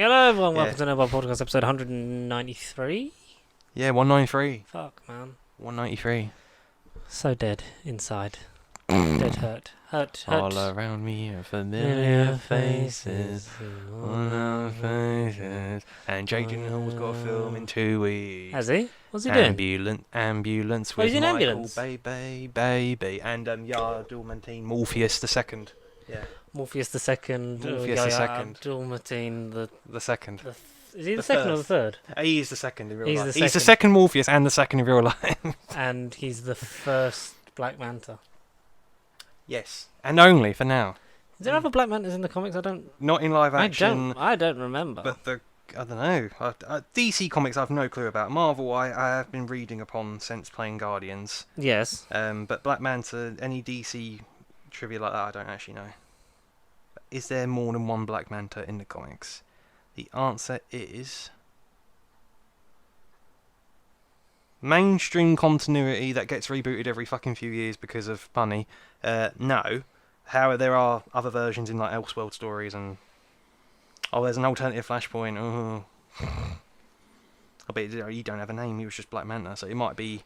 Hello everyone, Yeah. welcome to another podcast episode 193. Yeah, 193. Fuck, man. 193. So dead inside. Dead hurt. Hurt. All around me are familiar faces. Faces. And Jake Gyllenhaal's got a film in 2 weeks. Has he? What's he doing? Ambulance Oh, with he's in Michael, Ambulance? baby. And Yardulmantine, Morpheus the second. Yeah. Morpheus the second. Morpheus the second. Dalmatine The second. Is he the second or the third? He is the second in real He's life. the He's the second. second Morpheus and the second in real life. And he's the first Black Manta. Yes. And only for now. Is there other Black Mantas in the comics? Not in live action. I don't remember. But I don't know. DC Comics I've no clue about. Marvel I have been reading upon since playing Guardians. Yes. But Black Manta, any DC trivia like that, I don't actually know. Is there more than one Black Manta in the comics? The answer is mainstream continuity that gets rebooted every fucking few years because of money. No. However, there are other versions in like Elseworld stories and there's an alternative Flashpoint. Oh, I bet you don't have a name. He was just Black Manta, so it might be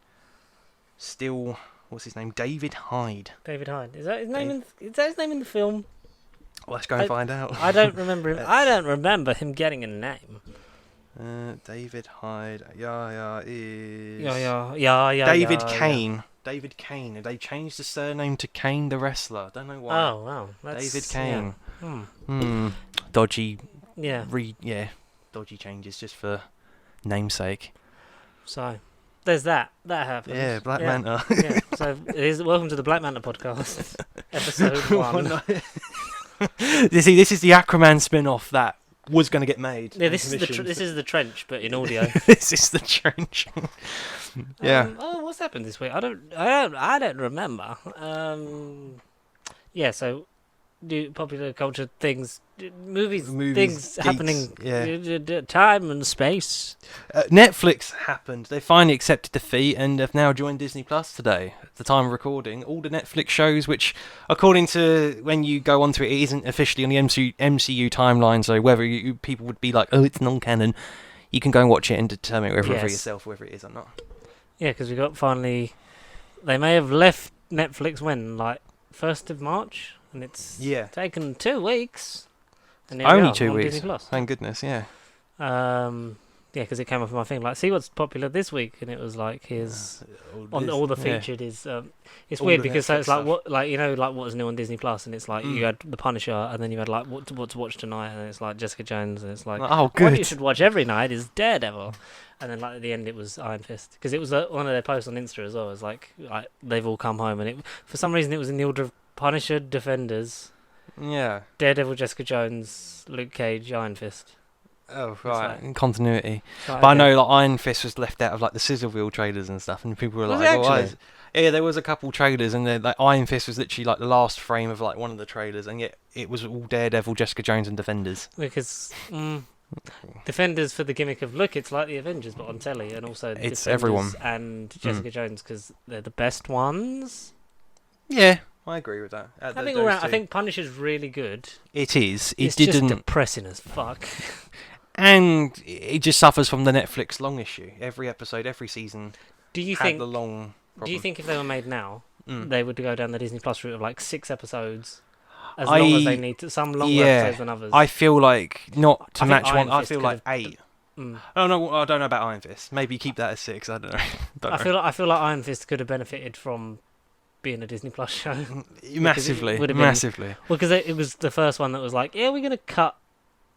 still. What's his name? David Hyde. David Hyde. Is that his name? Is that his name in the film? Well, let's go and find out. I don't remember him. I don't remember him getting a name. David Hyde. Is. Yeah. David Kane. David Kane. They changed the surname to Kane the wrestler. Don't know why. Oh wow. David Kane. Yeah. Dodgy. Yeah. Dodgy changes just for namesake. So there's that. That happens. Yeah, Black Manta. Yeah. So welcome to the Black Manta podcast, episode 1. You see, this is the Aquaman spin-off that was going to get made. Yeah, this is the trench, but in audio. This is the trench. Yeah. What's happened this week? I don't remember. Yeah. So, popular culture things, movies things geeks, happening. yeah. Time and space. Netflix happened. They finally accepted defeat and have now joined Disney Plus today. At the time of recording, all the Netflix shows, which, according to when you go onto it, it isn't officially on the MCU timeline. So whether people would be like, "Oh, it's non-canon," you can go and watch it and determine whether for yourself whether it is or not. Yeah, because we got finally. They may have left Netflix when, like, 1st of March, and it's taken 2 weeks. And only 2 on weeks. Disney Plus. Thank goodness. Yeah. Yeah, because it came up on my thing, like, see what's popular this week, and it was like all the featured is. It's all weird the because Netflix it's like stuff. what was new on Disney Plus, and it's like you had The Punisher, and then you had like what to watch tonight, and it's like Jessica Jones, and it's like Oh, good. what you should watch every night is Daredevil, and then like at the end it was Iron Fist, because it was one of their posts on Insta as well. It was like they've all come home, and it for some reason it was in the order of Punisher, Defenders, Daredevil, Jessica Jones, Luke Cage, Iron Fist. Oh, right. In continuity. Like, But I know like Iron Fist was left out of like the Sizzle Wheel trailers and stuff, and people were Was like, it why actually? yeah, there was a couple trailers, and like Iron Fist was literally like the last frame of like one of the trailers, and yet it was all Daredevil, Jessica Jones, and Defenders. Because Defenders for the gimmick of look, it's like the Avengers but on telly, and also It's Defenders everyone. and Jessica Jones because they're the best ones. Yeah, I agree with that. I think all round, I think Punisher's really good. It is. It It's didn't, just depressing as fuck. and it just suffers from the Netflix long issue. Every episode, every season. Do you had think? the long problem. Do you think if they were made now, Mm. they would go down the Disney Plus route of like 6 episodes, as long as they need to? Some longer episodes than others. I feel like not to I think match Iron one. I Fist feel could've- like 8. Mm. Oh no, I don't know about Iron Fist. Maybe keep that as 6. I don't know. I feel like Iron Fist could have benefited from being a Disney Plus show. Massively, would've been- massively. Well, because it was the first one that was like, yeah, we're gonna cut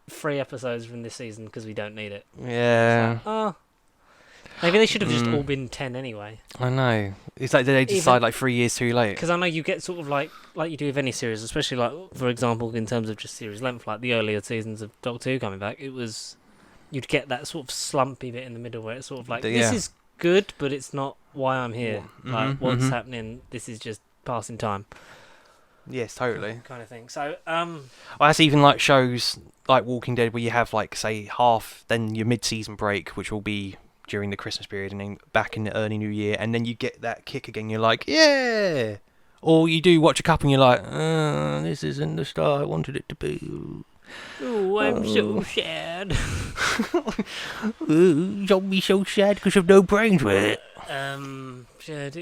3 episodes from this season because we don't need it. Yeah, Oh, maybe they should have just all been 10 anyway. I know. It's like they decide like 3 years too late. Because I know you get sort of like you do with any series, especially like for example in terms of just series length, like the earlier seasons of Doctor Who coming back, you'd get that sort of slumpy bit in the middle where it's sort of like this is good, but it's not why I'm here. Like what's happening? This is just passing time. Yes, totally. Kind of thing. So Well, that's even like shows like Walking Dead where you have like say half, then your mid-season break, which will be during the Christmas period, and then back in the early New Year, and then you get that kick again. You're like, yeah. Or you do watch a couple and you're like, this isn't the start I wanted it to be. Oh, I'm so sad. Ooh, don't be so sad because I've no brains with it.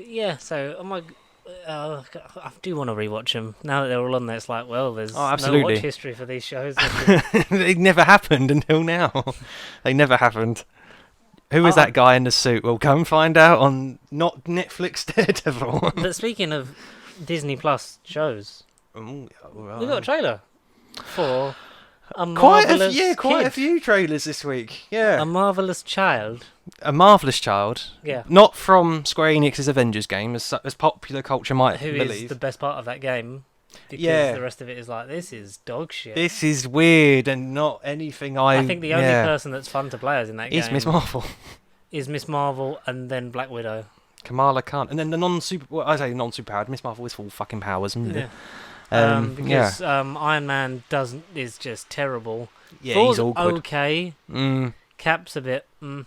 Yeah. So, I do want to rewatch them now that they're all on there. It's like, well, there's no watch history for these shows. It never happened until now. They never happened. Who is that guy in the suit? We'll come find out on not Netflix Daredevil. But speaking of Disney Plus shows, Ooh, right. we got a trailer for a marvelous quite a few trailers this week. Yeah, a marvelous child. A marvelous child. Yeah, not from Square Enix's Avengers game, as popular culture might believe. Who is the best part of that game? Because the rest of it is like, this is dog shit. This is weird and not anything I think the only person that's fun to play as in that game is Miss Marvel. Is Miss Marvel and then Black Widow. Kamala Khan. And then the I say non-superpowered. Miss Marvel is full fucking powers. Yeah. Iron Man is just terrible. Yeah, Thor's he's awkward. Okay. Cap's a bit. And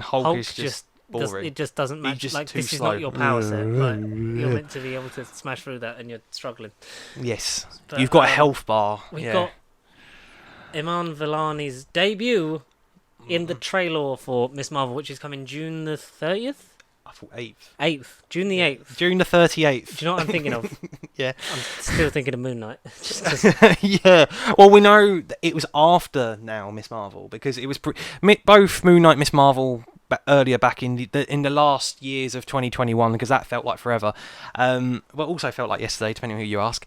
Hulk is just boring. It just doesn't match. Just like, this slow. is not your power set. Like, you're meant to be able to smash through that, and you're struggling. Yes. But, you've got a health bar. We've got Iman Vellani's debut in the trailer for Miss Marvel, which is coming June the 30th. I thought 8th. 8th. June the 8th. June the 38th. Do you know what I'm thinking of? Yeah. I'm still thinking of Moon Knight. Yeah. Well, we know that it was after now Miss Marvel, because it was both Moon Knight, Miss Marvel earlier back in the last years of 2021, because that felt like forever. Well, also felt like yesterday, depending on who you ask.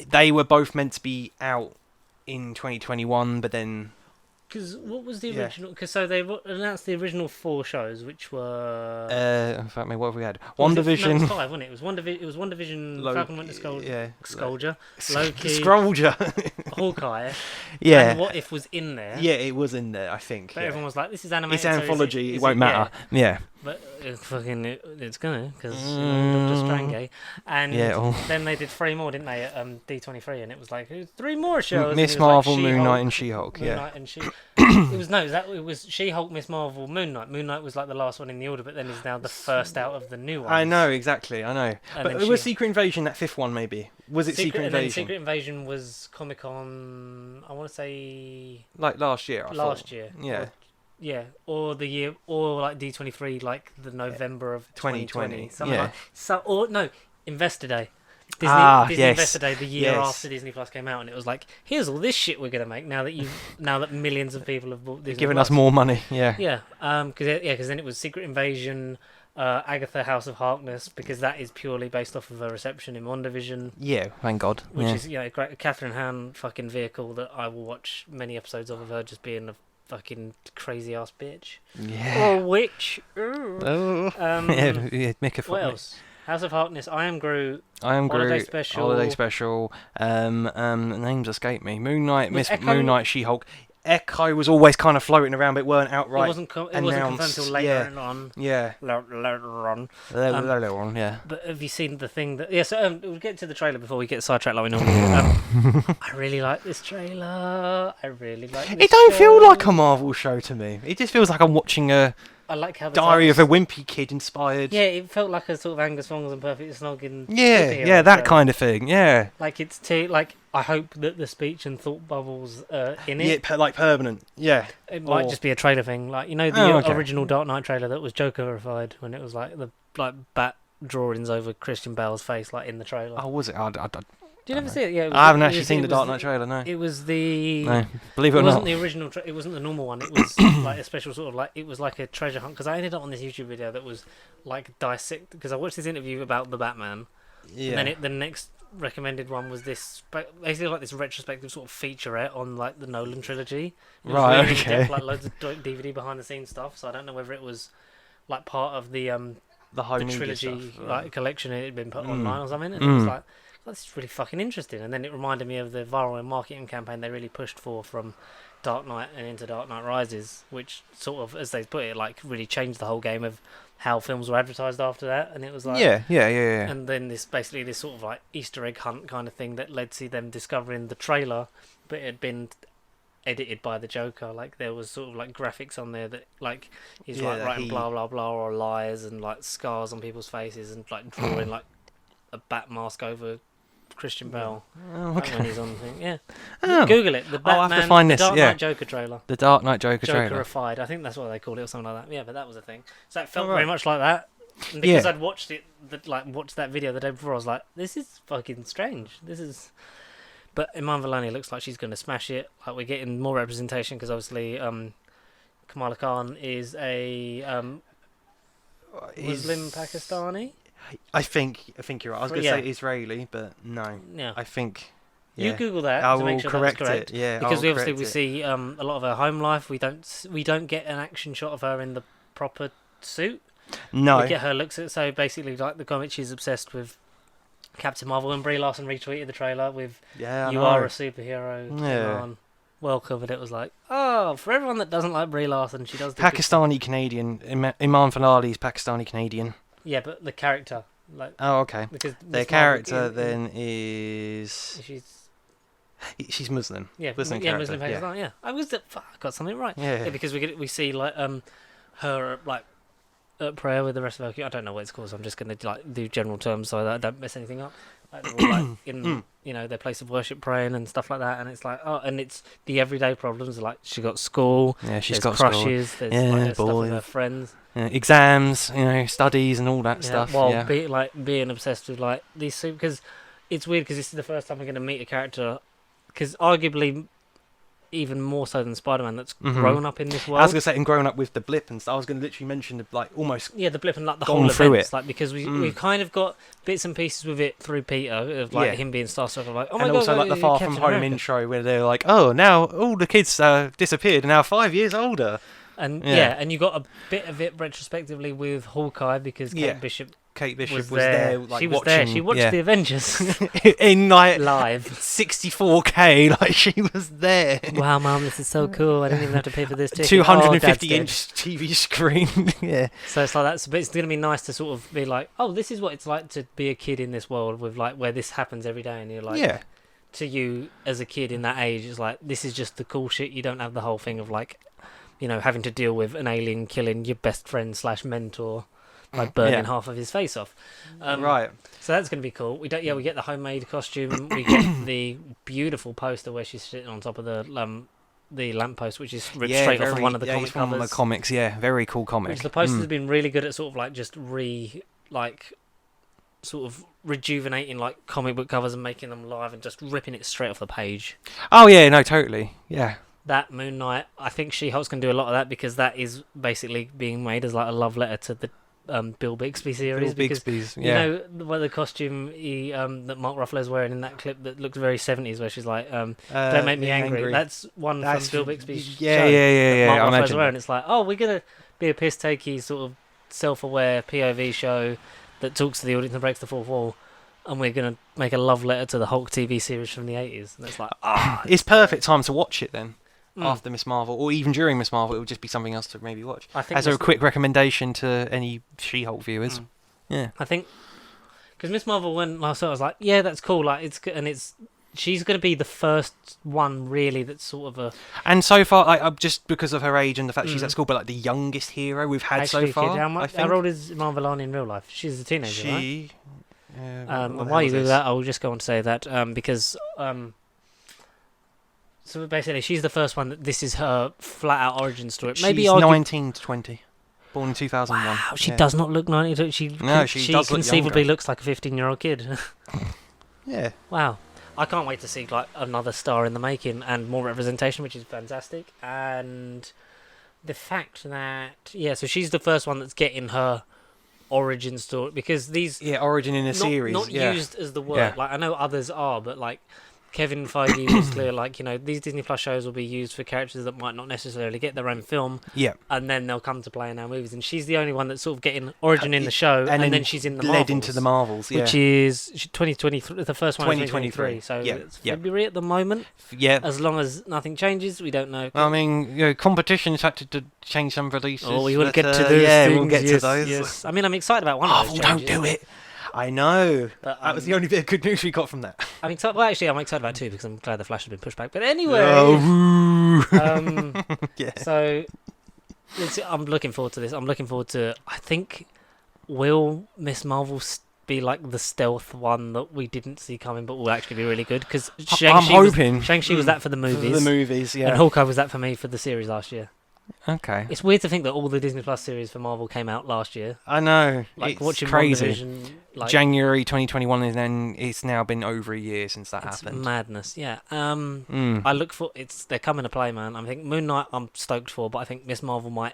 They were both meant to be out in 2021, but then... Because what was the original? Because so they announced the original 4 shows, which were. In fact, what have we had? WandaVision. It was 5, wasn't it? It was WandaVision, Falcon Winter Soldier, Loki, Hawkeye. Yeah. And What If was in there. Yeah, it was in there, I think. But everyone was like, "This is animated. It's anthology. It won't matter." Yeah. But it's gonna, because Doctor Strange. And then they did 3 more, didn't they, at D23, and it was like 3 more shows. Miss Marvel, Moon Knight, and She-Hulk. Moon Knight and it was She-Hulk, Miss Marvel, Moon Knight. Moon Knight was like the last one in the order, but then is now the first out of the new ones. I know, exactly, I know. But it was Secret Invasion, that 5th one, maybe? Was it Secret Invasion? Secret Invasion was Comic-Con, I want to say... Like last year, I thought. Yeah. Yeah, or the year, or like D23, like the November of 2020. Something like, Investor Day. Disney Investor Day, the year after Disney Plus came out, and it was like, here's all this shit we're gonna make now that millions of people have bought Disney giving Plus. us more money. Yeah. Yeah. Because then it was Secret Invasion, Agatha House of Harkness, because that is purely based off of a reception in WandaVision. Yeah, thank God. Which is a great Catherine Hahn fucking vehicle that I will watch many episodes of her just being a fucking crazy ass bitch. Yeah. Or witch. Make a what else? House of Harkness, I Am Groot. Holiday Special. Names escape me. Moon Knight, Moon Knight, She-Hulk. Echo was always kind of floating around, but weren't outright. It wasn't confirmed until later on. Yeah. Later on. Yeah. But have you seen the thing that? Yeah. So we'll get to the trailer before we get sidetracked like we normally do. I really like this trailer. It don't feel like a Marvel show to me. It just feels like I'm watching a. I like how Diary of a Wimpy Kid inspired. Yeah, it felt like a sort of Angus Wong's and Perfect Snogging. Yeah, that kind of thing. Yeah. Like it's I hope that the speech and thought bubbles in it. Yeah, like permanent. Yeah. It might just be a trailer thing, like the original Dark Knight trailer that was Jokerified when it was like the bat drawings over Christian Bale's face, like in the trailer. Oh, was it? Did you ever see it? Yeah. I haven't actually seen the Dark Knight trailer. No. It was the. No, believe it or not. It wasn't the original. It wasn't the normal one. It was like a special sort of like. It was like a treasure hunt, because I ended up on this YouTube video that was like dissect, because I watched this interview about the Batman. Yeah. And then the next recommended one was this basically like this retrospective sort of featurette on like the Nolan trilogy. Right. Really Okay. in-depth, like loads of DVD behind the scenes stuff. So I don't know whether it was like part of the trilogy like collection it had been put online or something, and it was like. Oh, this is really fucking interesting. And then it reminded me of the viral marketing campaign they really pushed for from Dark Knight and into Dark Knight Rises, which sort of, as they put it, like really changed the whole game of how films were advertised after that. And it was like yeah. And then this sort of like Easter egg hunt kind of thing that led to them discovering the trailer, but it had been edited by the Joker. Like there was sort of like graphics on there that like he's like writing blah blah blah or liars and like scars on people's faces and like drawing like a bat mask over Christian Bale. Oh, Like okay. when he's on the thing. Yeah. Oh. Google it. The Batman, I'll have to find the this. Dark Yeah. Knight Joker trailer. The Dark Knight Joker trailer. Jokerified. I think that's what they called it or something like that. Yeah, but that was a thing. So it felt Oh, right. very much like that. And because Yeah. I'd watched it, watched that video the day before, I was like, this is fucking strange. This is. But Iman Vellani looks like she's going to smash it. Like we're getting more representation because obviously Kamala Khan is a Muslim Pakistani. I think you're right. I was going to Yeah. say Israeli, but no. Yeah. I think. You Yeah. Google that I to will make sure correct that's correct. it. Yeah. Because I'll obviously correct we it. see a lot of her home life. We don't get an action shot of her in the proper suit. No. We get her looks at so basically like the comic. She's obsessed with Captain Marvel, and Brie Larson retweeted the trailer with Yeah. I "You know. are a superhero." Yeah. Iman. Welcome, and it was like, oh, for everyone that doesn't like Brie Larson, she does. Pakistani Canadian. Iman Vellani is Pakistani Canadian. Yeah, but the character, like, Oh, okay. because Their Miss character Marvel then is. She's Muslim. yeah, Muslim yeah, character, Muslim Pakistan. Yeah, I was I got something right. Yeah. Yeah, because we see like her like at prayer with the rest of her. I don't know what it's called. So I'm just gonna like do general terms so that I don't mess anything up. Like they're all like in their place of worship, praying and stuff like that. And it's like and it's the everyday problems. Like she got school. Yeah, she's there's got crushes. There's Yeah, like, stuff with boys. her friends. Exams, studies and all that stuff. While Yeah. being obsessed with like these because it's weird because this is the first time we're gonna meet a character because arguably even more so than Spider-Man that's grown up in this world. I was gonna say, and grown up with the blip and stuff. I was gonna literally mention almost. Yeah, the blip and like the gone whole through events, it. like because we've kind of got bits and pieces with it through Peter of like him being starstruck of like, oh my and god, also like the Far Captain From Home America. intro where they're like, oh, now all the kids disappeared, and now 5 years older. And Yeah. and you got a bit of it retrospectively with Hawkeye because Kate Bishop was there. like She was watching. there. She watched the Avengers in like live. 64K, like she was there. Wow, Mum, this is so cool. I didn't even have to pay for this ticket. 250-inch TV screen. Yeah. So it's like that's, but it's going to be nice to sort of be like, oh, this is what it's like to be a kid in this world with like where this happens every day, and you're like, Yeah. to you as a kid in that age, it's like this is just the cool shit. You don't have the whole thing of like, having to deal with an alien killing your best friend / mentor by burning half of his face off. Right. So that's going to be cool. We get the homemade costume. We get the beautiful poster where she's sitting on top of the lamppost, which is ripped straight off of one of the comic it's one covers. of the comics. Yeah, very cool comic. Which the posters have been really good at sort of like just sort of rejuvenating like comic book covers and making them live and just ripping it straight off the page. Oh yeah, no, totally. Yeah. That Moon Knight, I think She-Hulk's going to do a lot of that because that is basically being made as like a love letter to the Bill Bixby series. Bixby's, yeah. The costume that Mark Ruffalo's wearing in that clip that looks very 70s where she's like, don't make me angry. That's one from Bill Bixby's show. Yeah. Mark I Ruffalo's imagine. wearing. It's like, oh, we're going to be a piss-takey sort of self-aware POV show that talks to the audience and breaks the fourth wall, and we're going to make a love letter to the Hulk TV series from the 80s. And it's like, it's perfect time to watch it then. After Miss Marvel, or even during Miss Marvel, it would just be something else to maybe watch. I think as a quick recommendation to any She-Hulk viewers. Yeah, I think because Miss Marvel, when last I was like, yeah, that's cool. Like she's going to be the first one really that's sort of and so far, like just because of her age and the fact she's at school, but like the youngest hero we've had so far. How old is Iman Vellani in real life? She's a teenager, right? While you do that, I'll just go on to say that because. So basically, she's the first one that this is her flat-out origin story. Maybe she's 19 to 20, born in 2001. Wow, she does not look 90. She does conceivably look looks like a 15-year-old kid. Yeah. Wow. I can't wait to see like another star in the making and more representation, which is fantastic. And the fact that so she's the first one that's getting her origin story because these origin in a series not used as the word. Yeah. Like I know others are, but like Kevin Feige was clear, like, these Disney Plus shows will be used for characters that might not necessarily get their own film. Yeah. And then they'll come to play in our movies. And she's the only one that's sort of getting origin in the show, and then she's in the Marvels. Led into the Marvels, yeah. Which is 2023, the first one 2023. So it's February at the moment. Yeah. As long as nothing changes, we don't know. I mean, competition's had to change some releases. Oh, we will get to those things. We'll get to those. Yes. I mean, I'm excited about one of those Marvel, changes. don't do it. I know. But, that was the only bit of good news we got from that. I'm excited. Well, actually, I'm excited about it too because I'm glad the Flash has been pushed back. But anyway, So I'm looking forward to this. I'm looking forward to. I think will Miss Marvel be like the stealth one that we didn't see coming, but will actually be really good. Because I'm hoping Shang-Chi was that for the movies. For the movies, yeah. And Hawkeye was that for me for the series last year. Okay. It's weird to think that all the Disney Plus series for Marvel came out last year. I know. Like it's watching crazy. WandaVision, like, January 2021, and then it's now been over a year since that happened. Madness, yeah. I look for they're coming to play, man. I think Moon Knight I'm stoked for, but I think Miss Marvel might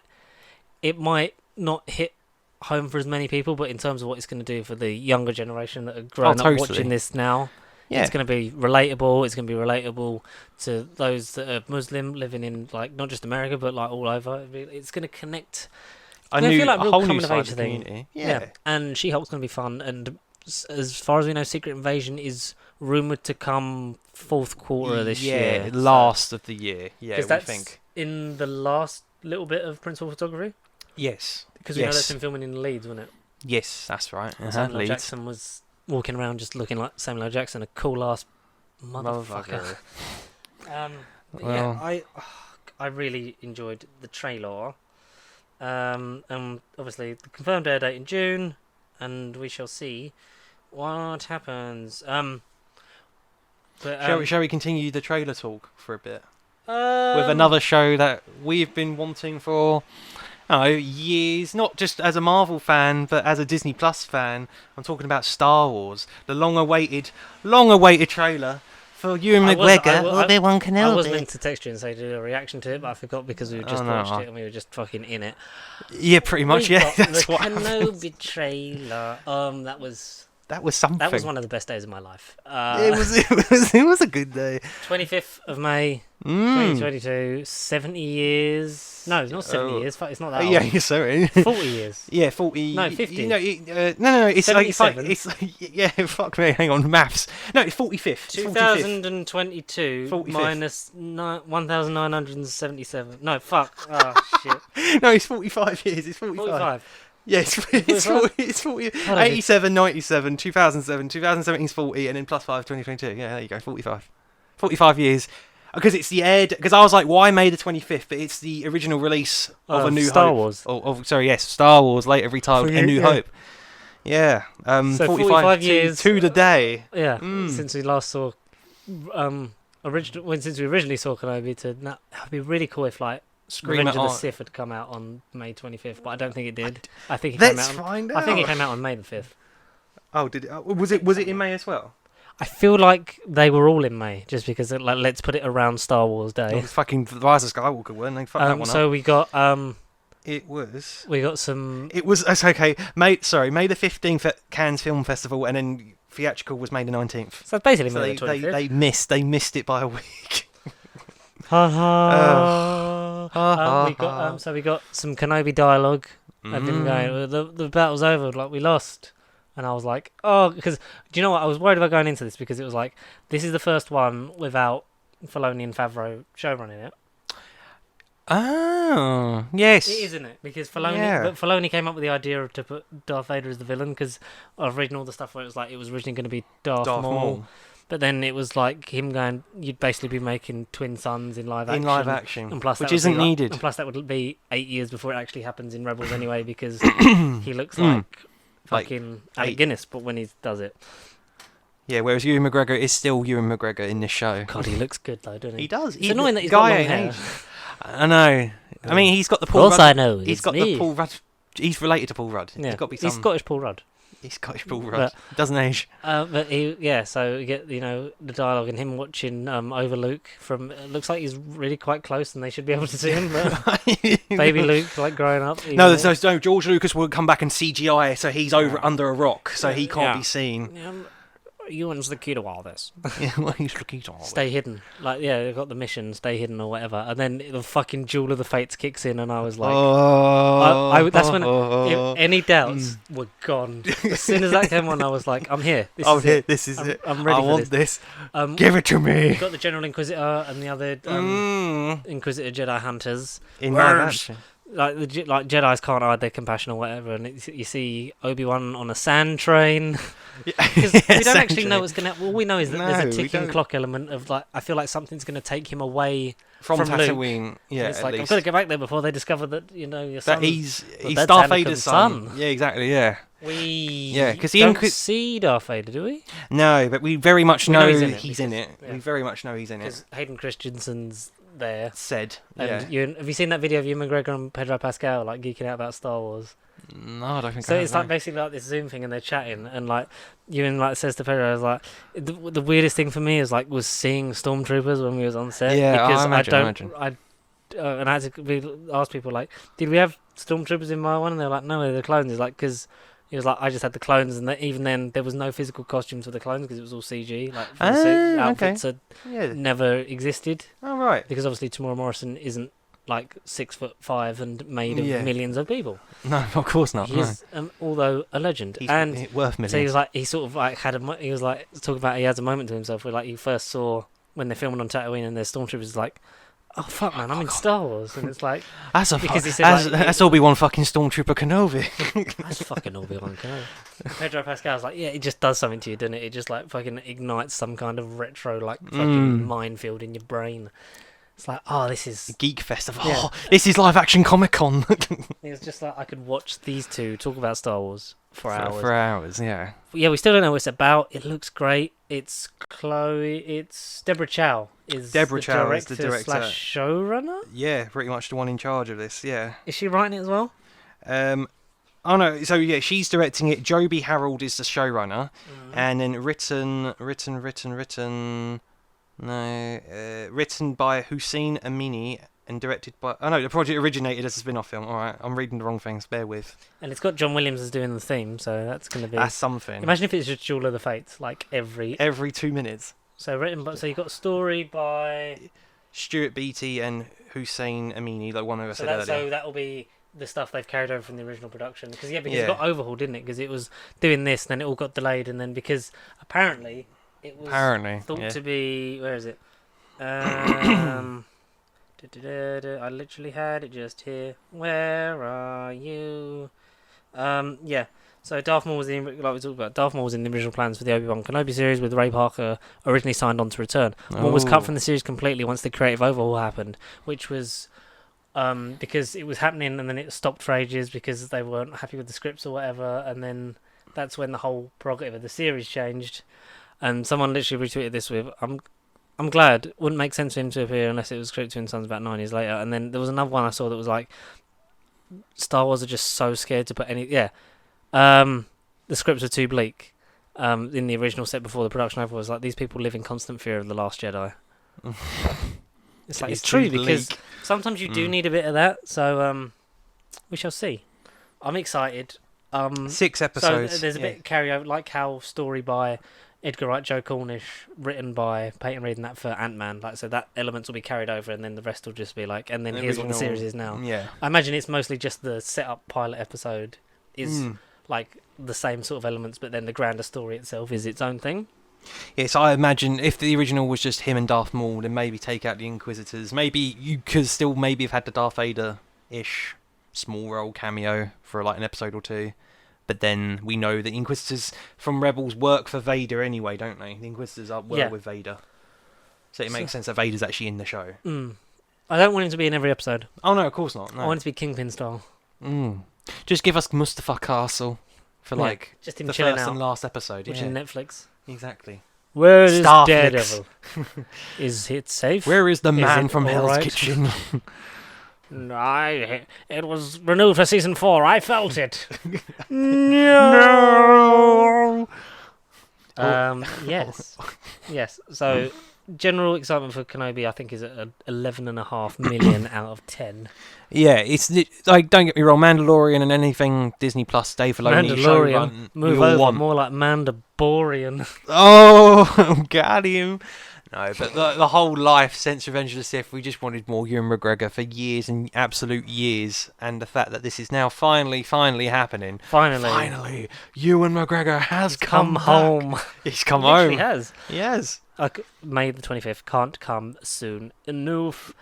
not hit home for as many people, but in terms of what it's going to do for the younger generation that are growing up watching this now. Yeah. It's going to be relatable. It's going to be relatable to those that are Muslim living in like not just America but like all over. It's going to connect. I feel like a whole coming of age thing. Yeah. And She-Hulk's going to be fun. And as far as we know, Secret Invasion is rumored to come fourth quarter of this year. Yeah, last of the year. Yeah, we think in the last little bit of principal photography. Yes, because we know that's been filming in Leeds, wasn't it? Yes, that's right. Samuel L. Jackson was walking around just looking like Samuel L. Jackson, a cool ass motherfucker. Yeah, I really enjoyed the trailer. And obviously the confirmed air date in June, and we shall see what happens. Shall we continue the trailer talk for a bit? With another show that we've been wanting for years, not just as a Marvel fan, but as a Disney Plus fan. I'm talking about Star Wars, the long-awaited trailer for Ewan McGregor, Obi-Wan Kenobi. I was meant to text you and say do a reaction to it, but I forgot because we just watched it and we were just fucking in it. Yeah, pretty much. That's what Kenobi trailer. That was something. That was one of the best days of my life. It was a good day. 25th of May, 2022. 70 years. No, it's not 70 years. It's not that old. Yeah, sorry. 40 years. Yeah, 40. No, 50. No, it's 77. Yeah, fuck me. Hang on, maths. No, it's 45th. 2022 minus 1,977. No, fuck. Oh, shit. No, it's 45 years. It's 45. Yes, it's 40. 87, 97, 2007, 2017 is 40, and then plus 5, 2022. Yeah, there you go, 45. 45 years. Because it's the aired. Because I was like, why May the 25th? But it's the original release of A New Hope. Star Wars. Star Wars, later retitled A New Hope. Yeah. So 45 years to the day. Yeah. Since we last saw, since we originally saw Kenobi, that'd be really cool if like Revenge of the Sith had come out on May 25th, but I don't think it did. I think it came out on May the 5th. Oh, did it? Was it in May as well? I feel like they were all in May, just because like let's put it around Star Wars Day. Oh, it's fucking Rise of Skywalker, weren't they? Fuck that one so up. we got It was. We got some. It was. That's okay. May the 15th at Cannes Film Festival, and then theatrical was May the 19th. So basically, May the 25th. They missed it by a week. Ha ha. We got some Kenobi dialogue. I've been going. The battle's over. Like we lost, and I was like, oh, because do you know what? I was worried about going into this because it was like this is the first one without Filoni and Favreau showrunning it. Oh, yes. It is, isn't it? Because Filoni came up with the idea to put Darth Vader as the villain because I've read all the stuff where it was like it was originally going to be Darth Maul. But then it was like him going, you'd basically be making twin sons in live action. And plus which isn't needed. And plus that would be 8 years before it actually happens in Rebels anyway because he looks like fucking Alec Guinness, but when he does it. Yeah, whereas Ewan McGregor is still Ewan McGregor in this show. God, he looks good though, doesn't he? He does. It's annoying that he's got long hair. I know. I mean, he's got the Paul Rudd. I know. He's got the Paul Rudd. He's related to Paul Rudd. Yeah. He's got to be some... He's Scottish Paul Rudd. He's Scottish Paul Rudd. Doesn't age. But so you get the dialogue and him watching over Luke from. It looks like he's really quite close, and they should be able to see him. But baby Luke, like growing up. No, George Lucas will come back and CGI, so he's under a rock, so he can't be seen. Ewan's the key to all this. He's the key to all Stay hidden. Like, they've got the mission, stay hidden or whatever. And then the fucking Duel of the Fates kicks in, and I was like... that's when any doubts were gone. As soon as that came on, I was like, I'm here. This is it. I'm ready for this. Give it to me. You've got the General Inquisitor and the other Inquisitor Jedi Hunters. In live action. Like Jedis can't hide their compassion or whatever, and you see Obi-Wan on a sand train. Because we don't actually know what's gonna. All we know is that there's a ticking clock element of like. I feel like something's gonna take him away from Tatooine. Luke. Yeah, it's like I've got to get back there before they discover that your son. That he's Darth Vader's son. Yeah, exactly. Yeah. because don't see Darth Vader, do we? No, but we very much know he's in it. Yeah. We very much know he's in it. Because Hayden Christensen's there. Said. And have you seen that video of Ewan McGregor and Pedro Pascal like geeking out about Star Wars? No, I don't think so. It's like basically like this Zoom thing, and they're chatting, and like Ewan like says to Pedro, "I was like, the weirdest thing for me is like was seeing stormtroopers when we was on set. Yeah, because I imagine. And I had to ask people like, did we have stormtroopers in my one? And they're like, no, they're the clones. It's like because he was like, I just had the clones, and even then there was no physical costumes for the clones because it was all CG. Like the outfits had never existed. Oh right. Because obviously Tamora Morrison isn't like 6'5" and made of millions of people. No, of course not. He's although a legend, he's and worth millions. So he was like, he sort of like he was like talking about he has a moment to himself where like he first saw when they're filming on Tatooine and there's stormtroopers like, oh fuck man, I'm in Star Wars, and it's like that's Obi-Wan fucking Stormtrooper Kenobi. That's fucking Obi-Wan Kenobi. Pedro Pascal's like, yeah, it just does something to you, doesn't it? It just like fucking ignites some kind of retro like fucking minefield in your brain. It's like, oh, this is Geek Festival. Yeah. Oh, this is live action Comic Con. It was just like I could watch these two talk about Star Wars for hours. For hours, yeah. But yeah, we still don't know what it's about. It looks great. It's Deborah Chow is the director slash showrunner. Yeah, pretty much the one in charge of this. Yeah. Is she writing it as well? Oh no, so yeah, she's directing it. Joby Harold is the showrunner, and then written by Hussein Amini and directed by... Oh no, the project originated as a spin-off film. Alright, I'm reading the wrong things, bear with. And it's got John Williams as doing the theme, so that's going to be... That's something. Imagine if it's just Duel of the Fates, like every 2 minutes. So you've got story by... Stuart Beattie and Hussein Amini, like one who I said earlier. So that'll be the stuff they've carried over from the original production. Because it got overhauled, didn't it? Because it was doing this, then it all got delayed, and then because apparently... It was thought to be... Where is it? I literally had it just here. Where are you? So Darth Maul was Darth Maul was in the original plans for the Obi-Wan Kenobi series, with Ray Parker originally signed on to return. Maul was cut from the series completely once the creative overhaul happened, which was because it was happening and then it stopped for ages because they weren't happy with the scripts or whatever, and then that's when the whole prerogative of the series changed. And someone literally retweeted this with, I'm glad. Wouldn't make sense for him to appear unless it was Script Twin Sons about 9 years later. And then there was another one I saw that was like, Star Wars are just so scared to put any... Yeah. The scripts are too bleak. In the original set before the production overhaul, was like, these people live in constant fear of The Last Jedi. It's like, it's true, because sometimes you do need a bit of that. So, we shall see. I'm excited. 6 episodes. So there's a bit of carryover, like how story by... Edgar Wright, Joe Cornish, written by Peyton Reed, and that for Ant-Man. Like, so that elements will be carried over, and then the rest will just be like, and then here's what the series is now. Yeah. I imagine it's mostly just the setup pilot episode is like the same sort of elements, but then the grander story itself is its own thing. Yes, I imagine if the original was just him and Darth Maul, then maybe take out the Inquisitors. Maybe you could still maybe have had the Darth Vader-ish small role cameo for like an episode or two. But then we know the Inquisitors from Rebels work for Vader anyway, don't they? The Inquisitors work with Vader. So it makes sense that Vader's actually in the show. I don't want him to be in every episode. Oh, no, of course not. No. I want it to be Kingpin style. Just give us Mustafar Castle for like just him the first and last episode. Which is Netflix. Exactly. Where is Daredevil? Is it safe? Where is the man from Hell's Kitchen? It was renewed for season 4. I felt it. No. Yes. So, general excitement for Kenobi, I think, is at 11.5 million out of 10. Yeah, it's like, don't get me wrong, Mandalorian and anything Disney Plus, Dave Filoni, Mandalorian, move over, more like Mandaborian. Oh, got him. No, but the whole life since Revenge of the Sith, we just wanted more Ewan McGregor for years and absolute years, and the fact that this is now finally happening. Finally, Ewan McGregor has come home. He's come home. He has. He has. May the 25th can't come soon enough.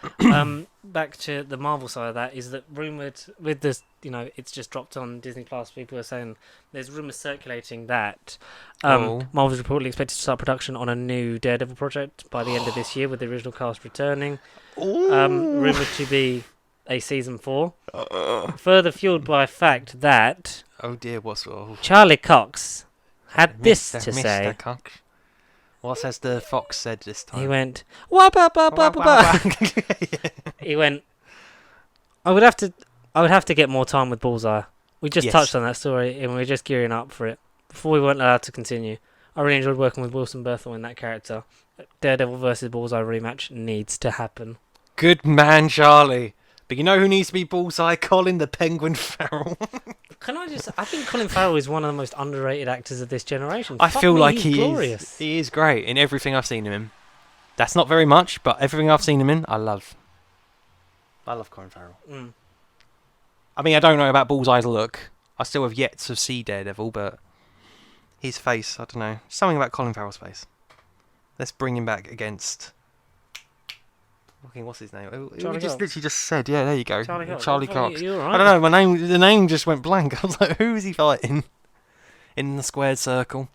Back to the Marvel side of that, is that rumoured with this, it's just dropped on Disney Plus. People are saying there's rumours circulating that Marvel's reportedly expected to start production on a new Daredevil project by the end of this year, with the original cast returning. Rumoured to be a season 4. Further fueled by the fact that Oh dear, what's... Oh. Charlie Cox had this to Mr. say. Cox. What has the fox said this time? He went, wah, ba, ba, ba, ba, ba. He went, I would have to get more time with Bullseye. We just touched on that story and we're just gearing up for it. Before we weren't allowed to continue. I really enjoyed working with Wilson Berthel in that character. Daredevil versus Bullseye rematch needs to happen. Good man, Charlie. But you know who needs to be Bullseye? Colin the Penguin Farrell. I think Colin Farrell is one of the most underrated actors of this generation. I feel like he's glorious. He is great in everything I've seen him in. That's not very much, but everything I've seen him in, I love. I love Colin Farrell. I mean, I don't know about Bullseye's look. I still have yet to see Daredevil, but his face, I don't know. Something about Colin Farrell's face. Let's bring him back against... What's his name? Charlie Cox. Literally just said, yeah, there you go. Charlie Cox. You're right. I don't know, the name just went blank. I was like, who is he fighting? In the squared circle.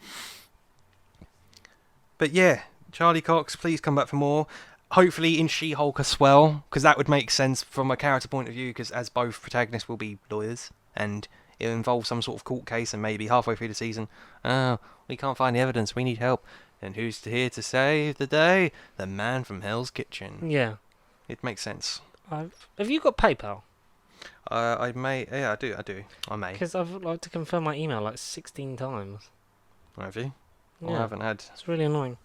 But yeah, Charlie Cox, please come back for more. Hopefully in She-Hulk as well, because that would make sense from a character point of view, because as both protagonists will be lawyers, and it'll involve some sort of court case, and maybe halfway through the season, we can't find the evidence, we need help. And who's here to save the day? The man from Hell's Kitchen. Yeah. It makes sense. Have you got PayPal? I may. Yeah, I do. I may. Because I've like to confirm my email like 16 times. Have you? Yeah. I haven't had. It's really annoying.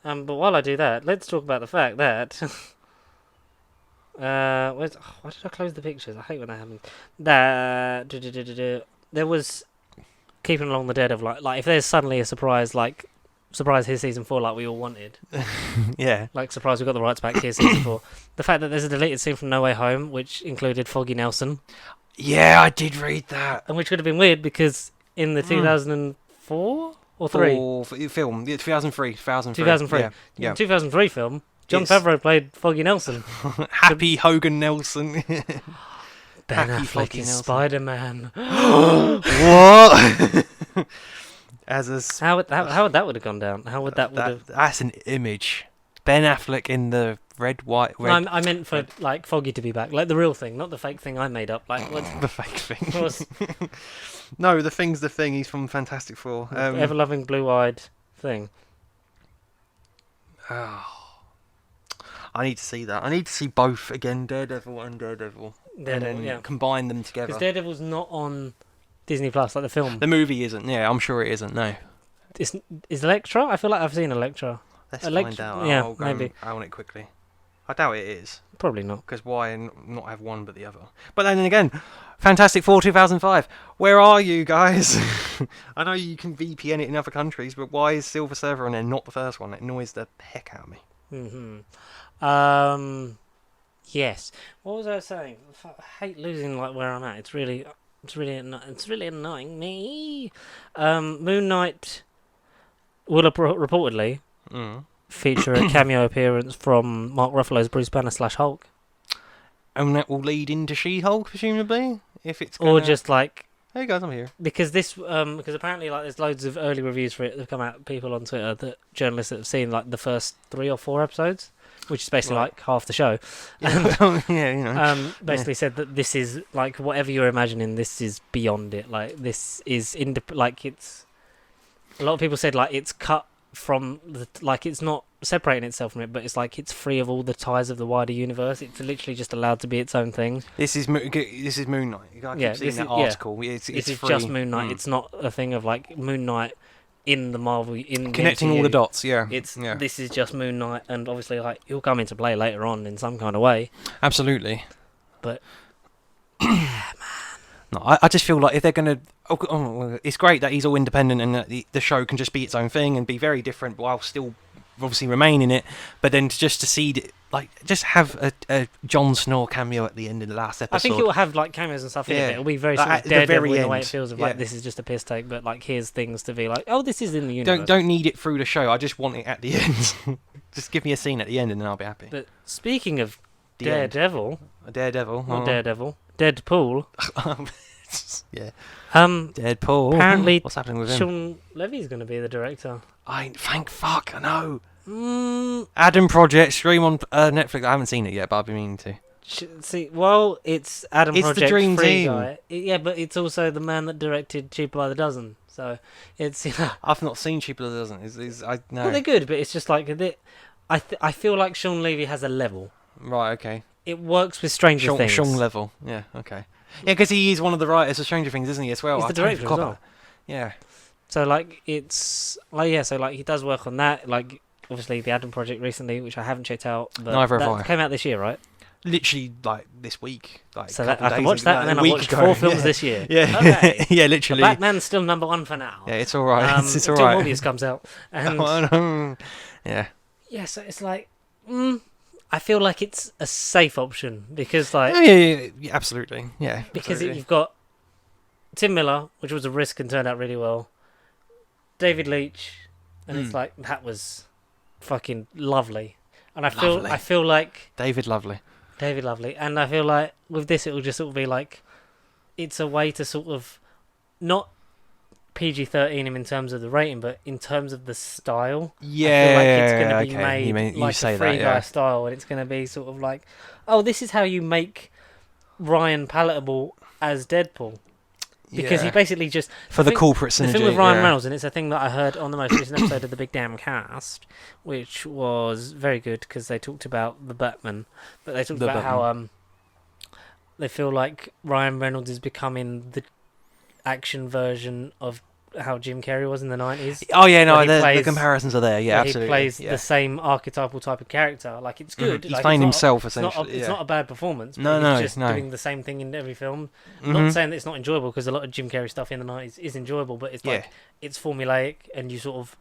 But while I do that, let's talk about the fact that... why did I close the pictures? I hate when that happens. There was... Keeping along the Daredevil, like if there's suddenly a surprise here's season 4 like we all wanted. Yeah. Like surprise we got the rights back, here's season 4. The fact that there's a deleted scene from No Way Home which included Foggy Nelson. Yeah, I did read that. And which would have been weird because in the 2004 or 3 film, 2003. 2003. Yeah. In the 2003 film, Jon Favreau played Foggy Nelson. Happy Hogan Nelson. Ben Affleck is SpiderMan. What? How would that would have gone down? How would that That's an image. Ben Affleck in the red. No, I meant for like Foggy to be back, like the real thing, not the fake thing I made up. Like what's the fake thing? No, the thing's the thing. He's from Fantastic Four. Ever-loving, blue-eyed thing. Oh, I need to see that. I need to see both again, Daredevil and Daredevil, and then combine them together. Because Daredevil's not on Disney Plus, like the film. The movie isn't. Yeah, I'm sure it isn't. No. Is Elektra? I feel like I've seen Elektra. Let's find out. Yeah, I'll go maybe. I want it quickly. I doubt it is. Probably not. Because why not have one but the other? But then again, Fantastic Four 2005. Where are you guys? I know you can VPN it in other countries, but why is Silver Surfer and then not the first one? It annoys the heck out of me. Yes. What was I saying? I hate losing like where I'm at. It's really annoying me. Moon Knight will reportedly feature a cameo appearance from Mark Ruffalo's Bruce Banner / Hulk. And that will lead into She-Hulk, presumably, if it's or just like. Hey guys, I'm here. Because because apparently like there's loads of early reviews for it that have come out. People on Twitter, that journalists that have seen like the first 3 or 4 episodes, which is basically like half the show. Yeah, basically said that this is like whatever you're imagining. This is beyond it. Like this is like it's. A lot of people said like it's cut from like it's not separating itself from it, but it's like it's free of all the ties of the wider universe. It's literally just allowed to be its own thing. This is Moon Knight. You gotta keep seeing that article. It's free. Just Moon Knight. It's not a thing of like Moon Knight in the Marvel connecting all the dots. Yeah, this is just Moon Knight, and obviously like he'll come into play later on in some kind of way. Absolutely, but yeah, man. No, I just feel like if they're gonna, it's great that he's all independent and that the show can just be its own thing and be very different while still obviously remain in it. But then just to see, like, just have a Jon Snow cameo at the end of the last episode. I think it will have like cameos and stuff in it. It'll be very sort of Daredevil in the way it feels of like this is just a piss take, but like here's things to be like, oh, this is in the universe. Don't need it through the show. I just want it at the end. Just give me a scene at the end and then I'll be happy. But speaking of Daredevil, not Daredevil, Deadpool. Yeah. Deadpool. Apparently, what's happening with him? Sean Levy's going to be the director. Thank fuck. I know. Adam Project stream on Netflix. I haven't seen it yet, but I've been meaning to. See, well, it's Adam It's the Project dream Free team. Guy. Yeah, but it's also the man that directed Cheaper by the Dozen. So it's I've not seen Cheaper by the Dozen. I no. well, they're good, but it's just like I feel like Sean Levy has a level. Right. Okay. It works with Stranger Things. Sean level. Yeah. Okay. Yeah, because he is one of the writers of Stranger Things, isn't he? As well. He's the director as well. Yeah. So like it's like so like he does work on that. Like obviously the Adam Project recently, which I haven't checked out. But Neither have I. Came out this year, right? Literally like this week. Like so that I can watch that, and then I watched 4 films this year. Yeah. Okay. Yeah. Literally. The Batman's still number 1 for now. Yeah, it's all right. It's all until right. Morbius comes out. And yeah. Yeah, so it's like, I feel like it's a safe option because, like, yeah, absolutely, yeah. Because absolutely. you've got Tim Miller, which was a risk and turned out really well. David Leitch, and it's like that was fucking lovely. And I feel like David Lovely, and I feel like with this it will just sort of be like, it's a way to sort of not PG-13 him in terms of the rating, but in terms of the style. Yeah, I feel like it's going to be okay. made You like say a Free that, Guy style, and it's going to be sort of like, oh, this is how you make Ryan palatable as Deadpool. Because he basically just... For the corporate synergy. The thing with Ryan Reynolds, and it's a thing that I heard on the most recent episode of The Big Damn Cast, which was very good because they talked about the Batman, but they talked about how they feel like Ryan Reynolds is becoming the action version of how Jim Carrey was in the 90s. Oh yeah, no, the comparisons are there. Yeah, absolutely. He plays the same archetypal type of character. Like it's good. He's playing himself essentially. It's not a bad performance. But No, he's just doing the same thing in every film. Not saying that it's not enjoyable because a lot of Jim Carrey stuff in the 90s is enjoyable, but it's like it's formulaic and you sort of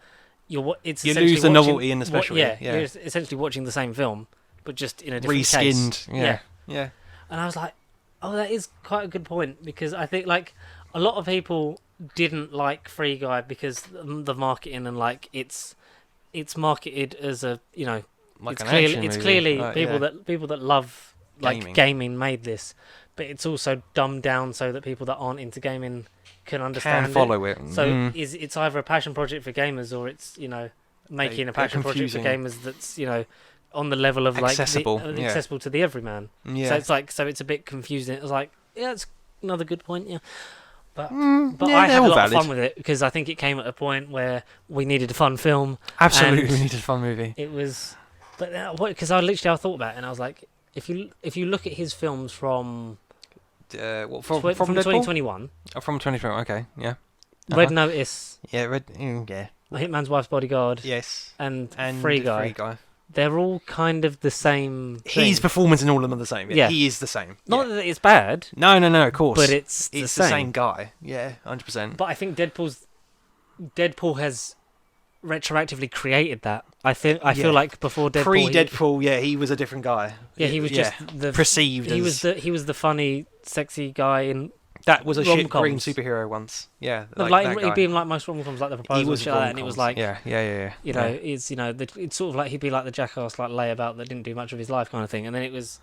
you lose the novelty in the special. You're essentially watching the same film, but just in a different reskinned. Case. Yeah. And I was like, oh, that is quite a good point because I think like a lot of people didn't like Free Guy because the marketing and like it's marketed as a like it's clearly people that love like gaming made this, but it's also dumbed down so that people that aren't into gaming can understand follow it. So it's either a passion project for gamers or it's making a passion project for gamers that's on the level of accessible to the everyman. So it's like it's a bit confusing. It's like it's another good point. But I had a lot of fun with it because I think it came at a point where we needed a fun film. Absolutely, we needed a fun movie. It was, but because I thought about it and I was like, if you look at his films from from 2021, from 2021, okay, yeah. Red Notice, Hitman's Wife's Bodyguard, yes, and Free Guy. They're all kind of the same thing. His performance in all of them are the same. Yeah. He is the same. Not that it's bad. No, of course. But it's the same guy. Yeah, 100%. But I think Deadpool has retroactively created that. I feel like before Deadpool, pre-Deadpool, he was a different guy. Yeah, he was just the perceived. He was the funny, sexy guy in. That was a shit green superhero once. Yeah, he'd be in like most rom-coms, like The Proposal, and shit like that, and it was like, it's sort of like he'd be like the jackass, like layabout that didn't do much of his life, kind of thing. And then it was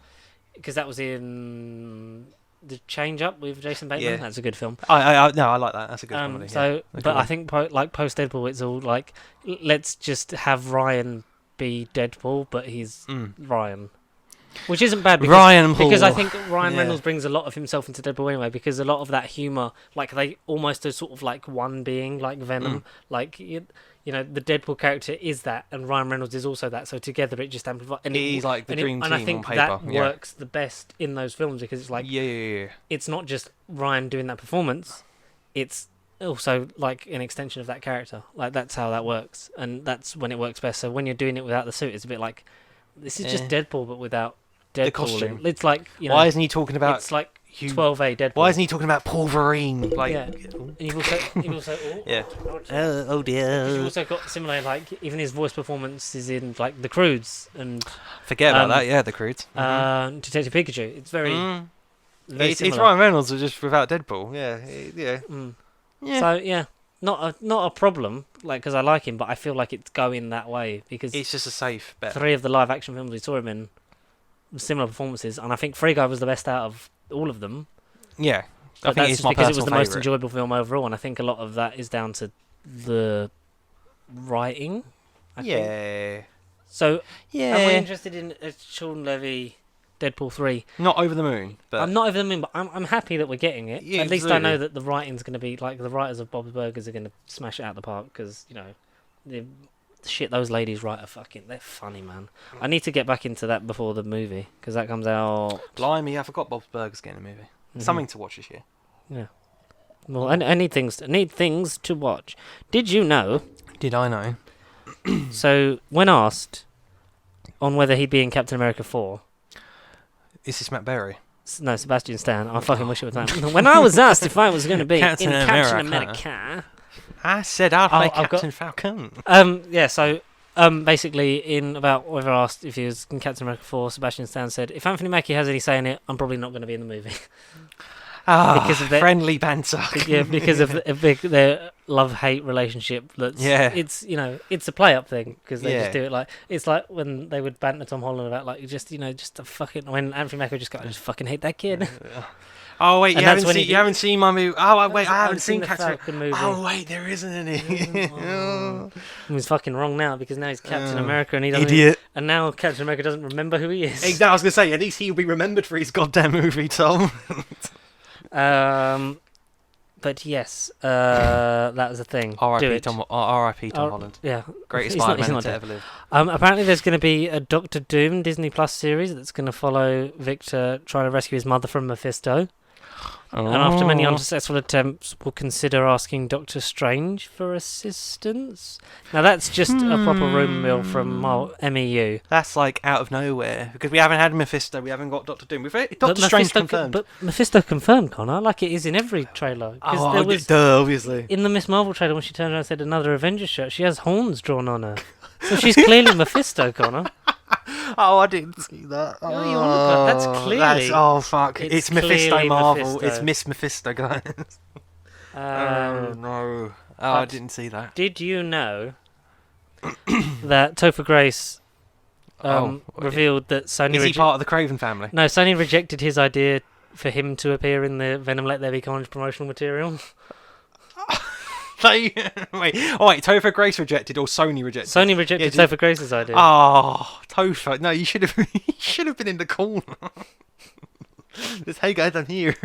because that was in The Change Up with Jason Bateman. Yeah. That's a good film. I like that. That's a good comedy. So, but I think post Deadpool, it's all like let's just have Ryan be Deadpool, but he's Ryan. Which isn't bad because I think Ryan Reynolds brings a lot of himself into Deadpool anyway, because a lot of that humour, like they almost are sort of like one being, like Venom, like the Deadpool character is that, and Ryan Reynolds is also that. So together it just amplifies. And he's like the dream team and I think on paper. That works the best in those films because it's like it's not just Ryan doing that performance; it's also like an extension of that character. Like that's how that works, and that's when it works best. So when you're doing it without the suit, it's a bit like this is just Deadpool, but without Deadpool. The costume. It's like why isn't he talking about? It's like 12A Deadpool. Why isn't he talking about Wolverine? Like and you've also oh dear. You've also got similar, like even his voice performance is in like The Croods and forget about that. Yeah, The Croods. Detective Pikachu. It's very it's Ryan Reynolds just without Deadpool. Yeah. So not a problem. Like because I like him, but I feel like it's going that way because it's just a safe bet. 3 of the live action films we saw him in. Similar performances, and I think Free Guy was the best out of all of them. Yeah, I think it's because it was the most enjoyable film overall, and I think a lot of that is down to the writing. I think. So, am we interested in a Sean Levy Deadpool 3. Not over the moon, but I'm not over the moon, but I'm happy that we're getting it. Yeah, At least absolutely. I know that the writing's going to be like the writers of Bob's Burgers are going to smash it out of the park because the shit those ladies write are they're funny, man. I need to get back into that before the movie because that comes out. Blimey, I forgot Bob's Burgers getting a movie. Mm-hmm. Something to watch this year. Yeah. Well, I need things to watch. Did you know? Did I know? So when asked on whether he'd be in Captain America 4. Is this Matt Berry? No, Sebastian Stan. I fucking wish it was that. When I was asked if I was going to be Captain in Captain America. America, I said I'd play I've Captain Falcon. yeah. So, basically, whenever asked if he was in Captain America 4, Sebastian Stan said, "If Anthony Mackie has any say in it, I'm probably not going to be in the movie." Because of their friendly banter. Yeah, because of their love-hate relationship. It's it's a play-up thing because they just do it like it's like when they would banter Tom Holland about like just a fucking when Anthony Mackie would just go, I just fucking hate that kid. Oh wait, you haven't seen my movie. Oh wait, I haven't seen the Falcon movie. Oh wait, there isn't any. He's fucking wrong now because now he's Captain America and he doesn't. Idiot. And now Captain America doesn't remember who he is. Exactly. I was gonna say at least he'll be remembered for his goddamn movie, Tom. But yes, that was a thing. R.I.P. Tom Holland. Yeah, Greatest Spider-Man to ever live. Apparently, there's going to be a Doctor Doom Disney Plus series that's going to follow Victor trying to rescue his mother from Mephisto. And after many unsuccessful attempts, will consider asking Doctor Strange for assistance. Now that's just a proper rumour mill from MEU. That's like out of nowhere because we haven't had Mephisto, we haven't got Doctor Doom. We've Doctor Strange confirmed. But Mephisto confirmed, Connor, like it is in every trailer. Obviously. In the Miss Marvel trailer, when she turned around and said another Avengers shirt, she has horns drawn on her. So she's clearly Mephisto, Connor. Oh, I didn't see that. That's clearly. Fuck! It's Mephisto Marvel. Mephisto. It's Miss Mephisto, guys. Oh no! I didn't see that. Did you know that Topher Grace revealed that Sony? Is he part of the Craven family? No, Sony rejected his idea for him to appear in the Venom Let There Be Carnage promotional material. Wait, Topher Grace rejected or Sony rejected? Sony rejected Topher Grace's idea. Oh, Topher! No, you should have been in the corner. Just, hey guys, I'm here.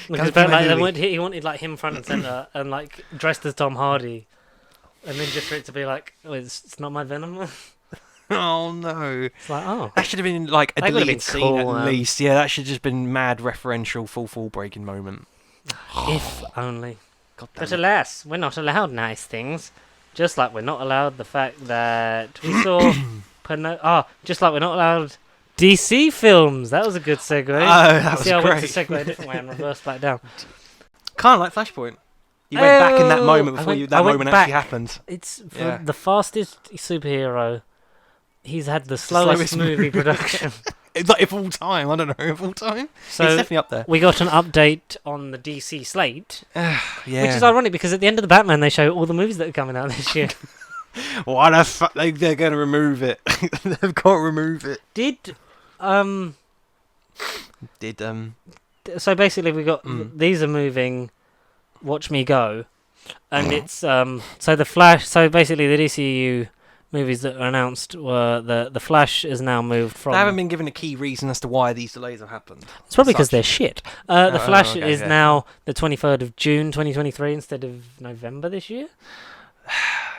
Because he wanted like him front and center and like dressed as Tom Hardy, and then just for it to be like, oh, it's not my Venom. Oh no! It's like, that should have been like a deleted scene at least. Yeah, that should have just been mad referential full breaking moment. If only. But alas, we're not allowed nice things. Just like we're not allowed the fact that we saw... just like we're not allowed DC films. That was a good segue. Oh, that was great. I went to segue a different way and reversed back down. Kind of like Flashpoint. You went back in that moment before that moment actually happened. It's the fastest superhero. He's had the slowest movie production. Like of all time, I don't know, of all time. So it's definitely up there. We got an update on the DC slate, yeah. Which is ironic because at the end of the Batman, they show all the movies that are coming out this year. Why the fuck they're going to remove it? They've got to remove it. So basically, we got these are moving. Watch Me Go, and it's so the Flash. So basically, the DCU movies that are announced were the Flash is now moved from. They haven't been given a key reason as to why these delays have happened. It's probably because they're shit. The Flash is now the 23rd of June 2023 instead of November this year.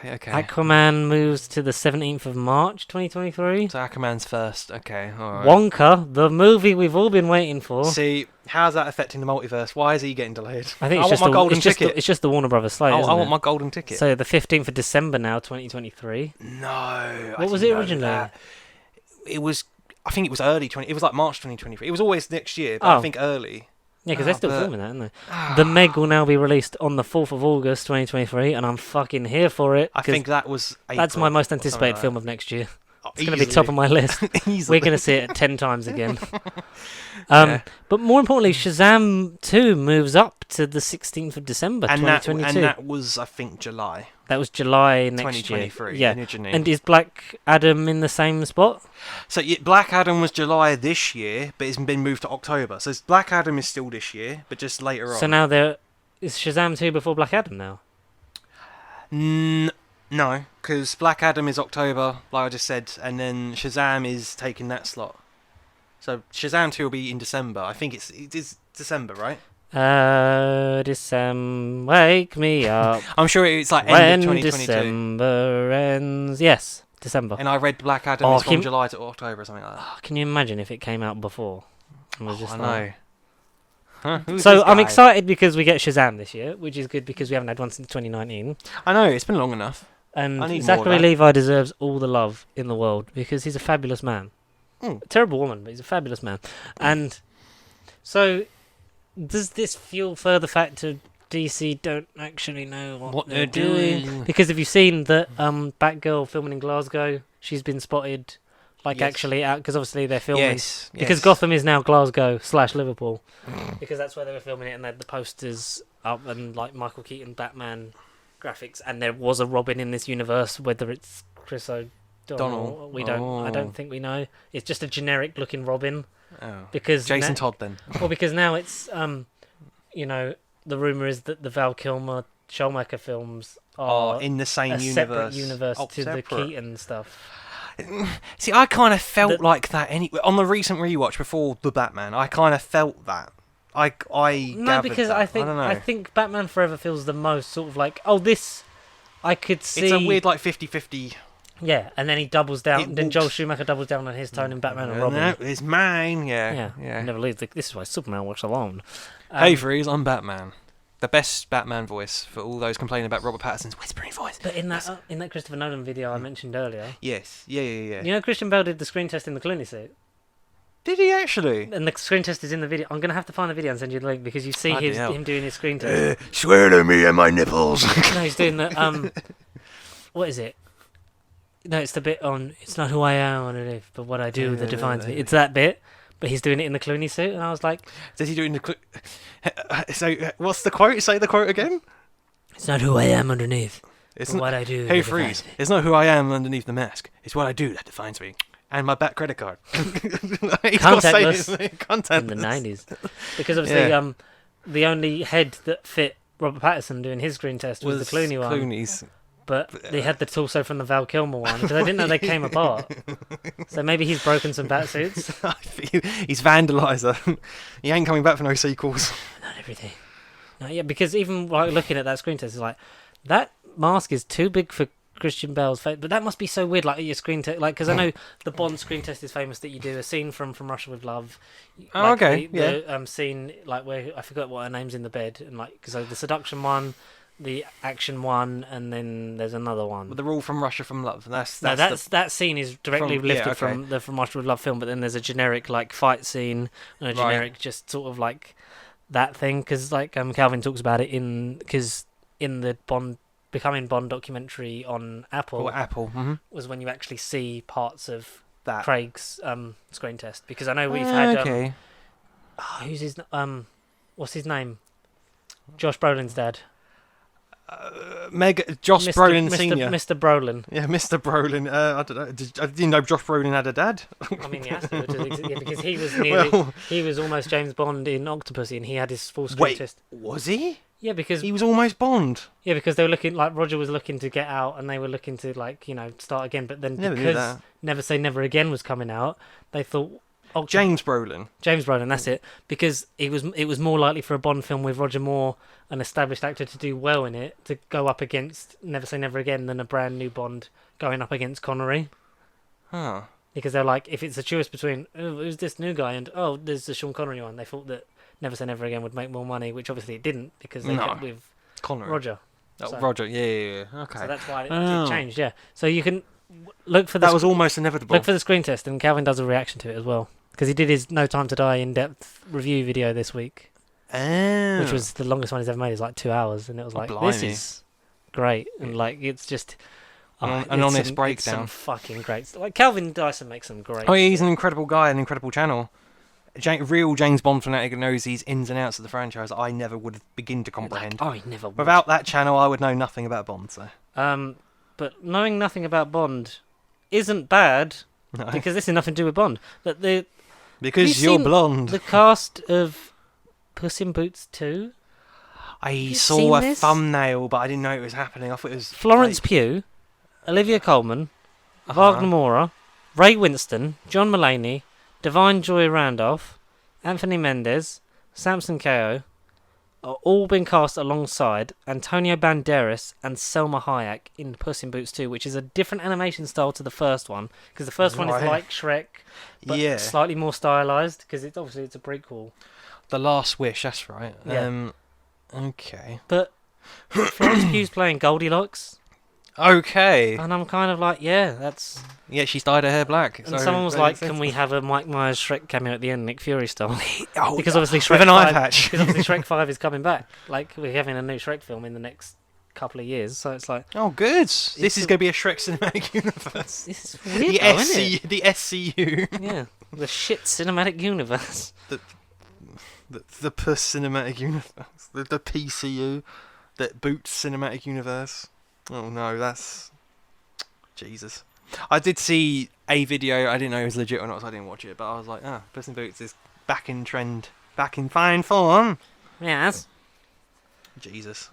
Okay. Aquaman moves to the 17th of March 2023. So Aquaman's first. Okay, all right. Wonka, the movie we've all been waiting for. See, how's that affecting the multiverse? Why is he getting delayed? I think it's just the Warner Brothers slate. I want my golden ticket. So the 15th of December now, 2023. No. What was it originally? It was. I think it was early 20. It was like March 2023. It was always next year, but I think early. Yeah, because they're still filming that, aren't they? The Meg will now be released on the 4th of August 2023, and I'm fucking here for it. I think that was April. That's my most anticipated film of next year. It's going to be top of my list. We're going to see it 10 times again. But more importantly, Shazam 2 moves up to the 16th of December 2022. And that was, I think, July. That was July next year. 2023. Yeah. And is Black Adam in the same spot? So Black Adam was July this year, but it's been moved to October. So Black Adam is still this year, but just later on. So now is Shazam 2 before Black Adam now? No, because Black Adam is October, like I just said, and then Shazam is taking that slot. So Shazam 2 will be in December. I think it is December, right? December, wake me up. I'm sure it's like when end of 2022. December ends. Yes, December. And I read Black Adam is from July to October or something like that. Oh, can you imagine if it came out before? I know. Huh? So I'm excited because we get Shazam this year, which is good because we haven't had one since 2019. I know, it's been long enough. And Zachary Levi deserves all the love in the world because he's a fabulous man. A terrible woman, but he's a fabulous man. And so, does this fuel further fact to DC don't actually know what they're doing? Because have you seen that Batgirl filming in Glasgow? She's been spotted, actually out because obviously they're filming. Yes. Because Gotham is now Glasgow/Liverpool, because that's where they were filming it, and they had the posters up and Michael Keaton Batman graphics, and there was a Robin in this universe. Whether it's Chris O'Donnell, we don't. I don't think we know. It's just a generic looking Robin. Oh. Because Jason Todd then. Well, because now it's the rumor is that the Val Kilmer Showmaker films are in the same universe. Separate universe to the Keaton stuff. See, I kind of felt like that anyway. On the recent rewatch before the Batman, I kind of felt that. I because that. I think Batman Forever feels the most sort of this I could see. It's a weird 50-50. Yeah, and then he doubles down. Then Joel Schumacher doubles down on his tone in Batman and Robin. No, it's mine. Yeah. Never leaves. This is why Superman works alone. Hey, Freeze, I'm Batman. The best Batman voice for all those complaining about Robert Pattinson's whispering voice. But in that Christopher Nolan video I mentioned earlier. Yes. Yeah. You know Christian Bale did the screen test in the Clooney suit. Did he actually? And the screen test is in the video. I'm going to have to find the video and send you the link because you see him doing his screen test. Swear to me and my nipples. No, he's doing the what is it? No, it's the bit on. It's not who I am underneath, but what I do that defines me. It's that bit, but he's doing it in the Clooney suit, and I was like, "Does he do it in the?" So, what's the quote? Say the quote again. It's not who I am underneath. It's what I do. Hey, Freeze! It's not who I am underneath the mask. It's what I do that defines me. And my back credit card. Contactless. In the 90s, because obviously, the only head that fit Robert Pattinson doing his screen test was the Clooney one. Clooney's. But they had the torso from the Val Kilmer one because I didn't know they came apart. So maybe he's broken some bat suits. He's vandalizer. He ain't coming back for no sequels. Not everything. No, yeah, because even looking at that screen test, it's that mask is too big for Christian Bale's face. But that must be so weird. Your screen test, because I know the Bond screen test is famous that you do a scene from Russia with Love. Okay. The scene where I forgot what her name's in the bed and so the seduction one. The action one, and then there's another one. But they're all from Russia from Love. That scene is directly lifted from the From Russia with Love film. But then there's a generic fight scene and a generic just sort of that thing because Calvin talks about it in the Bond Becoming Bond documentary on Apple. Was when you actually see parts of that Craig's screen test because I know we've had who's his what's his name? Josh Brolin's dad. Josh Brolin Senior. Mr. Brolin. Yeah, Mr. Brolin. I don't know. I didn't know Josh Brolin had a dad. I mean, he has to because he was he was almost James Bond in Octopussy, and he had his full screen test. Was he? Yeah, because he was almost Bond. Yeah, because they were looking Roger was looking to get out, and they were looking to start again. But then because Never Say Never Again was coming out, they thought. James Brolin, that's it. Because it was more likely for a Bond film with Roger Moore, an established actor, to do well in it, to go up against Never Say Never Again than a brand new Bond going up against Connery. Huh. Because they're if it's a choice between, who's this new guy, and, there's the Sean Connery one, they thought that Never Say Never Again would make more money, which obviously it didn't, because they kept with Connery. Roger. Roger, yeah. Okay. So that's why it changed, yeah. So you can look for the... That was almost inevitable. Look for the screen test, and Calvin does a reaction to it as well. Because he did his No Time to Die in-depth review video this week. Oh. Which was the longest one he's ever made. It's 2 hours. And it was this is great. And it's just... an honest breakdown. It's some fucking great... Calvin Dyson makes some great... Oh, yeah, he's an incredible guy, an incredible channel. Real James Bond fanatic knows these ins and outs of the franchise I never would begin to comprehend. He never would. Without that channel, I would know nothing about Bond, so... But knowing nothing about Bond isn't bad, because this has nothing to do with Bond. But because you're blonde. The cast of Puss in Boots 2? I saw a thumbnail, but I didn't know it was happening. I thought it was... Florence Pugh, Olivia Colman, Wagner Moura, Ray Winston, John Mulaney, Divine Joy Randolph, Anthony Mendez, Samson Kao are all been cast alongside Antonio Banderas and Selma Hayek in Puss in Boots 2, which is a different animation style to the first one, because the first one is like Shrek, but slightly more stylized, because it's a prequel. The Last Wish, that's right. Yeah. Okay. But Florence Pugh's playing Goldilocks. Okay. And I'm kind of like, yeah, that's... Yeah, she's dyed her hair black. And someone was like, can we have a Mike Myers Shrek cameo at the end, Nick Fury style? Oh, because obviously Shrek with an 5, eye patch. because obviously Shrek 5 is coming back. Like, we're having a new Shrek film in the next couple of years, so it's like... Oh, good. This is going to be a Shrek cinematic universe. It's weird, isn't it? The SCU. Yeah, the shit cinematic universe. The Puss cinematic universe. The PCU. The Boots cinematic universe. Oh no, that's... Jesus. I did see a video, I didn't know it was legit or not, so I didn't watch it, but I was like, Puss in Boots is back in trend, back in fine form. Yes. Jesus.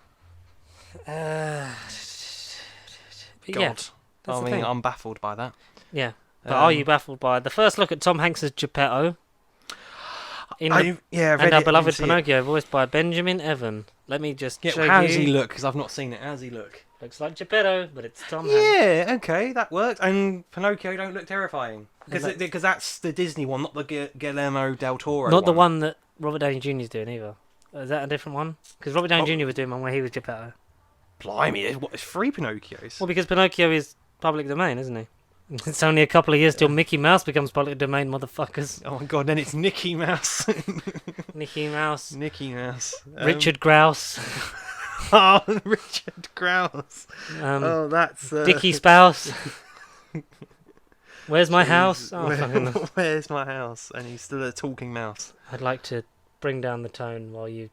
God. Yeah, I'm baffled by that. Yeah. But are you baffled by the first look at Tom Hanks' Geppetto? And our beloved Pinocchio, voiced by Benjamin Evan. Let me just show you. How does he look? Because I've not seen it. How does he look? Looks like Geppetto, but it's Tom Hanks. Yeah, okay, that works. And Pinocchio don't look terrifying. Because that's the Disney one, not the Guillermo del Toro Not the one that Robert Downey Jr. is doing either. Is that a different one? Because Robert Downey Jr. was doing one where he was Geppetto. Blimey, there's 3 Pinocchios? Well, because Pinocchio is public domain, isn't he? It's only a couple of years till Mickey Mouse becomes public domain, motherfuckers. Oh my god, then it's Mickey Mouse. Mickey Mouse. Richard Grouse. Oh, Richard Grouse. That's... Dickie Spouse. Where's my house? Where's my house? And he's still a talking mouse. I'd like to bring down the tone while you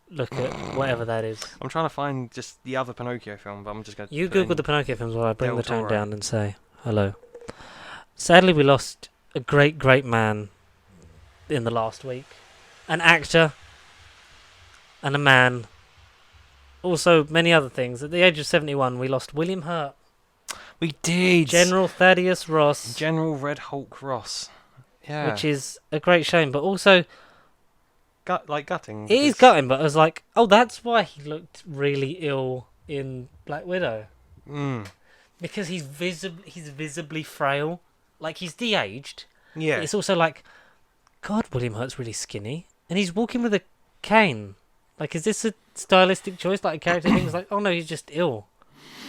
look at whatever that is. I'm trying to find just the other Pinocchio film, but I'm just going to... You Google the Pinocchio films while I bring the tone down and say hello. Sadly, we lost a great, great man in the last week. An actor and a man. Also, many other things. At the age of 71, we lost William Hurt. We did. General Thaddeus Ross. General Red Hulk Ross. Yeah. Which is a great shame, but also... gutting. It is gutting, but I was like, oh, that's why he looked really ill in Black Widow. Because he's visibly frail. Like, he's de-aged. Yeah. But it's also like, God, William Hurt's really skinny. And he's walking with a cane. Like, is this a stylistic choice? Like, a character thing is like, oh no, he's just ill.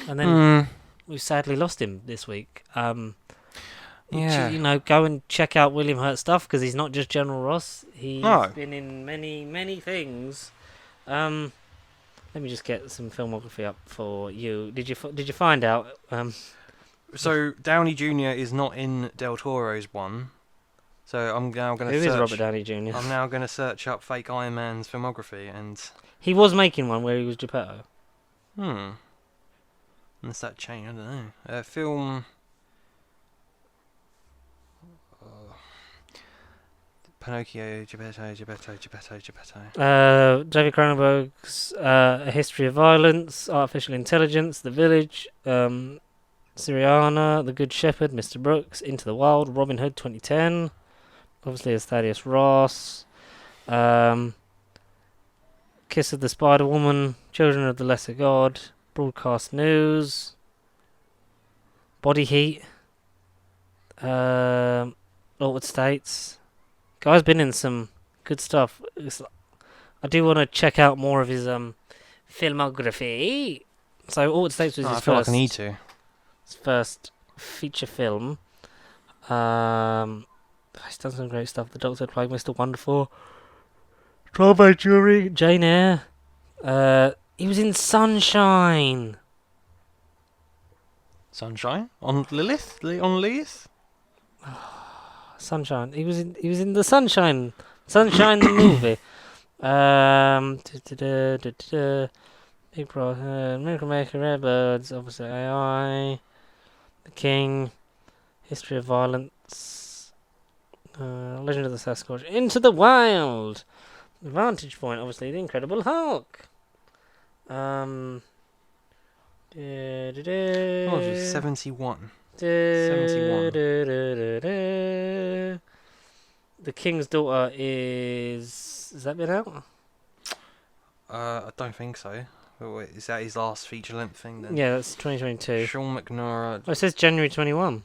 And then we've sadly lost him this week. Go and check out William Hurt's stuff, because he's not just General Ross. He's been in many, many things. Let me just get some filmography up for you. Did you find out? So Downey Jr. is not in Del Toro's one. So I'm now going to search... Who is Robert Downey Jr.? I'm now going to search up fake Iron Man's filmography, and... He was making one where he was Geppetto. Unless that changed, I don't know. Film... Pinocchio, Geppetto. David Cronenberg's A History of Violence, Artificial Intelligence, The Village, Syriana, The Good Shepherd, Mr. Brooks, Into the Wild, Robin Hood 2010, obviously as Thaddeus Ross, Kiss of the Spider-Woman, Children of the Lesser God, Broadcast News, Body Heat, Altered States. Guy's been in some good stuff. I do want to check out more of his filmography. So Altered States was his first. I need to. His first feature film. He's done some great stuff. The Doctor playing Mr. Wonderful. Trial by Jury. Jane Eyre. He was in Sunshine. Sunshine on Lilith. On Lilith. Sunshine. He was in the Sunshine the movie. Big Brother, Miracle Maker, Redbirds, obviously AI, The King, History of Violence, Legend of the Sasquatch, Into the Wild, Vantage Point, obviously The Incredible Hulk. Oh, it was 71. 71. The King's Daughter is... Has that been out? I don't think so. Oh, wait, is that his last feature-length thing then? Yeah, that's 2022. Sean McNamara. Oh, it says January 21.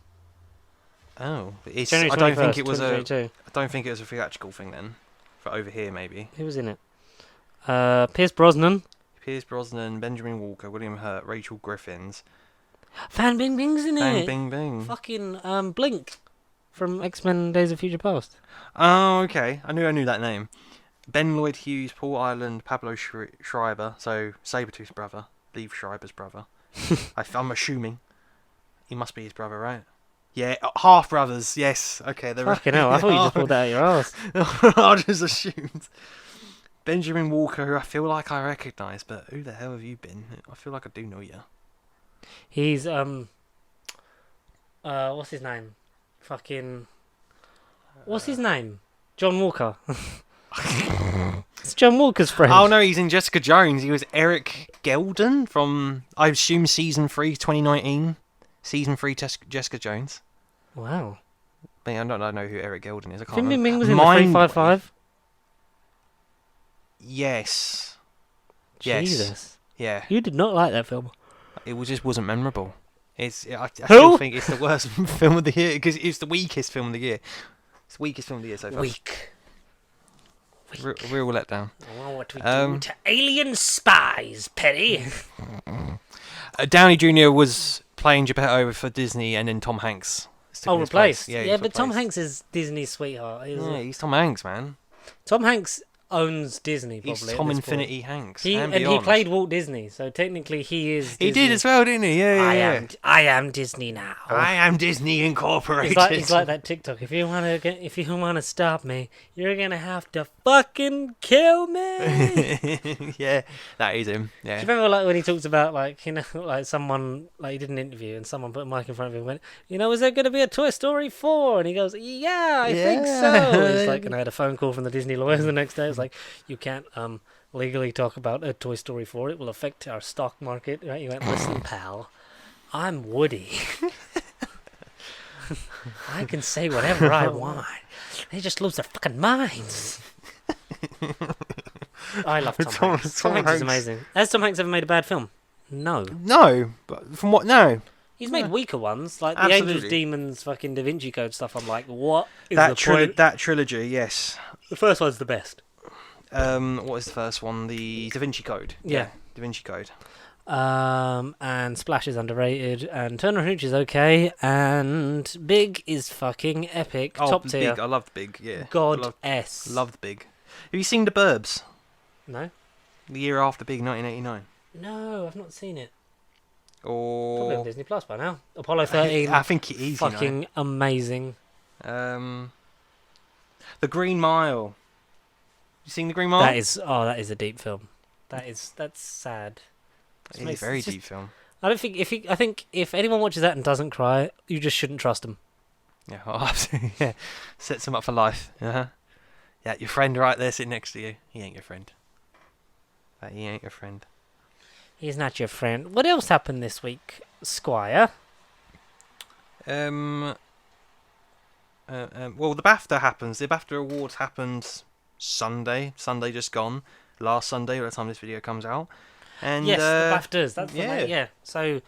Oh, it's. January 21st, I don't think it was a. 2022. I don't think it was a theatrical thing then. For over here, maybe. Who was in it? Pierce Brosnan. Pierce Brosnan, Benjamin Walker, William Hurt, Rachel Griffins. Fan Bingbing's in Bang, it. Bing Bing. Fucking Blink from X-Men: Days of Future Past. Oh, okay. I knew that name. Ben Lloyd Hughes, Paul Ireland, Pablo Schreiber, so Sabretooth's brother, Liev Schreiber's brother. I'm assuming he must be his brother, right? Yeah, half brothers. Yes. Okay, they're Fucking hell! I thought you just pulled that out your ass. I just assumed. Benjamin Walker, who I feel like I recognise, but who the hell have you been? I feel like I do know you. He's what's his name? Fucking what's his name? John Walker. It's John Walker's friend. Oh no, he's in Jessica Jones. He was Eric Geldon from, I assume, season 3, 2019. Season 3 Jessica Jones. Wow. I don't know who Eric Geldon is. I can't Fin Bin remember. Bing was in the 355. Yes. Jesus. Yeah. You did not like that film. Just wasn't memorable. I Who? still think it's the worst film of the year because it's the weakest film of the year. It's the weakest film of the year so far. Weak. Real letdown. Well, what we do to alien spies, Petty? Downey Jr. was playing Geppetto for Disney, and then Tom Hanks. Replaced. Yeah, Yeah, but Tom Hanks is Disney's sweetheart. Yeah, he's Tom Hanks, man. Tom Hanks owns Disney, probably. He's Tom Infinity Hanks. He played Walt Disney, so technically he is Disney. He did as well, didn't he? Yeah. I am Disney now. I am Disney Incorporated. He's like that TikTok. If you wanna stop me, you're gonna have to fucking kill me. Yeah, that is him. Yeah. Do you remember like when he talks about like someone like he did an interview and someone put a mic in front of him and went, is there gonna be a Toy Story 4? And he goes, yeah, I think so. It's like, and I had a phone call from the Disney lawyers the next day. It's like, you can't legally talk about a Toy Story 4. It will affect our stock market. Right? You went, listen, pal, I'm Woody. I can say whatever I want. They just lose their fucking minds. I love Tom Hanks. Tom Hanks is amazing. Has Tom Hanks ever made a bad film? No. No, but from what? No. He's made weaker ones, like Absolutely. the Angels, Demons, fucking Da Vinci Code stuff. I'm like, what is the point? That trilogy, yes. The first one's the best. What is the first one? The Da Vinci Code. Yeah. Da Vinci Code. And Splash is underrated, and Turner and Hooch is okay, and Big is fucking epic. Top tier. Big. I loved Big. Yeah. God-S. Loved Big. Have you seen The Burbs? No. The year after Big, 1989. No, I've not seen it. Or Probably on Disney Plus by now. Apollo 13. I think it is. Fucking amazing. The Green Mile. You seen The Green Mile? That is a deep film. That's sad. It's a very deep film. I don't think I think if anyone watches that and doesn't cry, you just shouldn't trust them. Yeah, absolutely. Yeah, sets them up for life. Yeah, your friend right there sitting next to you. He ain't your friend. He ain't your friend. He's not your friend. What else happened this week, Squire? Well, the BAFTA happens. The BAFTA Awards happened Sunday. Sunday just gone. Last Sunday, by the time this video comes out. And yes, the BAFTAs. That's yeah. So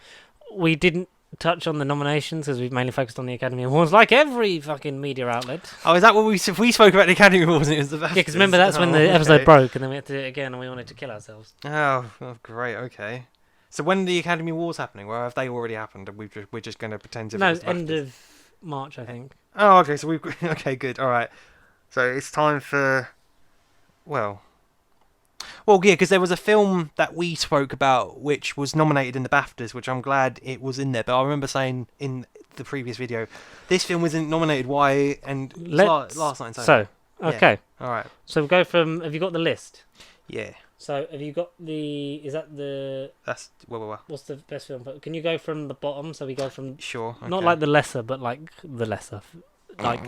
we didn't touch on the nominations because we've mainly focused on the Academy Awards, like every fucking media outlet. Oh, is that what we spoke about the Academy Awards? And it was the BAFTAs. Yeah, because remember that's when the episode broke, and then we had to do it again, and we wanted to kill ourselves. Oh, great. Okay. So when are the Academy Awards happening? Well, have they already happened? And we're just going to pretend to. No, end of March, I think. Oh, okay. So okay, good. All right. So it's time for. Well, yeah, because there was a film that we spoke about which was nominated in the BAFTAs, which I'm glad it was in there. But I remember saying in the previous video, this film wasn't nominated. Why? And last night. So, okay. Yeah. All right. So we'll go from. Have you got the list? Yeah. So have you got the? Is that the? That's well. What's the best film? Can you go from the bottom? So we go from. Sure. Okay. Not like the lesser, but like the lesser. Like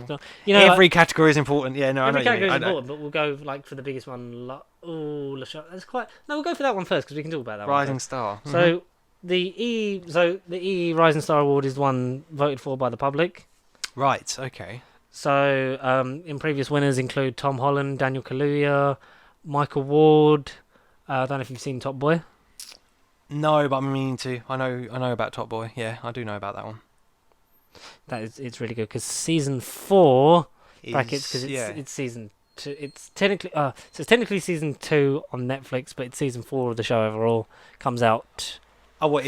every category is important. Yeah, no, every I know category you is important, but we'll go like for the biggest one. That's quite. No, we'll go for that one first because we can talk about that. Rising one Star. Mm-hmm. So the E Rising Star Award is the one voted for by the public. Right. Okay. So in previous winners include Tom Holland, Daniel Kaluuya, Michael Ward. I don't know if you've seen Top Boy. No, but I'm meaning to. I know about Top Boy. Yeah, I do know about that one. It's really good because season 4 brackets because it's season 2. It's technically season 2 on Netflix, but it's season 4 of the show overall. Comes out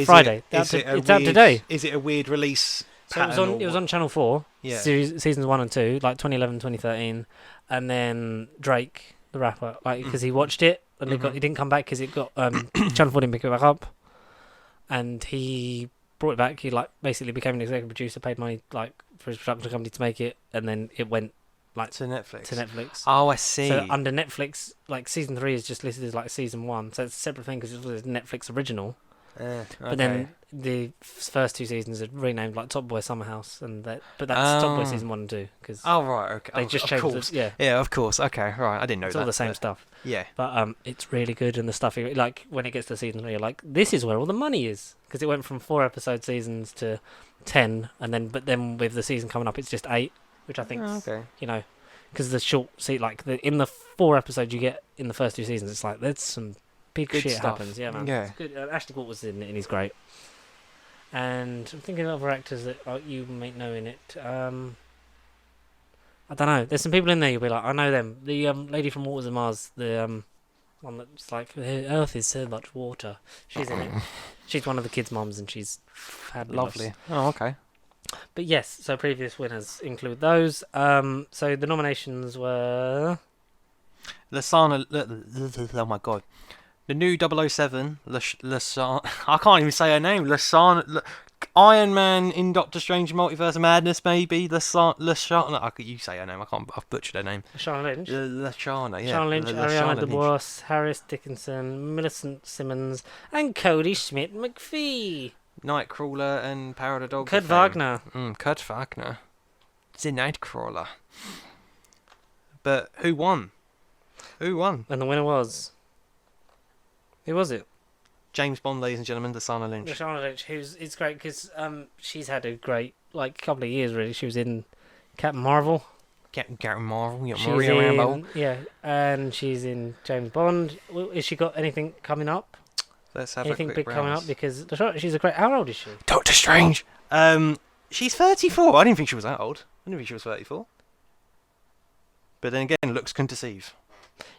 Friday. It's out today. Is it a weird release? So it was on Channel 4. Yeah. Seasons 1 and 2, like 2011, 2013, and then Drake, the rapper, like because he watched it and he didn't come back because it got Channel 4 didn't pick it back up, and he brought it back. He like basically became an executive producer, paid money like for his production company to make it, and then it went like to Netflix. Oh, I see. So under Netflix, like season 3 is just listed as like season 1, so it's a separate thing because it was a Netflix original. Okay. But then the first 2 seasons are renamed like Top Boy Summer House, but that's Top Boy season 1 and 2 because right, okay, they just changed it. Yeah, of course. Okay, right, I didn't know it's that. It's all the same stuff. Yeah, but it's really good, and the stuff like when it gets to season 3, you're like, this is where all the money is, because it went from 4 episode seasons to 10, but then with the season coming up, it's just 8, which I think because the short in the 4 episodes you get in the first 2 seasons, it's like there's some big good shit stuff. happens. Yeah, man. Yeah. It's good. Ashley Walt was in it, and he's great. And I'm thinking of other actors that you might know in it. I don't know. There's some people in there you'll be like, I know them. The lady from Waters of Mars, the one that's like, the Earth is so much water. She's in it. She's one of the kids' mums, and she's fabulous. Lovely. Oh, okay. But yes, so previous winners include those. So the nominations were Lasana. Oh my god. The new 007, Lasana. I can't even say her name. Lasana. Iron Man in Doctor Strange Multiverse of Madness, maybe. Lashana. You say her name. I've butchered her name. Lashana Lynch. Lashana, yeah. Lashana Lynch, Ariana DeBose, Harris Dickinson, Millicent Simmons, and Cody Schmidt McPhee. Nightcrawler and Power of the Dog. Kurt Wagner. Kurt Wagner. The Nightcrawler. But who won? And the winner was... Who was it? James Bond, ladies and gentlemen, Lashana Lynch. Lashana Lynch, it's great because she's had a great couple of years really. She was in Captain Marvel. Captain Marvel, you got Maria Rambeau. Yeah, and she's in James Bond. Has she got anything coming up? Let's have anything a quick big coming up? Because she's a great... How old is she? Doctor Strange. She's 34. I didn't think she was that old. I didn't think she was 34. But then again, looks can deceive.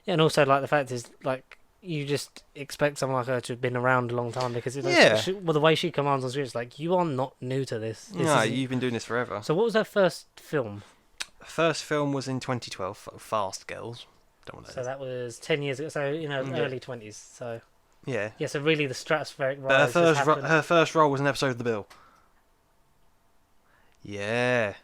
Yeah, and also like the fact is like you just expect someone like her to have been around a long time because the way she commands on screen, it's like you are not new to this. You've been doing this forever. So what was her first film? First film was in 2012. Fast Girls. So that was 10 years ago. So early 20s. So yeah. So really the stratospheric rise. But her first role was an episode of The Bill. Yeah.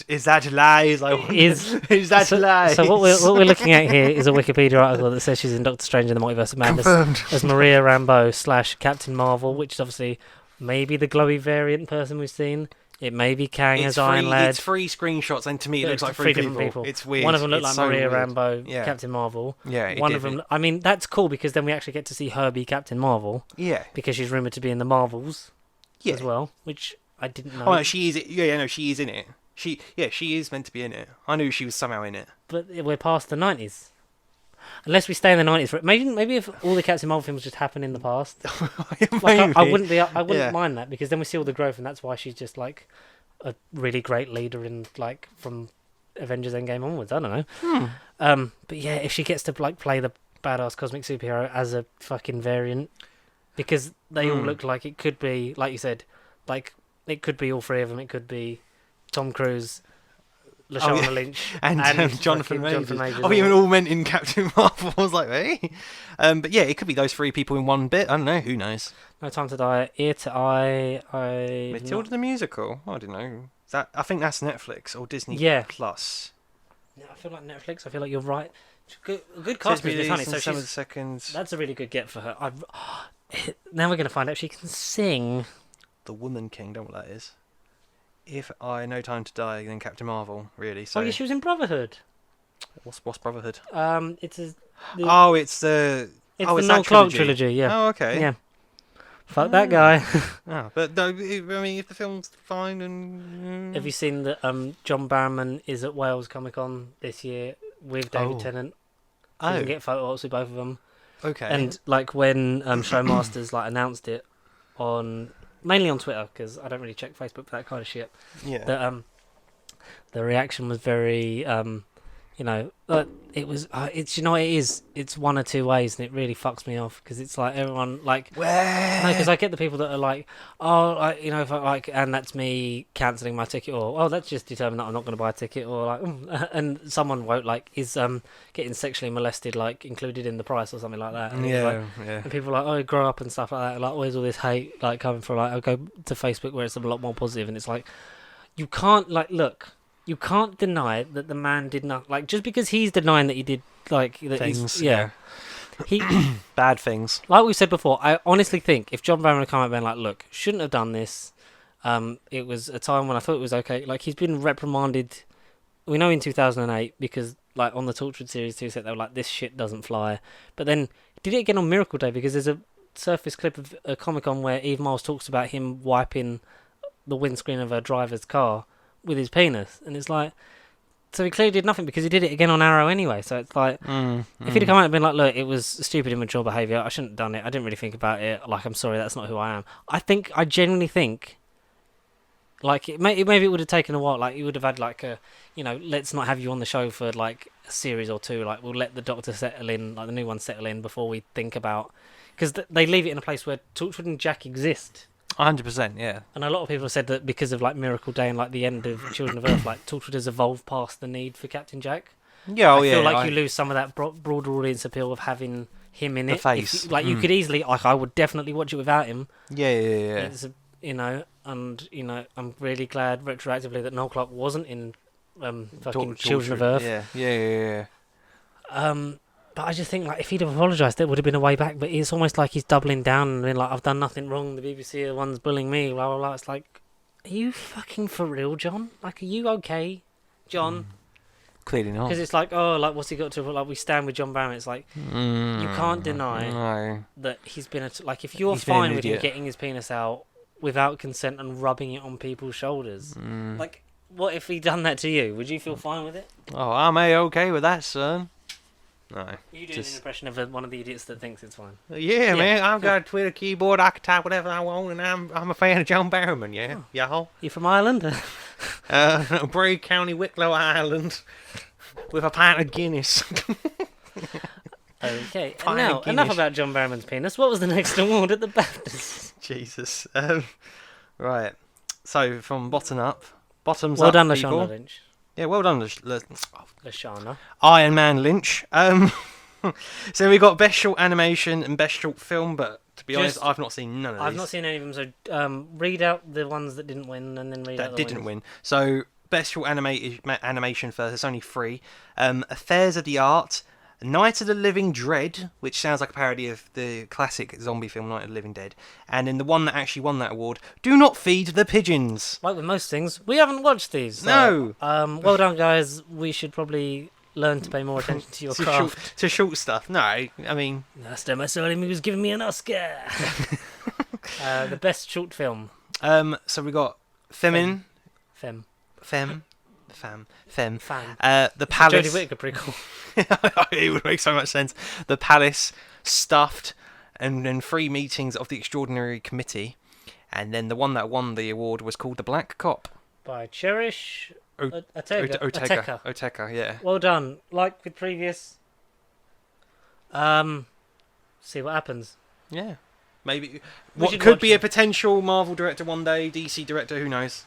Is that lies? Is that lies? So what we're looking at here is a Wikipedia article that says she's in Doctor Strange in the Multiverse of Madness as Maria Rambeau / Captain Marvel, which is obviously maybe the glowy variant person we've seen. It may be Kang as Iron Lad. It's 3 screenshots, and to me it looks like 3 different people. It's weird. One of them looked like Maria Rambeau, Captain Marvel. Yeah, One of them. I mean, that's cool because then we actually get to see her be Captain Marvel. Yeah. Because she's rumored to be in the Marvels. as well, which I didn't know. Oh, no, she is. Yeah, no, she is in it. She is meant to be in it. I knew she was somehow in it. But we're past the 90s. Unless we stay in the 90s, maybe if all the Captain Marvel films just happen in the past, I wouldn't mind that, because then we see all the growth, and that's why she's just like a really great leader in like from Avengers Endgame onwards. I don't know. But yeah, if she gets to like play the badass cosmic superhero as a fucking variant, because they all look like it could be, like you said, like it could be all three of them. It could be Tom Cruise, Lashana Lynch, and Jonathan Majors. Oh, even all meant in Captain Marvel. I was like, hey. But yeah, it could be those three people in one bit. I don't know. Who knows? No Time to Die, Ear to Eye. Matilda the musical. I don't know. I think that's Netflix or Disney Plus. No, I feel like Netflix. I feel like you're right. Good cast with Miss Honey. So that's a really good get for her. Now we're going to find out she can sing. The Woman King. Don't know what that is. If I No Time to Die, then Captain Marvel. Really? So. Oh yeah, she was in Brotherhood. What's Brotherhood? It's the Noel Clarke trilogy. Yeah. Oh, okay. Yeah. Fuck that guy. But no, I mean, if the film's fine and... Have you seen that John Barrowman is at Wales Comic Con this year with David Tennant? So you can get photo ops with both of them. Okay. And like when Showmasters like announced it mainly on Twitter, because I don't really check Facebook for that kind of shit. Yeah. That the reaction was very it was it's what it is. It's one or two ways, and it really fucks me off because it's like everyone like because I get the people that are like, if I like, and that's me cancelling my ticket, or that's just determined that I'm not going to buy a ticket, or like and someone wrote like, is getting sexually molested like included in the price or something like that. And and people are like, grow up and stuff like that, and, like always all this hate like coming from like, I'll go to Facebook where it's a lot more positive, and it's like, you can't like look. You can't deny that the man did not, like, just because he's denying that he did, like, that things, he bad things. Like we said before, I honestly think if John Barrowman had come out and been like, look, shouldn't have done this. It was a time when I thought it was okay. Like, he's been reprimanded. We know in 2008 because, like, on the Torchwood series 2 set, they were like, this shit doesn't fly. But then did it again on Miracle Day because there's a surface clip of a Comic-Con where Eve Miles talks about him wiping the windscreen of her driver's car with his penis, and it's like, so he clearly did nothing because he did it again on Arrow anyway. So it's like, if he'd have come out and been like, look, it was stupid, immature behaviour, I shouldn't have done it, I didn't really think about it, like, I'm sorry, that's not who I am. I genuinely think, like, maybe it would have taken a while, like, you would have had like a, let's not have you on the show for like a series or two, like, we'll let the Doctor settle in, like the new one settle in before we think about, because they leave it in a place where Torchwood and Jack exist. 100%, yeah. And a lot of people have said that because of like Miracle Day and like the end of Children of Earth, like Torchwood has evolved past the need for Captain Jack. Yeah, I feel like you lose some of that broader audience appeal of having him in the it. face. You could easily, like, I would definitely watch it without him. Yeah. It's I'm really glad retroactively that Noel Clarke wasn't in fucking Children of Earth. Yeah. But I just think, like, if he'd have apologised, it would have been a way back. But it's almost like he's doubling down and being like, I've done nothing wrong, the BBC are the ones bullying me, blah, blah, blah. It's like, are you fucking for real, John? Like, are you okay, John? Clearly not. Because it's like, what's he got to... Like, we stand with John Barrowman. It's like, you can't deny that he's been... Like, if you're fine with him getting his penis out without consent and rubbing it on people's shoulders, like, what if he'd done that to you? Would you feel fine with it? Oh, I'm A-okay with that, son. No. You do an impression of one of the idiots that thinks it's fine. Yeah, man. I've got a Twitter keyboard. I can type whatever I want, and I'm a fan of John Barrowman. Yeah, y'all. You from Ireland? Bray County, Wicklow, Ireland, with a pint of Guinness. Okay. Now, enough about John Barrowman's penis. What was the next award at the BAFTAs? Jesus. Right. So from bottoms up. Well done, Lashana Lynch. Yeah, well done, Lashana. Iron Man Lynch. So we got Best Short Animation and Best Short Film, but to be honest, I've not seen none of these. I've not seen any of them, so read out the ones that didn't win, and then read out the that didn't win. So Best Short Animation first. There's only 3. Affairs of the Art, Night of the Living Dead, which sounds like a parody of the classic zombie film Night of the Living Dead, and then the one that actually won that award, Do Not Feed the Pigeons. Like with most things, we haven't watched these. So, no. Well done, guys. We should probably learn to pay more attention to your craft. To short stuff. No, I mean... Last time I saw him, he was giving me an Oscar. The best short film. So we got Fem. The Palace. Jodie Whittaker, pretty cool. It would make so much sense. The Palace, Stuffed, and then 3 meetings of the Extraordinary Committee, and then the one that won the award was called The Black Cop by Cherish Oteka. Yeah. Well done. Like with previous. See what happens. Yeah. Maybe what could be a potential Marvel director one day, DC director. Who knows?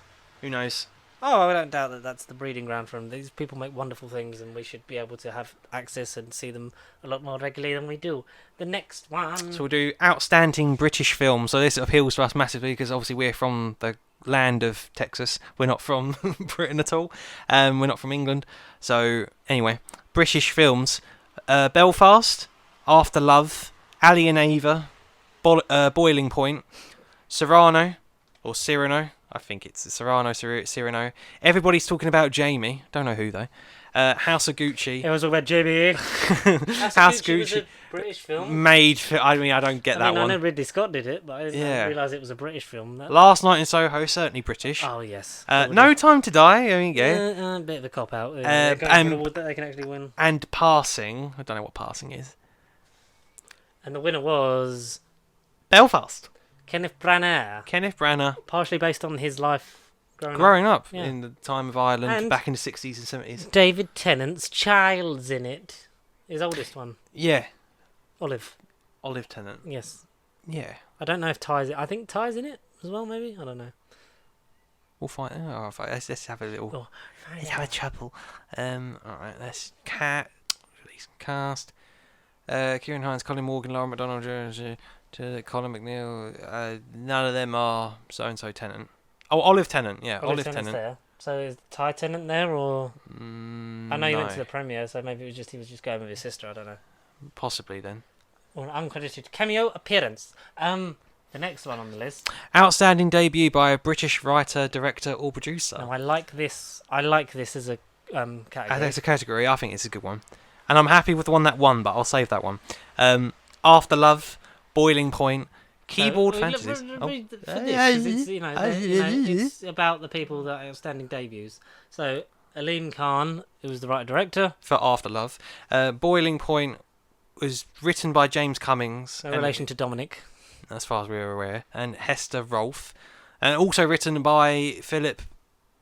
Oh, I don't doubt that that's the breeding ground for them. These people make wonderful things, and we should be able to have access and see them a lot more regularly than we do. The next one... So we'll do Outstanding British Film. So this appeals to us massively, because obviously we're from the land of Texas. We're not from Britain at all. We're not from England. So, anyway, British films. Belfast, After Love, Ali and Ava, Boiling Point, Cyrano, I think it's Cyrano. Everybody's talking about Jamie. Don't know who though. House of Gucci. It was all about Jamie. House Gucci was Gucci a British film. I don't get that I one. know Ridley Scott did it, but I didn't realise it was a British film. Last Night in Soho, certainly British. Oh yes. No Time to Die. I mean, yeah. A bit of a cop out. They and an award that they can actually win. And Passing. I don't know what Passing is. And the winner was Belfast. Kenneth Branagh. Partially based on his life growing up in the time of Ireland, and back in the 60s and 70s. David Tennant's child's in it. His oldest one. Yeah. Olive Tennant. Yes. Yeah. I don't know if Ty's. I think Ty's in it as well. Maybe I don't know. We'll find. Oh, let's have a little. Let's have a trouble. All right. Let's cast. Kieran Hines, Colin Morgan, Lauren McDonald, Colin McNeil. None of them are so and so Tennant. Oh, Olive Tennant. Yeah, Olive Tennant. There. So is Ty Tennant there, or I know you no. went to the premiere, so maybe he was just going with his sister. I don't know. Possibly then. Or an uncredited cameo appearance. The next one on the list. Outstanding debut by a British writer, director, or producer. No, I like this. I like this as a category. As a category, I think it's a good one, and I'm happy with the one that won, but I'll save that one. After Love, Boiling Point, Keyboard Fantasies. It's about the people that are outstanding debuts. So Aleem Khan, who was the writer-director for After Love. Boiling Point was written by James Cummings. In relation to Dominic. As far as we were aware. And Hester Rolfe. And also written by Philip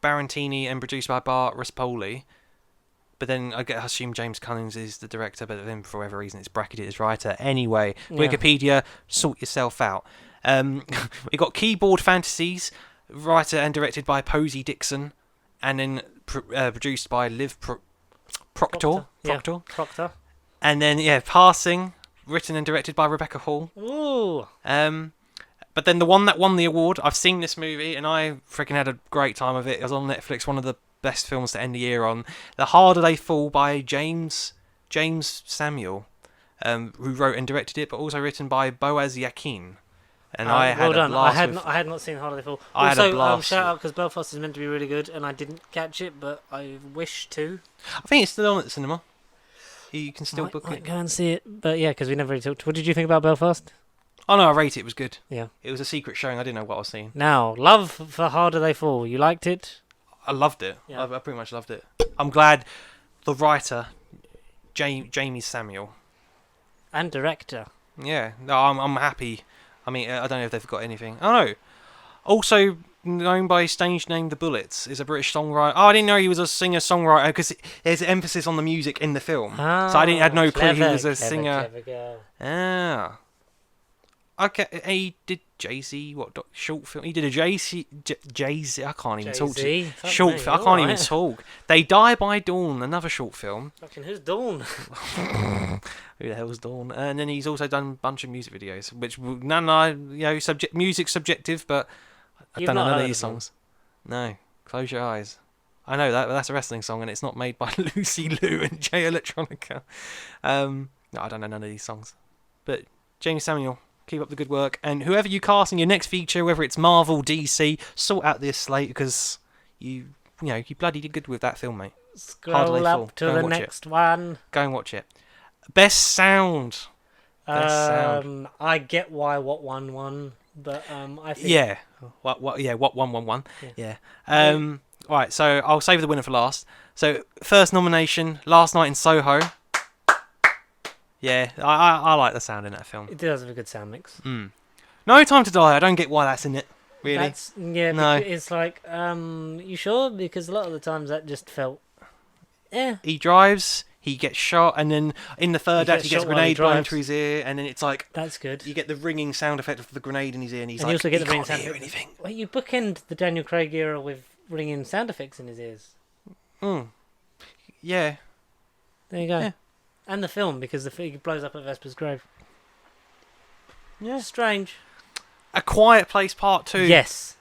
Barantini and produced by Bart Rispoli. But then I assume James Cummings is the director, but then for whatever reason it's bracketed as writer. Anyway, Wikipedia, sort yourself out. We got Keyboard Fantasies, writer and directed by Posey Dixon, and then produced by Liv Proctor. Proctor. And then Passing, written and directed by Rebecca Hall. Ooh. But then the one that won the award, I've seen this movie and I freaking had a great time of it. It was on Netflix, one of the best films to end the year on. The Harder They Fall by James Samuel, who wrote and directed it, but also written by Boaz Yakin. And I had a blast. I had not seen Harder They Fall. I had a blast. Shout out because Belfast is meant to be really good, and I didn't catch it, but I wish to. I think it's still on at the cinema. You can still book it. Go and see it, but yeah, because we never really talked. What did you think about Belfast? Oh no, I rate it. It was good. Yeah. It was a secret showing. I didn't know what I was seeing. Now, love for Harder They Fall. You liked it? I loved it. Yeah. I pretty much loved it. I'm glad the writer, Jamie Samuel, and director. Yeah, no, I'm happy. I mean, I don't know if they've got anything. Oh no. Also known by his stage name The Bullets, is a British songwriter. Oh, I didn't know he was a singer-songwriter because there's emphasis on the music in the film. So I had no clue he was a singer. Clever girl. Ah. Okay, he did Jay-Z, short film? He did a Jay-Z, I can't even talk to you. Short film, I can't even talk. They Die by Dawn, another short film. Fucking who's Dawn? Who the hell's Dawn? And then he's also done a bunch of music videos, which music's subjective, but I don't know none of these songs. No, Close Your Eyes. I know that, but that's a wrestling song, and it's not made by Lucy Liu and Jay Electronica. No, I don't know none of these songs. But Jamie Samuel, keep up the good work, and whoever you cast in your next feature, whether it's Marvel, DC, sort out this slate because you bloody did good with that film, mate. Scroll up to the next one. Go and watch it. Best sound. I get why what one won, but I think what 111. Yeah. Right, so I'll save the winner for last. So first nomination, Last Night in Soho. Yeah, I like the sound in that film. It does have a good sound mix. No Time to Die. I don't get why that's in it. Really? No. It's like, you sure? Because a lot of the times that just felt, He drives, he gets shot, and then in the third act he gets a grenade blown to his ear, and then it's like, that's good. You get the ringing sound effect of the grenade in his ear, and he's you also get the ringing can't sound hear anything. Well, you bookend the Daniel Craig era with ringing sound effects in his ears. Yeah. There you go. Yeah. And the film, because he blows up at Vesper's grave. Yeah. Strange. A Quiet Place Part 2. Yes.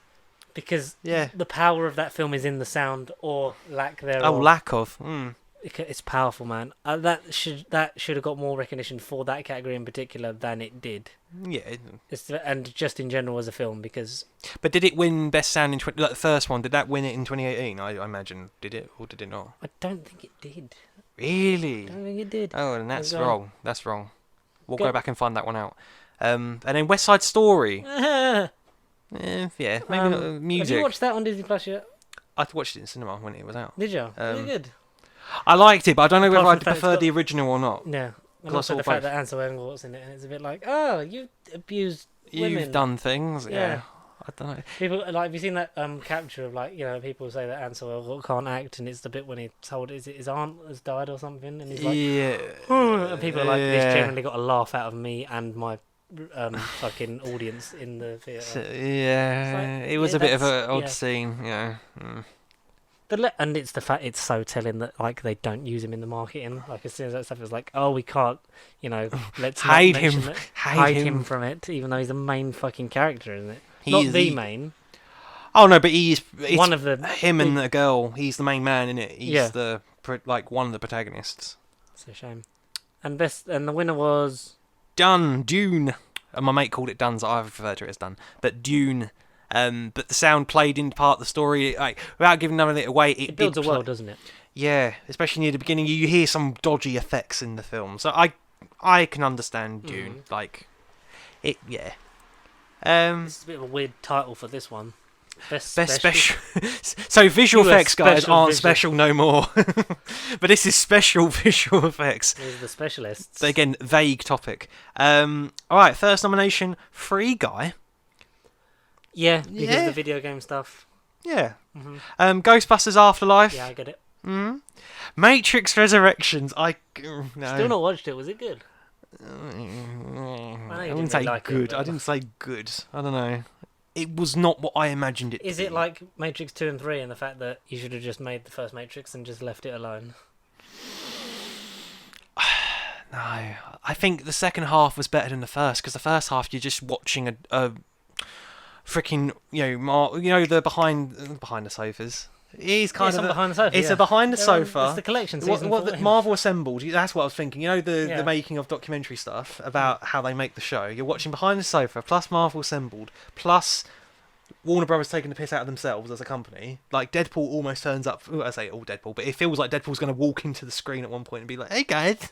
Because the power of that film is in the sound or lack thereof. Oh, lack of. It's powerful, man. That should have got more recognition for that category in particular than it did. Yeah. And just in general as a film, because... But did it win Best Sound in... like the first one, did that win it in 2018? I imagine. Did it, or did it not? I don't think it did. Really? I don't think it did. Oh, and that's wrong. That's wrong. We'll go back and find that one out. And then West Side Story. Yeah, maybe not music. Have you watched that on Disney Plus yet? I watched it in cinema when it was out. Did you? Was it good? I liked it, but I don't know whether Apart I from the fact preferred the original or not. Yeah. And I also saw the fact both. that Ansel Elgort's in it, and it's a bit like, oh, you abused women. You've done things, yeah. I don't know. People like, have you seen that capture of like, people say that Ansel Elgort can't act, and it's the bit when he told his aunt has died or something, and he's like, and people are like, this genuinely got a laugh out of me and my fucking audience in the theatre. So, it was a bit of an odd scene, And it's the fact it's so telling that like they don't use him in the marketing. Like as soon as that stuff is like, oh, we can't, let's hide him from it, even though he's the main fucking character, isn't it? Not the main. Oh no, but it's one of the him and the girl. He's the main man in it. He's the one of the protagonists. It's a shame. And the winner was Dune. And my mate called it Dune, so I referred to it as Dune. But Dune. But the sound played into part of the story, like without giving none of it away. It builds a world, doesn't it? Yeah, especially near the beginning, you hear some dodgy effects in the film. So I can understand Dune. Like, it, yeah. This is a bit of a weird title for this one. Best special. So visual effects guys aren't special no more. But this is special visual effects. These are the specialists. So again, vague topic. Alright, first nomination, Free Guy. Yeah, because of the video game stuff. Yeah. Mm-hmm. Ghostbusters Afterlife. Yeah, I get it. Mm-hmm. Matrix Resurrections. No. Still not watched it. Was it good? I didn't say good. I didn't say good. I don't know. It was not what I imagined it to be. Is it like Matrix 2 and 3 and the fact that you should have just made the first Matrix and just left it alone? No. I think the second half was better than the first, because the first half you're just watching a freaking, the behind the sofas. It's kind of behind the sofa. It's a behind the sofa. It's the collection season. What Marvel assembled. That's what I was thinking. The making of documentary stuff about how they make the show. You're watching behind the sofa plus Marvel assembled plus Warner Brothers taking the piss out of themselves as a company. Like Deadpool almost turns up. I say all Deadpool, but it feels like Deadpool's going to walk into the screen at one point and be like, "Hey guys,"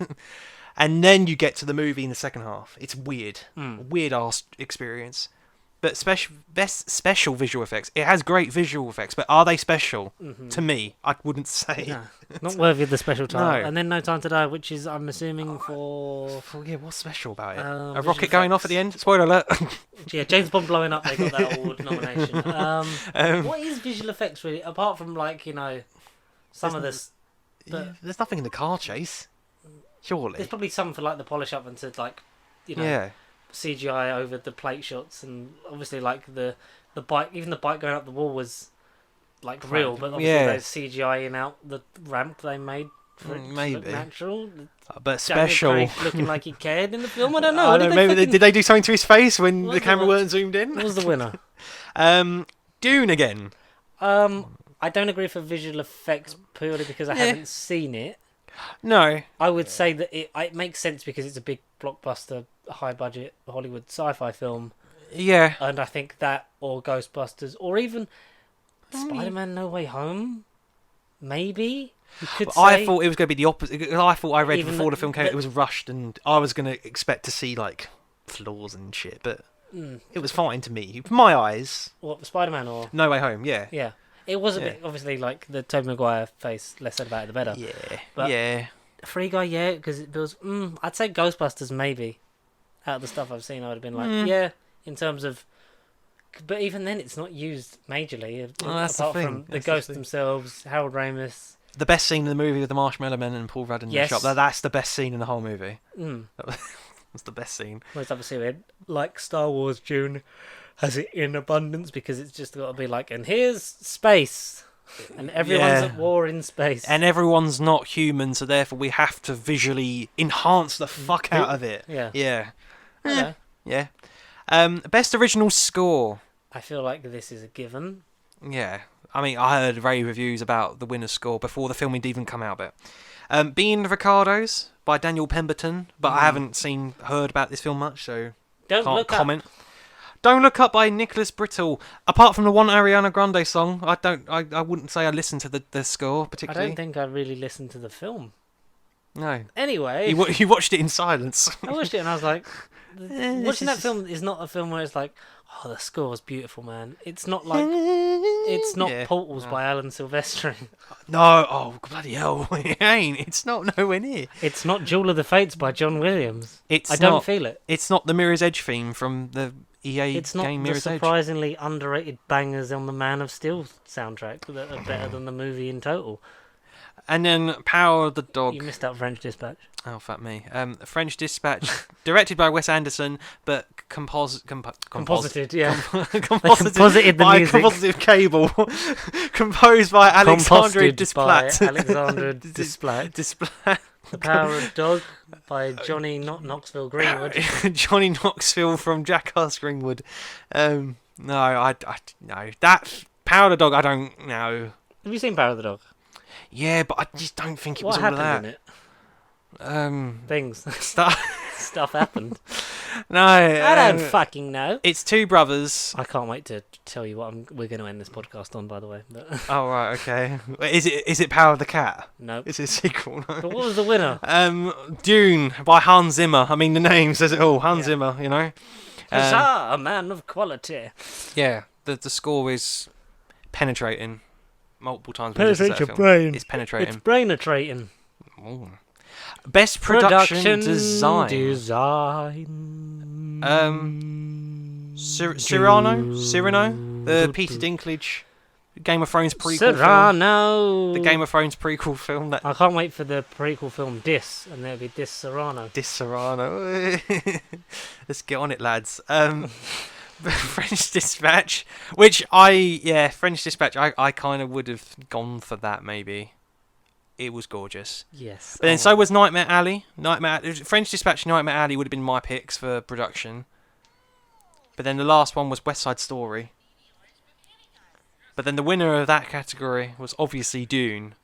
and then you get to the movie in the second half. It's weird, weird ass experience. But best special visual effects. It has great visual effects, but are they special? Mm-hmm. To me, I wouldn't say. No, not worthy of the special title. No. And then No Time to Die, which is, I'm assuming, for... Yeah, what's special about it? A rocket going off at the end? Spoiler alert. Yeah, James Bond blowing up, they got that award nomination. What is visual effects, really? Apart from, some of this... There's nothing in the car chase. Surely. There's probably some for, the polish up and to, Yeah. CGI over the plate shots, and obviously the bike, even the bike going up the wall was real, but obviously they're CGI-ing out the ramp they made for it to look natural. But special, looking like he cared in the film. I don't know. Did they do something to his face when the camera weren't zoomed in? What was the winner? Dune again. I don't agree for visual effects purely because I haven't seen it. No, I would say that it makes sense because it's a big blockbuster, high budget Hollywood sci-fi film. Yeah, and I think that, or Ghostbusters, or even SpiderMan: No Way Home, maybe you could say. I thought it was going to be the opposite. I thought I read before the film came, it was rushed, and I was going to expect to see flaws and shit, but it was fine to me. For my eyes. What, for Spider-Man or No Way Home? Yeah. Yeah. It was a bit, obviously, the Tobey Maguire face, less said about it, the better. Yeah, but Free Guy, because it feels... I'd say Ghostbusters, maybe. Out of the stuff I've seen, I would have been in terms of... But even then, it's not used majorly. Apart from the ghosts themselves, Harold Ramis... The best scene in the movie with the Marshmallow Men and Paul Rudd in the shop. That's the best scene in the whole movie. That's the best scene. Whereas obviously, Star Wars, Dune... has it in abundance because it's just got to be and here's space and everyone's at war in space and everyone's not human, so therefore we have to visually enhance the fuck out of it. Best original score. I feel like this is a given. I mean, I heard rave reviews about the winner's score before the film had even come out, but Being the Ricardos by Daniel Pemberton, but I haven't heard about this film much, so Don't Can't look comment. up. Don't Look Up by Nicholas Brittle. Apart from the one Ariana Grande song, I wouldn't say I listened to the score I particularly. don't think I really listened to the film. No. Anyway, You watched it in silence. I watched it and I was like, watching that is- film is not a film where it's like, oh, the score's beautiful, man. It's not like, it's not Yeah. Portals by Alan Silvestri. No, oh bloody hell, it ain't. It's not nowhere near. It's not Jewel of the Fates by John Williams. It's I don't not, feel it. It's not the Mirror's Edge theme from the EA It's not game the Mirror's Edge. surprisingly underrated bangers on the Man of Steel soundtrack that are better than the movie in total. And then Power of the Dog. You missed out French Dispatch. Oh, fuck me. French Dispatch, directed by Wes Anderson, but Composited, yeah. composited the by music. Compositive Cable, composed by Alexandre Composted by Desplat. Alexandre Desplat. Desplat. The Power of Dog by Johnny Knoxville Greenwood. Johnny Knoxville from Jackass Greenwood. No, I no. That Power of the Dog, I don't know. Have you seen Power of the Dog? Yeah, but I just don't think it was What all of happened that. in it? Things. Stuff happened. No, I don't fucking know. It's two brothers. I can't wait to tell you what we're going to end this podcast on, by the way. But Oh right, okay. Is it Power of the Cat? no. Is it a sequel? No. But what was the winner? Dune by Hans Zimmer. I mean, the name says it all. Hans Zimmer, you know. Huzzah, a man of quality. Yeah, the score is penetrating multiple times. when you listen to Penetrate that your film. brain. It's penetrating. It's brain-atrating. Ooh. Best production design. Cyrano, the Peter Dinklage Game of Thrones prequel film. Serrano. The Game of Thrones prequel film that I can't wait for the prequel film Dis, and there'll be Dis Serrano. Dis Serrano. Let's get on it, lads. French Dispatch, French Dispatch. I kind of would have gone for that maybe. It was gorgeous. Yes. But then so was Nightmare Alley. French Dispatch, Nightmare Alley would have been my picks for production. But then the last one was West Side Story. But then the winner of that category was obviously Dune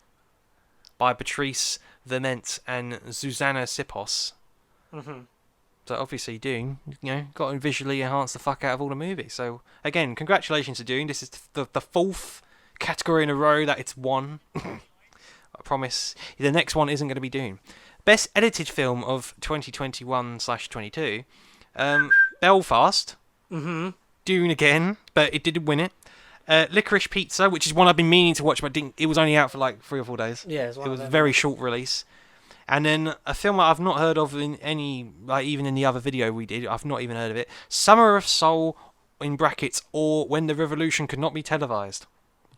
by Patrice Verment and Zuzanna Sipos. Mm-hmm. So obviously Dune, got to visually enhance the fuck out of all the movies. So again, congratulations to Dune. This is the fourth category in a row that it's won. I promise the next one isn't going to be Dune. Best edited film of 2021/22. Belfast. Mm-hmm. Dune again, but it didn't win it. Licorice Pizza, which is one I've been meaning to watch, but it was only out for like 3 or 4 days. Yeah, it was a very short release. And then a film that I've not heard of in any, like even in the other video we did, I've not even heard of it. Summer of Soul, in brackets, or When the Revolution Could Not Be Televised.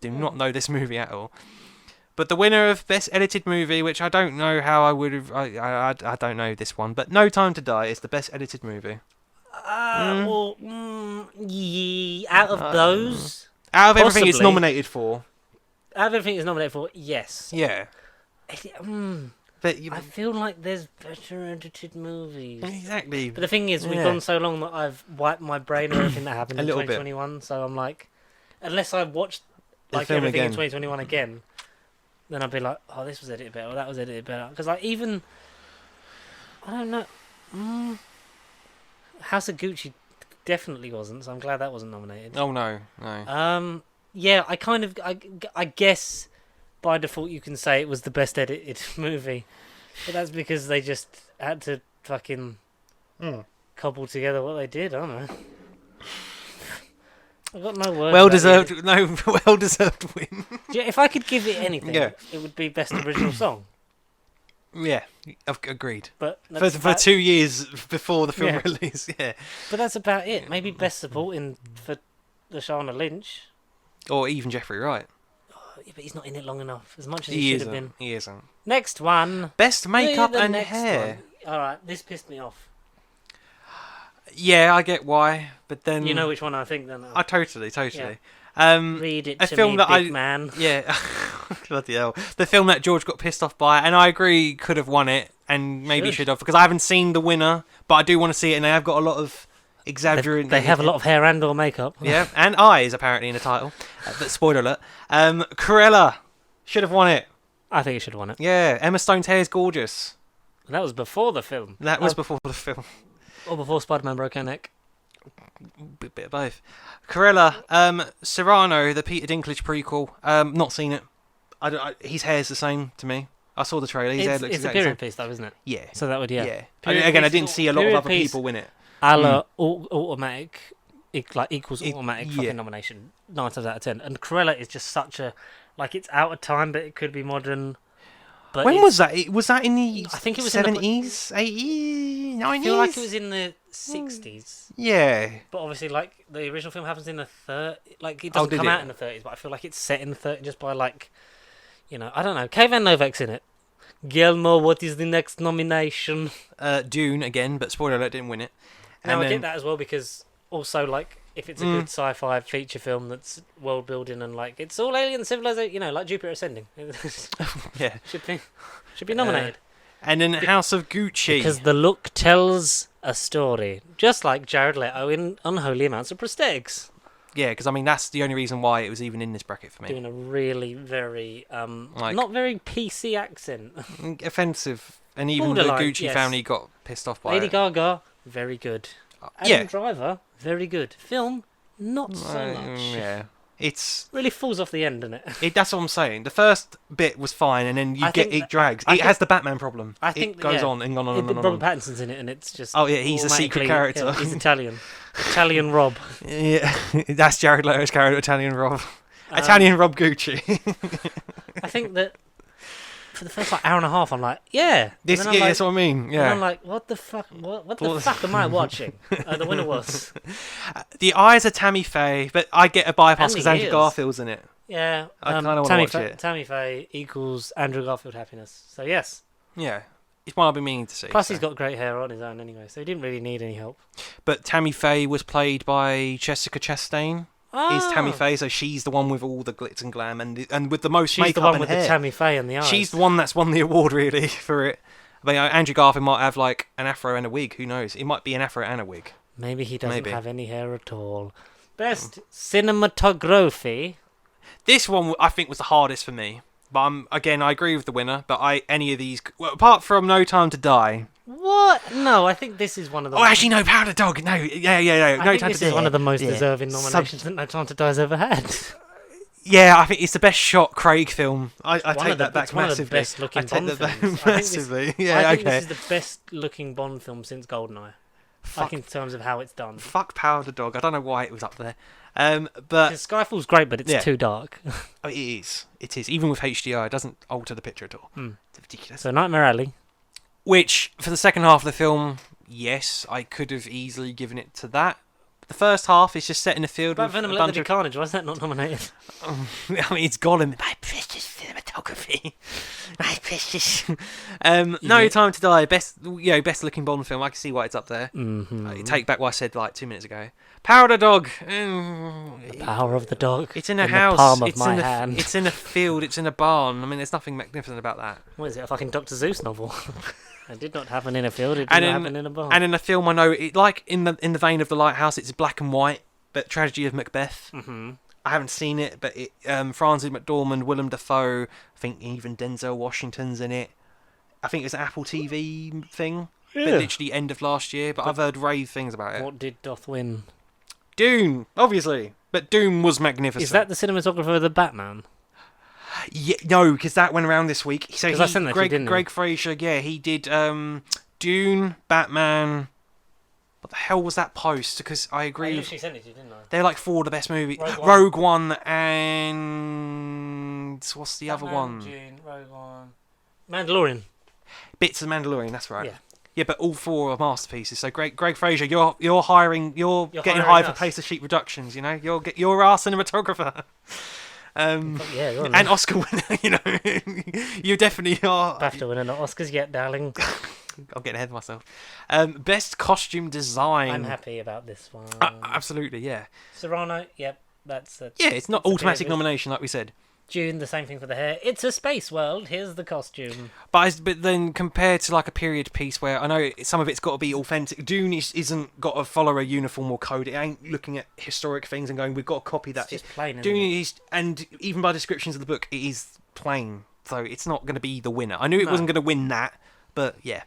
Do not know this movie at all. But the winner of Best Edited Movie, which I don't know how I would have, I don't know this one, but No Time to Die is the best edited movie. Out of those, out of everything it's possibly. nominated for. Out of everything it's nominated for, yes. Yeah. But I feel like there's better edited movies. Exactly. But the thing is, we've gone so long that I've wiped my brain of everything that happened in little 2021. So I'm like, unless I watched like film everything again. in 2021 again, then I'd be like, oh, this was edited better, or that was edited better. Because like even, I don't know, House of Gucci definitely wasn't. So I'm glad that wasn't nominated. Oh no. Yeah, I guess by default you can say it was the best edited movie, but that's because they just had to fucking cobble together what they did. I don't know. I've got no words. Well deserved win. Yeah, if I could give it anything, Yeah. it would be best original song. Yeah, I've agreed. But For 2 years before the film release, yeah. But that's about it. Maybe best supporting for Lashana Lynch. Or even Jeffrey Wright. Yeah, but he's not in it long enough, as much as he should have been. He isn't. Next one. Best makeup The and next hair. one. Alright, this pissed me off. Yeah, I get why, but then You know which one I think then. I totally. Yeah. Um, Read it a to film me, that big man. Yeah, bloody hell. The film that George got pissed off by, and I agree could have won it, and maybe should have, because I haven't seen the winner, but I do want to see it, and they have got a lot of exaggerating. They have a lot of hair and or makeup. Yeah, and eyes apparently in the title. But spoiler alert. Cruella should have won it. I think it should have won it. Yeah, Emma Stone's hair is gorgeous. That was before the film. That was before the film. Or before Spider-Man broke her neck. Bit of both. Cruella, Cyrano, the Peter Dinklage prequel. Not seen it. His hair's the same to me. I saw the trailer. His hair looks it's exactly a the period same. piece, though, isn't it? Yeah. So that would, Yeah. Period Again, I piece didn't see a lot of other people win it. Automatic, equals automatic fucking nomination 9 times out of 10. And Cruella is just such a it's out of time, but it could be modern. But when was that? Was that in the I think it was 70s, 80s, 90s? I feel like it was in the 60s. Yeah. But obviously, the original film happens in the 30s. It doesn't come out in the 30s, but I feel like it's set in the 30s just by, I don't know. Kay Van Novak's in it. Guillermo, what is the next nomination? Dune, again, but spoiler alert, didn't win it. Now, I get that as well, because also, if it's a good sci-fi feature film that's world building and it's all alien civilization, like Jupiter Ascending. Yeah. Should be nominated. And then House of Gucci. Because the look tells a story. Just like Jared Leto in Unholy Amounts of Prosthetics. Yeah, because that's the only reason why it was even in this bracket for me. Doing a really very, not very PC accent. Offensive. And even the Gucci family got pissed off by it. Lady Gaga, very good. Adam Driver, very good. Film, not so much. Yeah. It's really falls off the end, doesn't it? That's what I'm saying. The first bit was fine, and then it drags. It has the Batman problem. I think it goes on and on and on. Robert Pattinson's in it, and it's just he's a secret character. Yeah, he's Italian Rob. Yeah, that's Jared Leto's character, Italian Rob. Italian Rob Gucci. I think that for the first hour and a half, I'm like, that's what I mean. Yeah. And I'm like, what the fuck? What the fuck am I watching? The winner was the eyes are Tammy Faye, but I get a bypass because Andrew Garfield's in it. Yeah, I kind of want to watch it. Tammy Faye equals Andrew Garfield happiness. So yes. Yeah. It's one I've been meaning to see. Plus, he's got great hair on his own anyway, so he didn't really need any help. But Tammy Faye was played by Jessica Chastain. Is Tammy Faye, so she's the one with all the glitz and glam and with the most makeup and hair. She's the one with the Tammy Faye and the eyes. She's the one that's won the award, really, for it. I mean, Andrew Garfield might have, an afro and a wig. Who knows? It might be an afro and a wig. Maybe he doesn't have any hair at all. Best cinematography. This one, I think, was the hardest for me. But I agree with the winner. But any of these... Well, apart from No Time to Die... What? No, I think this is one of the... Oh, actually, no, Powder Dog. No, yeah. I think this is one of the most deserving nominations that No Time to Die's ever had. Yeah, I think it's the best shot Craig film. I take that back massively. One of the best looking Bond films. Massively. I think this is the best looking Bond film since GoldenEye. In terms of how it's done. Fuck Powder Dog. I don't know why it was up there. But Skyfall's great, but it's too dark. Oh, it is. It is. Even with HDR, it doesn't alter the picture at all. It's ridiculous. So Nightmare Alley. Which, for the second half of the film, yes, I could have easily given it to that. The first half is just set in a field with Venom a bunch of Carnage. Why is that not nominated? I mean, it's Gollum. My precious cinematography. My precious. No Time to Die. Best looking Bond film. I can see why it's up there. Mm-hmm. Take back what I said 2 minutes ago. Powder Dog. The power of the dog. It's in a house. The palm of my hand. It's in a field. It's in a barn. I mean, there's nothing magnificent about that. What is it? A fucking Dr. Zeus novel? It did not happen in a field. It did not happen in a barn. And in a film, I know it in the vein of The Lighthouse. It's black and white, but Tragedy of Macbeth. Mm-hmm. I haven't seen it, but Frances McDormand, Willem Dafoe. I think even Denzel Washington's in it. I think it's an Apple TV thing. Yeah. But literally end of last year. But I've heard rave things about it. What did Doth win? Dune, obviously. But Dune was magnificent. Is that the cinematographer of the Batman? Yeah, no, because that went around this week. So I sent that Greg Fraser, he did Dune, Batman. What the hell was that post? Because I agree. I literally sent it to you, didn't I? They're 4 of the best movies. Rogue One and what's the other one? Dune, Rogue One, Mandalorian. Bits of Mandalorian. That's right. Yeah. Yeah, but all 4 are masterpieces. So Greg Fraser, you're getting hired for pace of sheet reductions. You're our cinematographer. You're and Oscar winner. You definitely are. BAFTA winner, not Oscars yet, darling. I'm getting ahead of myself. Best costume design. I'm happy about this one. Absolutely, yeah. Serrano, yep, that's a... Yeah, it's not automatic nomination like we said. Dune, the same thing for the hair. It's a space world. Here's the costume. But then compared to a period piece where I know some of it's got to be authentic, Dune isn't got to follow a uniform or code. It ain't looking at historic things and going, we've got to copy that. It's just plain. Dune is, and even by descriptions of the book, it is plain. So it's not going to be the winner. I knew it wasn't going to win that, but yeah.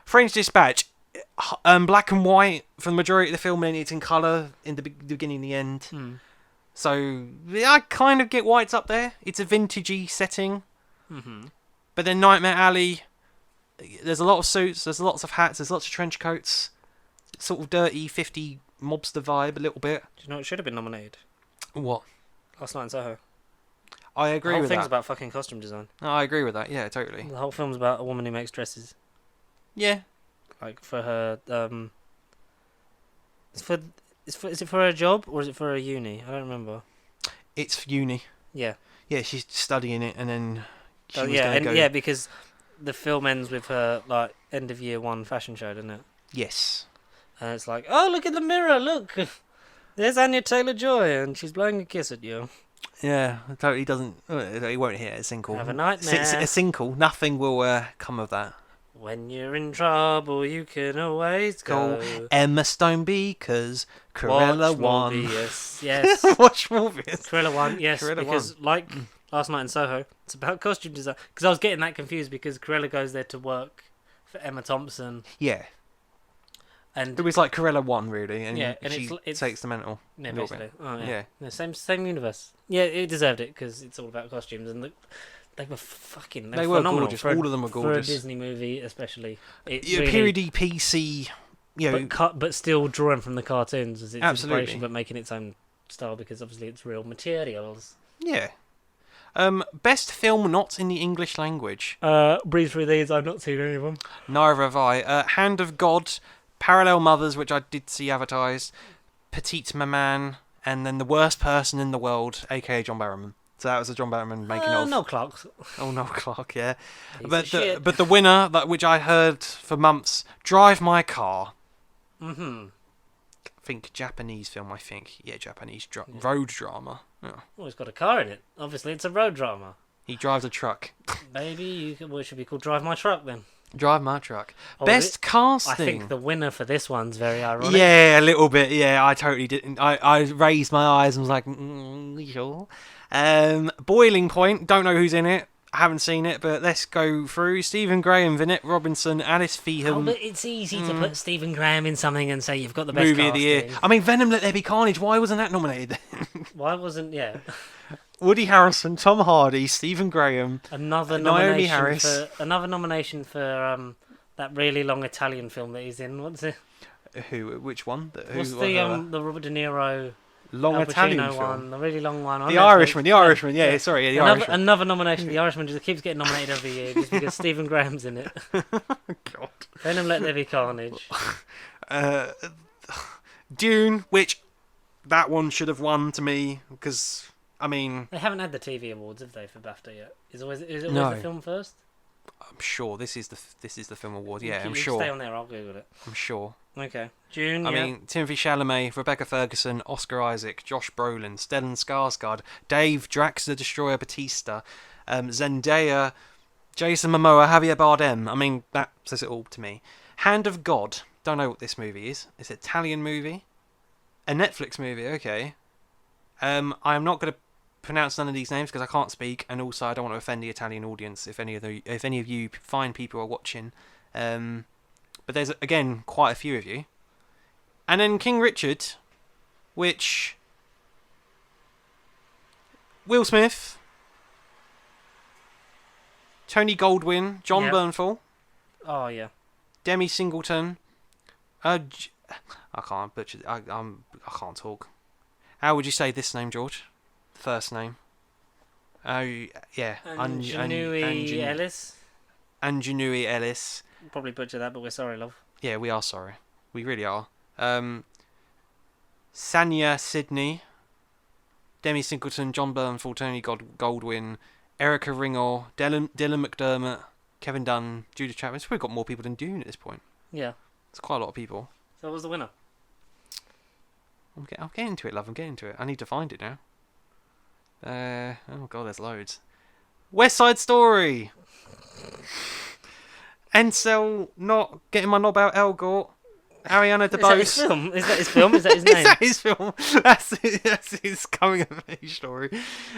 French Dispatch. black and white for the majority of the film, and it's in colour in the beginning and the end. So yeah, I kind of get why it's up there. It's a vintagey setting. But then Nightmare Alley, there's a lot of suits, there's lots of hats, there's lots of trench coats. Sort of dirty 50 mobster vibe a little bit. Do you know it should have been nominated? What? Last Night in Soho. I agree with that. The whole thing's about fucking costume design. No, I agree with that. Yeah, totally. The whole film's about a woman who makes dresses. Yeah. Like for her, is it for her job or is it for her uni? I don't remember. It's uni. Yeah. Yeah, she's studying it, and then she was yeah, going to go. Yeah, because the film ends with her like end of year 1 fashion show, doesn't it? Yes. And it's like, oh, look at the mirror, look, there's Anya Taylor-Joy, and she's blowing a kiss at you. Yeah, it totally doesn't. He won't hit a single. Have a nightmare. A single. Nothing will come of that. When you're in trouble, you can always go. Emma Stone because Cruella won. Yes. Watch Morbius. Cruella won, yes. Cruella because won. Like Last Night in Soho, it's about costume design. Because I was getting that confused because Cruella goes there to work for Emma Thompson. Yeah. And it was like Cruella won, really, and yeah, and she takes the mantle. Yeah, basically. Oh, yeah. Same universe. Yeah, it deserved it because it's all about costumes, and they were fucking. They were phenomenal gorgeous. All of them were gorgeous for a Disney movie, especially. Periody PC, but still drawing from the cartoons as its absolutely. Inspiration, but making its own style because obviously it's real materials. Yeah. Best film not in the English language. Breathe through these. I've not seen any of them. Neither have I. Hand of God. Parallel Mothers, which I did see advertised, Petite Maman, and then The Worst Person in the World, aka John Barrowman. So that was a John Barrowman making of. Noel Clark. Oh, Noel Clark, yeah. But the winner, which I heard for months, Drive My Car. I think Japanese film. Yeah, Japanese road drama. Yeah. Well, it's got a car in it. Obviously, it's a road drama. He drives a truck. Maybe it should be called Drive My Truck then. Drive My Truck. Best casting. I think the winner for this one's very ironic. Yeah, a little bit. Yeah, I totally didn't. I raised my eyes and was like, sure. Boiling Point. Don't know who's in it. I haven't seen it, but let's go through. Stephen Graham, Vinette Robinson, Alice Feeham. But it's easy to put Stephen Graham in something and say you've got the best movie of the year. I mean, Venom: Let There Be Carnage. Why wasn't that nominated? Why wasn't? Yeah. Woody Harrelson, Tom Hardy, Stephen Graham, another Naomi Harris. Another nomination for that really long Italian film that he's in. What's it? Who? Which one? What's the Robert De Niro long Italian film? One, the really long one. The Irishman. The Irishman. Yeah, sorry. Yeah, the Irishman. Another nomination. The Irishman just keeps getting nominated every year just because Stephen Graham's in it. God. Venom: Let There Be Carnage. Dune, which that one should have won to me because. I mean, they haven't had the TV awards, have they, for BAFTA yet? Is it always no. the film first? I'm sure this is the film award. Yeah, I'm sure. sure. Stay on there. I'll Google it. I'm sure. Okay. June. I mean, Timothy Chalamet, Rebecca Ferguson, Oscar Isaac, Josh Brolin, Stellan Skarsgård, Dave Drax the Destroyer Batista, Zendaya, Jason Momoa, Javier Bardem. I mean, that says it all to me. Hand of God. Don't know what this movie is. It's an Italian movie, a Netflix movie. Okay. I am not going to pronounce none of these names because I can't speak, and also I don't want to offend the Italian audience if any of you fine people are watching. But there's again quite a few of you, and then King Richard, which Will Smith, Tony Goldwyn, John Bernthal. Oh yeah. Demi Singleton. I can't butcher. I can't talk. How would you say this name, George? First name. Oh yeah. Anjanui Ellis. Anjanui Ellis. Probably butcher that, but we're sorry, love. Yeah, we are sorry. We really are. Sanya Sidney. Demi Singleton, John Bernthal, Tony Goldwyn, Erica Ringel, Dylan McDermott, Kevin Dunn, Judith Chapman. It's probably got more people than Dune at this point. Yeah. It's quite a lot of people. So what was the winner? I'll get into it, love. I'm getting to it. I need to find it now. Oh god, there's loads. West Side Story. Ansel not getting my knob out, Elgort. Ariana Is that his DeBose. film? Is that his film? Is that his name? Is that his film? That's his coming of age story.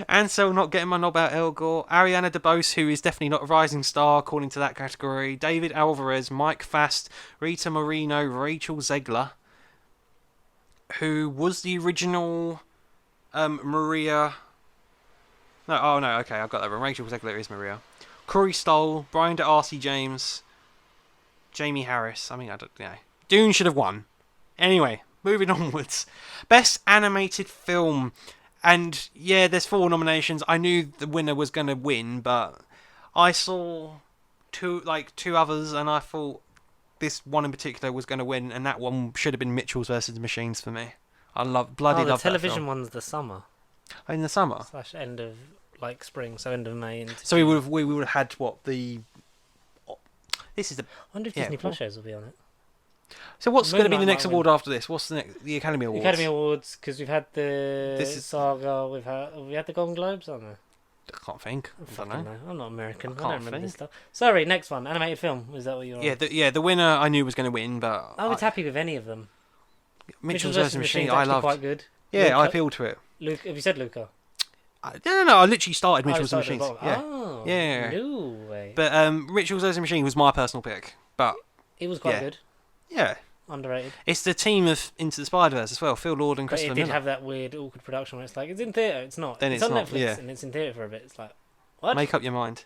Ansel not getting my knob out Elgort. Ariana DeBose, who is definitely not a rising star according to that category. David Alvarez, Mike Fast, Rita Moreno, Rachel Zegler, who was the original Maria. No, oh no, okay, I've got that wrong. Rachel Zegler is Maria. Corey Stoll, Brian D'Arcy James, Jamie Harris. I mean, I don't know. Dune should have won. Anyway, moving onwards. Best animated film. And yeah, there's 4 nominations. I knew the winner was going to win, but I saw two others, and I thought this one in particular was going to win, and that one should have been Mitchell's versus the Machines for me. I love that film. The television one's the summer. In the summer? / end of spring, so end of May. So we would have had what the. This is the. I wonder if Disney Plus shows will be on it. So what's going to be the next award after this? What's the next? The Academy Awards. The Academy Awards, because we've had the Saga. We had the Golden Globes on there. I can't think. I don't know. I'm not American. I don't remember think. this stuff. Sorry, next one. Animated film. Is that what you're on? The winner I knew was going to win, but I was happy with any of them. Mitchell's vs. Machine. I loved. Quite good. Yeah, Luca, I appealed to it. Luke, have you said Luca? No. I literally started Mitchell's vs. Machines. Yeah. Oh, yeah. No way. But Mitchell's vs. Machine was my personal pick. But it was quite good. Yeah. Underrated. It's the team of Into the Spider-Verse as well, Phil Lord and Christopher Miller. But it did have that weird, awkward production where it's like, it's in theatre, it's not. Then it's on not, Netflix, and it's in theatre for a bit. It's like, what? Make up your mind.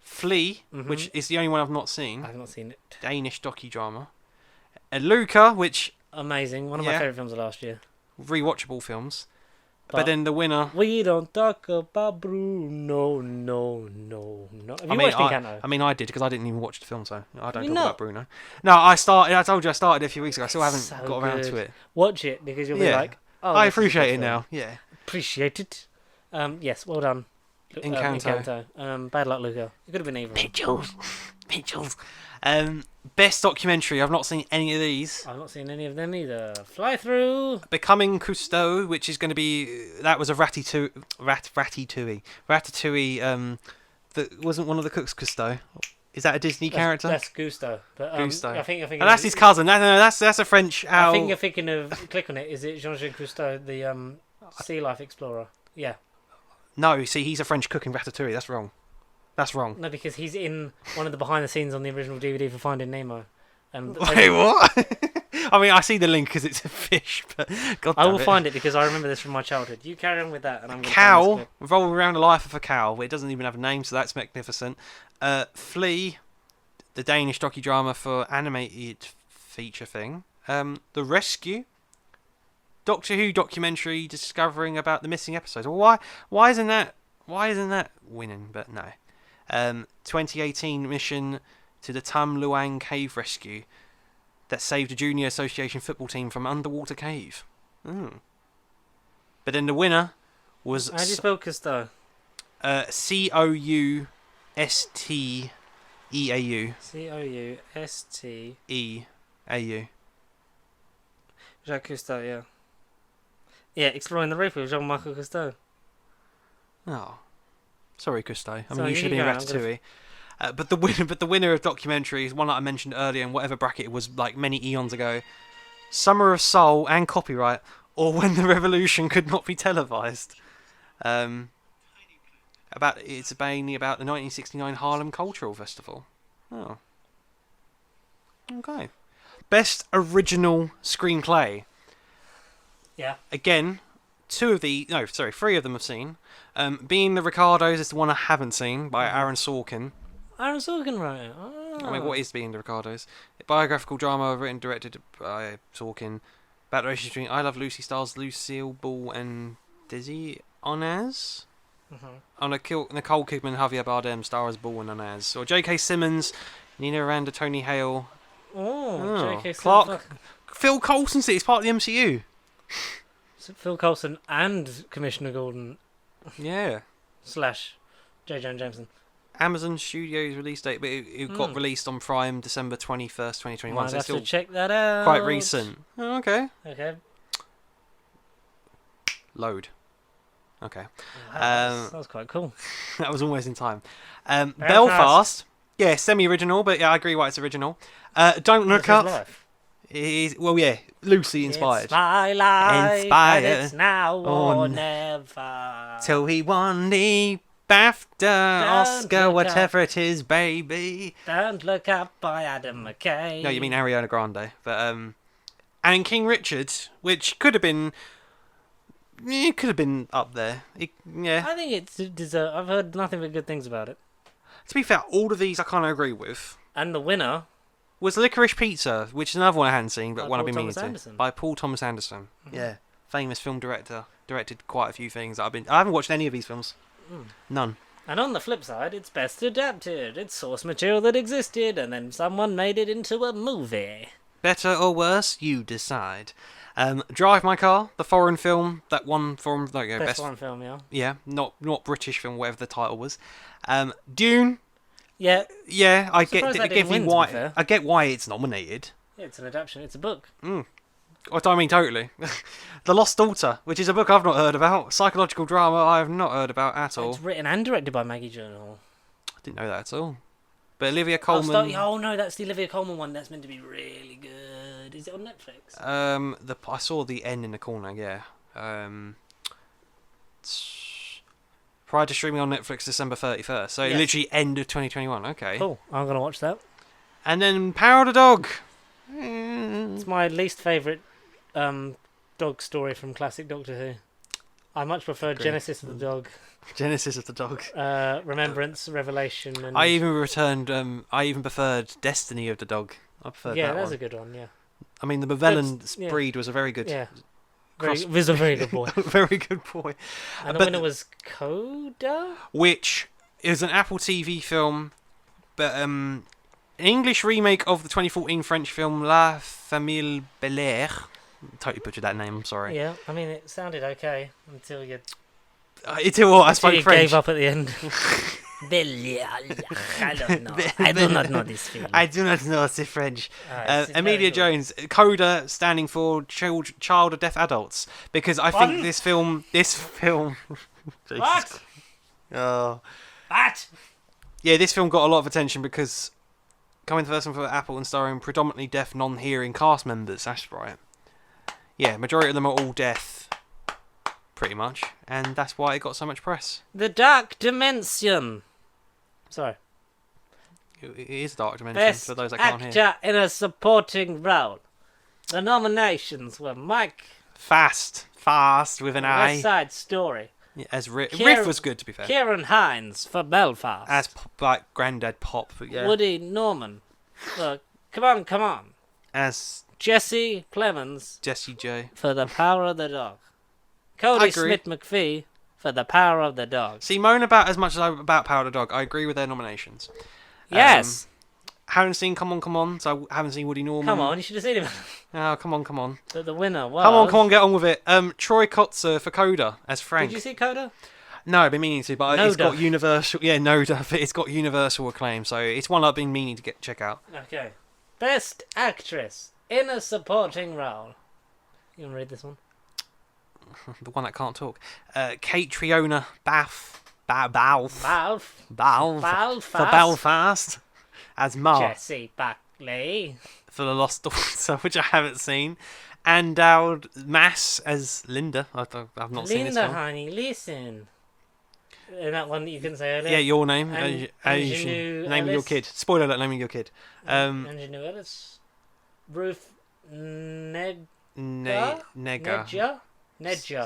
Flea, which is the only one I've not seen. I've not seen it. Danish docudrama. Luca, which... Amazing. One of my favourite films of last year. Rewatchable films. But then the winner... We don't talk about Bruno, no. Have you watched Encanto? I mean, I did, because I didn't even watch the film, so I don't talk about Bruno. No, I told you I started a few weeks ago. I still haven't got around to it. Watch it, because you'll be like, oh, I appreciate it now, Appreciate it. Yes, well done. Encanto. Bad luck, Luca. It could have been either. Mitchells. Best documentary. I've not seen any of these. I've not seen any of them either. Fly Through. Becoming Cousteau, which is going to be... That was a Ratatouille. Ratatouille, that wasn't one of the cooks Cousteau. Is that a Disney character? That's Gusteau. But, Gusteau. I think and that's his cousin. No, that's a French owl. I think you're thinking of... Click on it. Is it Jean-Jacques Cousteau, the sea life explorer? Yeah. No, see, he's a French cook in Ratatouille. That's wrong. No, because he's in one of the behind the scenes on the original DVD for Finding Nemo. Wait, what? I mean, I see the link because it's a fish, but God damn I will find it because I remember this from my childhood. You carry on with that, and I'm going to Cow, revolving around the life of a cow. It doesn't even have a name, so that's magnificent. Flea, the Danish docudrama for animated feature thing. The Rescue, Doctor Who documentary discovering about the missing episodes. Well, why isn't that winning? But no. 2018 mission to the Tam Luang cave rescue that saved a junior association football team from underwater cave. But then the winner was... How do you spell Cousteau? Cousteau. Cousteau. Jacques Cousteau, yeah. Yeah, Exploring the Reef with Jean-Michel Cousteau. Oh. Sorry, Cousteau. I mean, you should have been Ratatouille. But the winner of documentary is one that I mentioned earlier in whatever bracket it was, like many eons ago. Summer of Soul and Copyright, or When the Revolution Could Not Be Televised. It's mainly about the 1969 Harlem Cultural Festival. Oh. Okay. Best Original Screenplay. Yeah. Again, three of them I've seen. Being the Ricardos is the one I haven't seen, by Aaron Sorkin. Aaron Sorkin wrote it. Oh. I mean, what is Being the Ricardos? A biographical drama written and directed by Sorkin. About the relationship between I Love Lucy stars Lucille Ball and Desi Arnaz. Nicole Kidman, Javier Bardem stars Ball and Arnaz. Or J.K. Simmons, Nina Randa, Tony Hale. J.K. Clark. Phil Coulson said it's part of the MCU. So Phil Coulson and Commissioner Gordon. Yeah. / J. Jonah Jameson. Amazon Studios release date, but it got released on Prime December 21st, 2021. Might so have it's still to check that out. quite recent. Oh, okay. Load. Okay. That was quite cool. That was almost in time. Belfast. Yeah, semi-original, but yeah, I agree why it's original. Don't Look Up. It is, well, yeah, loosely inspired. It's my life, and it's now or never. Till he won the BAFTA, Oscar, whatever it is, baby. Don't Look Up by Adam McKay. No, you mean Ariana Grande. But, and King Richard, which could have been... It could have been up there. Yeah. I think it's deserved. I've heard nothing but good things about it. To be fair, all of these I kind of agree with. And the winner was Licorice Pizza, which is another one I hadn't seen, but one I've been meaning to. By Paul Thomas Anderson. Mm-hmm. Yeah, famous film director. Directed quite a few things. I haven't watched any of these films. None. And on the flip side, it's best adapted. It's source material that existed, and then someone made it into a movie. Better or worse, you decide. Drive My Car, the foreign film that won for best foreign film, yeah. Yeah, not British film, whatever the title was. Dune. Yeah. Yeah, I get why it's nominated. Yeah, it's an adaptation. It's a book. What I mean, totally. The Lost Daughter, which is a book I've not heard about. Psychological drama I have not heard about at all. It's written and directed by Maggie Gyllenhaal. I didn't know that at all. But Olivia Colman... Oh no, that's the Olivia Colman one. That's meant to be really good. Is it on Netflix? I saw the N in the corner, yeah. Prior to streaming on Netflix December 31st. So literally end of 2021. Okay. Cool. I'm going to watch that. And then Power of the Dog. It's my least favourite dog story from classic Doctor Who. I much prefer Genesis of the Dog. Genesis of the Dog. Remembrance, Revelation, and... I even preferred Destiny of the Dog. I preferred that one. Yeah, that's a good one, yeah. I mean, the Mavellan breed was a very good... Yeah. Was a very good boy. Very good boy. And the winner was Coda? Which is an Apple TV film, but an English remake of the 2014 French film La Famille Belair. Totally butchered that name, I'm sorry. Yeah, I mean, it sounded okay until you... Until what? I spoke French. Gave up at the end. I don't know. I do not know this film. I do not know the French. Emilia Jones, Coda, standing for Child of Deaf Adults, because I think this film. What? Oh. What? Yeah, this film got a lot of attention because coming to the first one for Apple and starring predominantly deaf, non-hearing cast members. That's right. Yeah, majority of them are all deaf, pretty much, and that's why it got so much press. The Dark Dimension. Sorry. It is Dark Dimension Best for those that can't hear. Actor in a supporting role. The nominations were Mike. Fast with an I. West Side Story. Yeah, as Riff was good, to be fair. Kieran Hines for Belfast. As like Grandad Pop, but yeah. Woody Norman. Come on. As Jesse Plemons. Jesse J. For The Power of the Dog. Cody Smith-McPhee for The Power of the Dog. See, moan about as much as about Power of the Dog. I agree with their nominations. Yes. Haven't seen Come On, so I haven't seen Woody Norman. Come on, you should have seen him. Oh, come on. But the winner was... Come on, get on with it. Troy Kotzer for Coda as Frank. Did you see Coda? No, I've been meaning to, but it's got universal... Yeah, Noda, but it's got universal acclaim, so it's one I've been meaning to check out. Okay. Best Actress in a Supporting Role. You want to read this one? The one that can't talk. Kate Triona Balfe for Belfast as Ma. Jessie Buckley for The Lost Daughter, which I haven't seen. And Dowd Mass as Linda. I've not seen this one. Linda, honey, listen. And that one that you couldn't say earlier. Yeah, your name. Name of your kid. Spoiler alert, name of your kid. Ingenue Ellis. Ruth Nedja.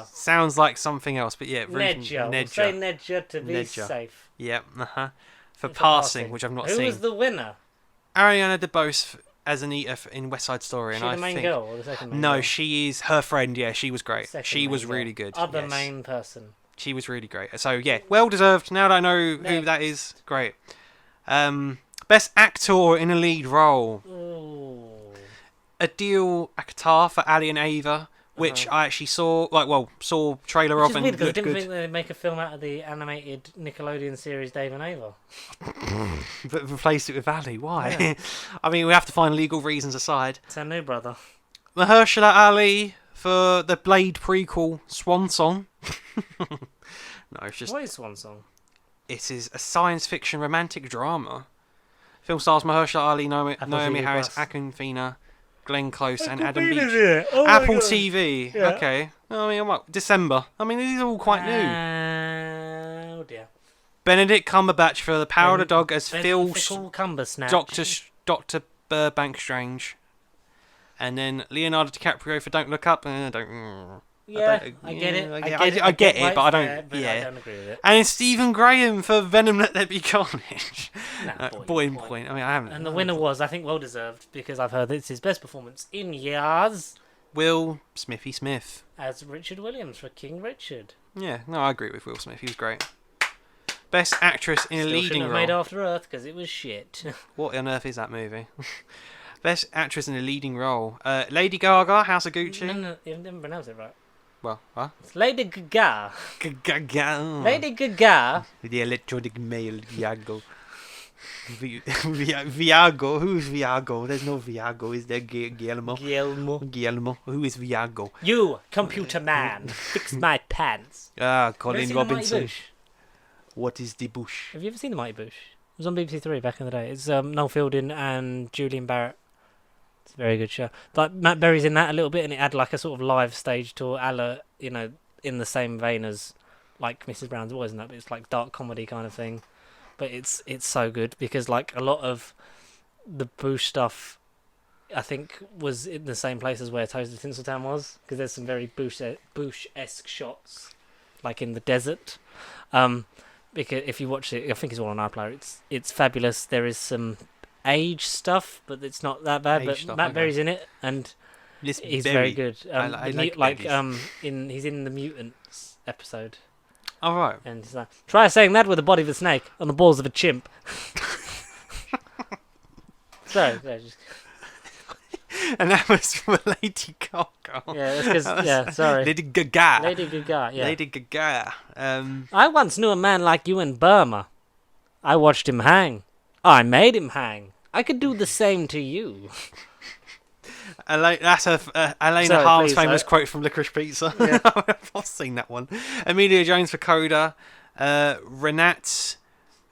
Sounds like something else, but yeah. Nedja. We'll say Nedja to be safe. Yep, For Passing, which I've not seen. Who was the winner? Ariana DeBose as Anita in West Side Story. She the main girl or the second main girl? No, she is her friend. Yeah, she was great. She was really good. Other main person. She was really great. So yeah, well deserved. Now that I know who that is, great. Best actor in a lead role. Ooh. Adil Akhtar for Ali and Ava, which I actually saw trailer of and weird, looked I didn't good. think they'd make a film out of the animated Nickelodeon series Dave and Ava. But replaced it with Ali. Why? Yeah. I mean, we have to find legal reasons aside. It's our new brother. Mahershala Ali for the Blade prequel Swan Song. No, it's just... What is Swan Song? It is a science fiction romantic drama. Film stars Mahershala Ali, Naomi Harris, Awkwafina, Glenn Close and Uncle Adam Bean is Beach. in it. Oh Apple my God. TV. Yeah. Okay. I mean, what? December. I mean, these are all quite new. Oh dear. Benedict Cumberbatch for The Power of the Dog as Phil Dr. Burbank Strange. And then Leonardo DiCaprio for Don't Look Up. I get it. I get it, but I don't. I don't agree with it. And then Stephen Graham for Venom Let There Be Carnage. Boiling Point. I mean, I haven't. And the winner was, I think, well deserved, because I've heard it's his best performance in years. Will Smithy Smith As Richard Williams for King Richard. Yeah, no, I agree with Will Smith. He was great. Best actress in a leading role. Made After Earth because it was shit. What on earth is that movie? Best actress in a leading role. Lady Gaga, House of Gucci. No, you didn't pronounce it right. Well, what? It's Lady Gaga. Gaga. Lady Gaga. The electronic male Viago. Viago. Who's Viago? There's no Viago. Is there Guillermo? Guillermo. Who is Viago? You, computer man. Fix my pants. Colin Robinson. What is the bush? Have you ever seen The Mighty Bush? It was on BBC Three back in the day. It's Noel Fielding and Julian Barrett. It's a very good show. Like Matt Berry's in that a little bit, and it had like a sort of live stage tour, in the same vein as like Mrs. Brown's Boys and that. But it's like dark comedy kind of thing. But it's so good because like a lot of the Bush stuff, I think, was in the same place as where Toast of Tinseltown was, because there's some very Bush-esque shots, like in the desert. Because if you watch it, I think it's all on iPlayer. It's fabulous. There is some age stuff, but it's not that bad. But Matt Berry's in it, and he's very good. He's in the Mutants episode. All right. And he's like, try saying that with the body of a snake on the balls of a chimp. Sorry, just... And that was for Lady Gaga. Yeah, that's because, sorry. Lady Gaga. Yeah. Lady Gaga. I once knew a man like you in Burma. I watched him hang. I made him hang. I could do the same to you. That's Elena Harm's famous quote from Licorice Pizza. Yeah. I've seen that one. Emilia Jones for Coda. Renat.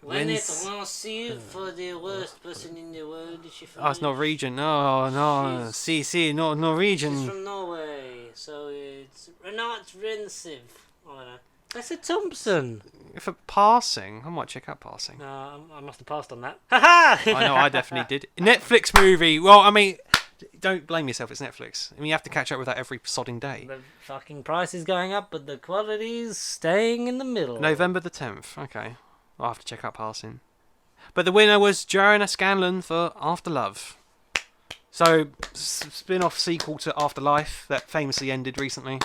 When it wants you for the worst person in the world, is she from... Oh, it's Norwegian. No. Norwegian. She's from Norway, so it's Renat Rensiv. I don't know. That's a Thompson. For passing, I might check out passing. I must have passed on that. Ha I know, I definitely did. Netflix movie. Well, I mean, don't blame yourself. It's Netflix. I mean, you have to catch up with that every sodding day. The fucking price is going up, but the quality's staying in the middle. November the 10th. Okay. I'll have to check out passing. But the winner was Joanna Scanlon for After Love. So, spin-off sequel to Afterlife that famously ended recently.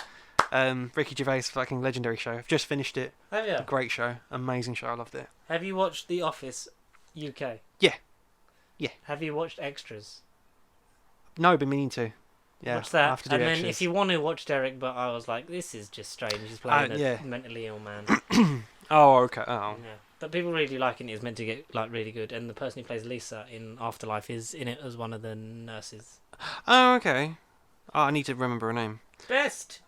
Ricky Gervais' fucking legendary show. I've just finished it. Have you? Great show. Amazing show. I loved it. Have you watched The Office UK? Yeah. Have you watched Extras? No, been meaning to. Yeah. Watch that. I have to do and extras. then if you want to watch Derek, but I was like, this is just strange. He's playing a mentally ill man. Oh, okay. Oh. Yeah. But people really liking it. It's meant to get like really good. And the person who plays Lisa in Afterlife is in it as one of the nurses. Oh, okay. Oh, I need to remember her name. Best.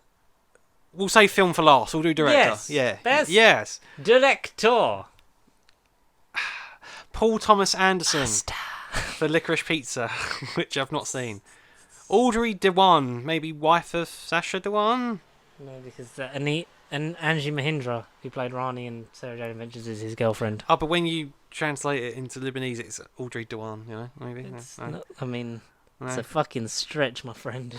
We'll say film for last. We'll do director. Yes. Yeah. Best. Yes. Director. Paul Thomas Anderson for Licorice Pizza, which I've not seen. Audrey Dewan, maybe wife of Sacha Dewan. No, because and Angie Mahindra, who played Rani in Sarah Jane Adventures, is his girlfriend. Oh, but when you translate it into Lebanese, it's Audrey Dewan, maybe? It's no. not, I mean, No. it's a fucking stretch, my friend.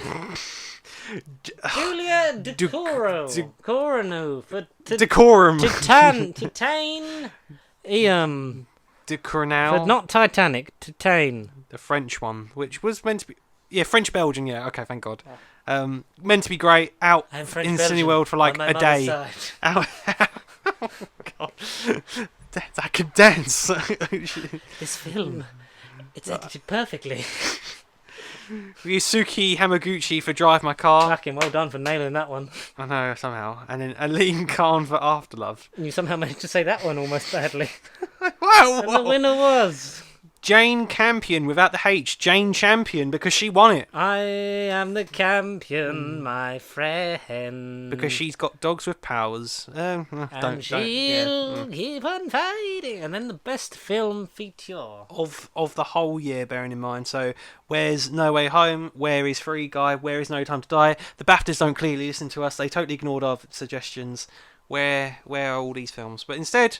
Julia Decoro. Coronu. For Decorum. Titane. De Coronel. But not Titanic. Titane. The French one, which was meant to be... Yeah, French-Belgian, yeah. Okay, thank God. Meant to be great. Out in Cineworld for like a day. Out. Oh, God. I can dance. This film, it's edited perfectly. Ryusuke Hamaguchi for Drive My Car. Fucking well done for nailing that one. I know, somehow. And then Aline Khan for Afterlove. You somehow managed to say that one almost badly. Wow! And the winner was... Jane Campion, without the H. Jane Champion, because she won it. I am the champion, my friend. Because she's got dogs with powers. She'll give keep on fighting. And then the best film feature. Of the whole year, bearing in mind. So, where's No Way Home? Where is Free Guy? Where is No Time to Die? The BAFTAs don't clearly listen to us. They totally ignored our suggestions. Where are all these films? But instead,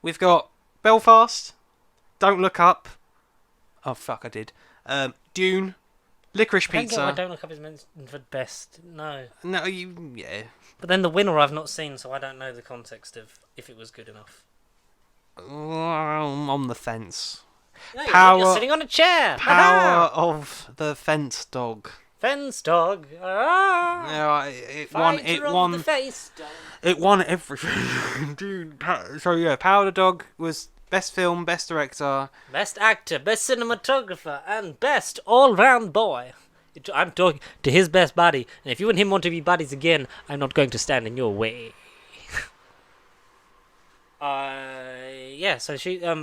we've got Belfast, Don't Look Up. Oh, fuck, I did. Dune, Licorice Pizza. I Don't Look Up is mentioned for best. No. No, yeah. But then The Winner I've not seen, so I don't know the context of if it was good enough. On the fence. No, you're sitting on a chair. Power of the Fence Dog. Fence Dog. Yeah, it won. The face dog. It won everything. Dude. So yeah, Power of the Dog was best film, best director, best actor, best cinematographer, and best all-round boy. I'm talking to his best buddy, and if you and him want to be buddies again, I'm not going to stand in your way. Yeah, so